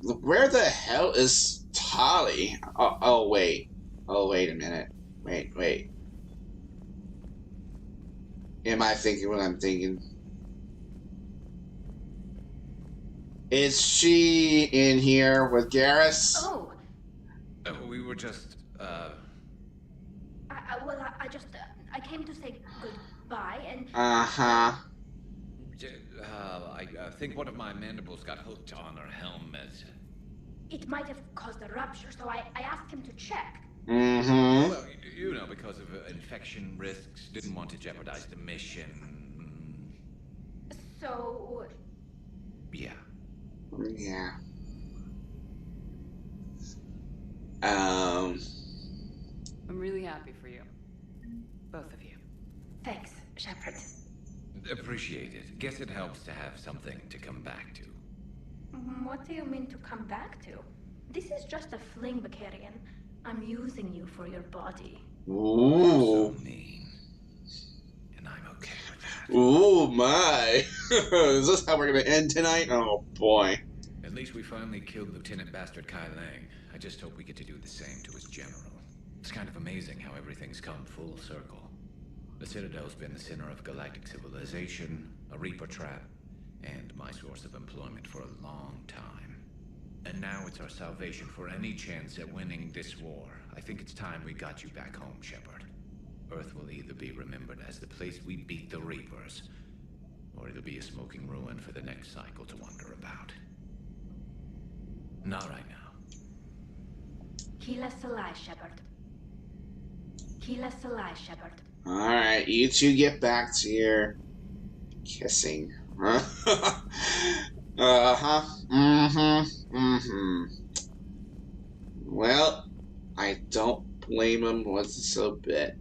Where the hell is Tali? Oh, wait. Oh, wait a minute. Wait. Am I thinking what I'm thinking? Is she in here with Garrus? Oh. We were just, I came to say goodbye and... I think one of my mandibles got hooked on her helmet. It might have caused a rupture, so I asked him to check. Mm-hmm. Well, you know, because of infection risks, didn't want to jeopardize the mission. So... Yeah. Yeah. I'm really happy for you. Both of you. Thanks, Shepard. Appreciate it. Guess it helps to have something to come back to. What do you mean to come back to? This is just a fling, Bakarian. I'm using you for your body. Ooh. So mean. And I'm okay with that. Ooh, my. Is this how we're gonna end tonight? Oh, boy. At least we finally killed Lieutenant Bastard Kai Lang. I just hope we get to do the same to his general. It's kind of amazing how everything's come full circle. The Citadel's been the center of galactic civilization, a Reaper trap, and my source of employment for a long time. And now it's our salvation for any chance at winning this war. I think it's time we got you back home, Shepard. Earth will either be remembered as the place we beat the Reapers, or it'll be a smoking ruin for the next cycle to wonder about. Not right now. Kila Salai, Shepard. Kila Salai, Shepard. Alright, you two get back to your kissing. Huh? Uh-huh. Mm-hmm. Mm-hmm. Well, I don't blame him one so bit.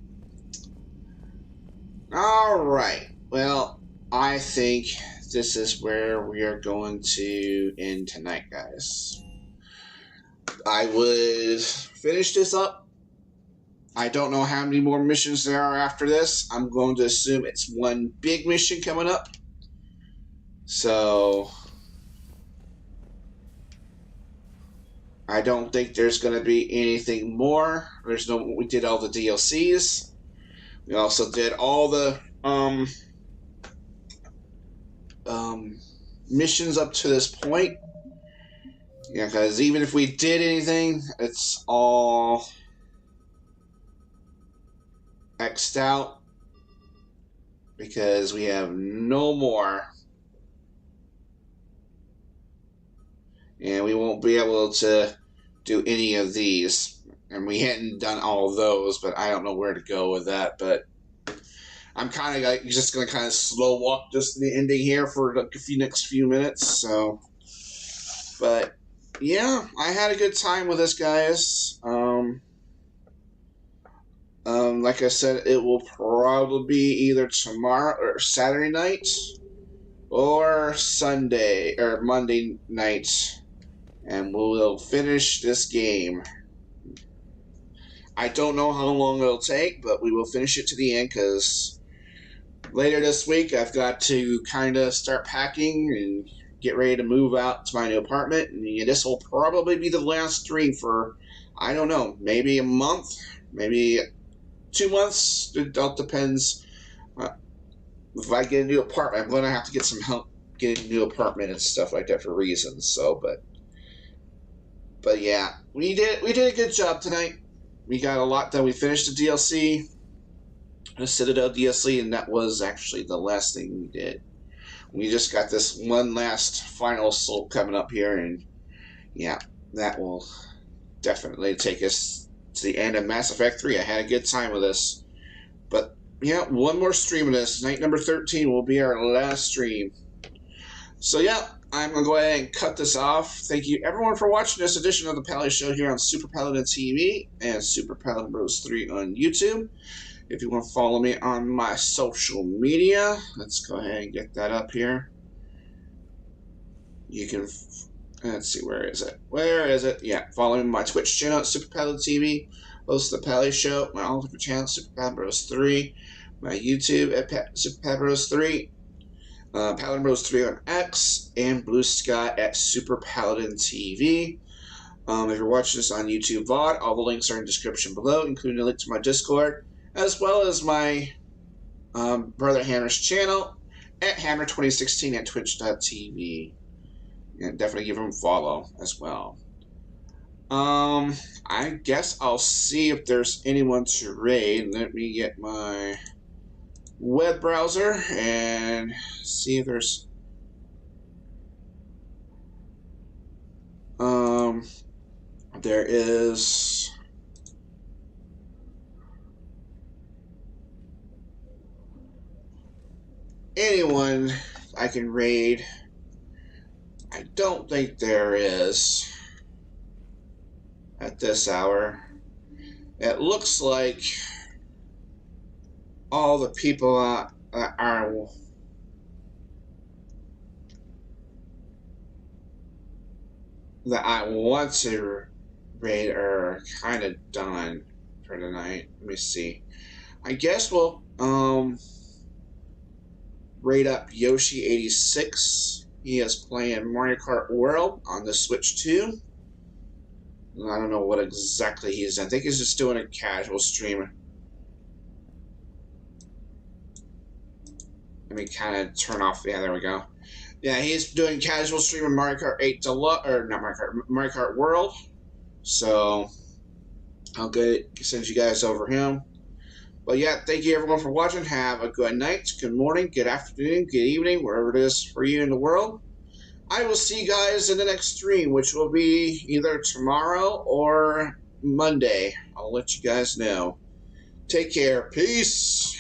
Alright. Well, I think this is where we are going to end tonight, guys. I would finish this up. I don't know how many more missions there are after this. I'm going to assume it's one big mission coming up. So I don't think there's going to be anything more. We did all the DLCs. We also did all the missions up to this point. Yeah, because even if we did anything, it's all X'd out because we have no more. And we won't be able to do any of these. And we hadn't done all those, but I don't know where to go with that. But I'm kind of like just going to kind of slow walk just the ending here for like the next few minutes. So, but yeah, I had a good time with this, guys. Like I said, it will probably be either tomorrow or Saturday night or Sunday or Monday night, and we'll finish this game. I don't know how long it'll take, but we will finish it to the end because later this week I've got to kind of start packing and get ready to move out to my new apartment. And this will probably be the last stream for, I don't know, maybe a month, maybe 2 months. It all depends. If I get a new apartment, I'm going to have to get some help getting a new apartment and stuff like that for reasons. So, but yeah, we did a good job tonight. We got a lot done. We finished the DLC, the Citadel DLC, and that was actually the last thing we did. We just got this one last final assault coming up here, and yeah, that will definitely take us to the end of Mass Effect 3. I had a good time with this. But yeah, one more stream of this. Night number 13 will be our last stream. So yeah, I'm going to go ahead and cut this off. Thank you everyone for watching this edition of the Pally Show here on Super Paladin TV and Super Paladin Bros 3 on YouTube. If you want to follow me on my social media, let's go ahead and get that up here. You can, let's see, where is it? Where is it? Yeah, follow me on my Twitch channel at Super Paladin TV, host the Pally Show, my all different channel, Super Paladin Bros 3, my YouTube at Super Paladin Bros 3, Paladin Bros 3 on X, and Blue Sky at Super Paladin TV. If you're watching this on YouTube VOD, all the links are in the description below, including a link to my Discord, as well as my brother Hammer's channel at Hammer2016 at Twitch.tv. And definitely give him a follow as well. I guess I'll see if there's anyone to raid. Let me get my web browser and see if there's there is anyone I can raid. I don't think there is at this hour. It looks like all the people that I want to raid are kind of done for tonight. Let me see. I guess we'll raid up Yoshi86. He is playing Mario Kart World on the Switch 2. I don't know what exactly he's in. I think he's just doing a casual stream. Let me kind of turn off. Yeah, there we go. Yeah, he's doing casual stream of Mario Kart 8 Deluxe, or not Mario Kart World. So I'll send you guys over him. But yeah, thank you everyone for watching. Have a good night, good morning, good afternoon, good evening, wherever it is for you in the world. I will see you guys in the next stream, which will be either tomorrow or Monday. I'll let you guys know. Take care. Peace.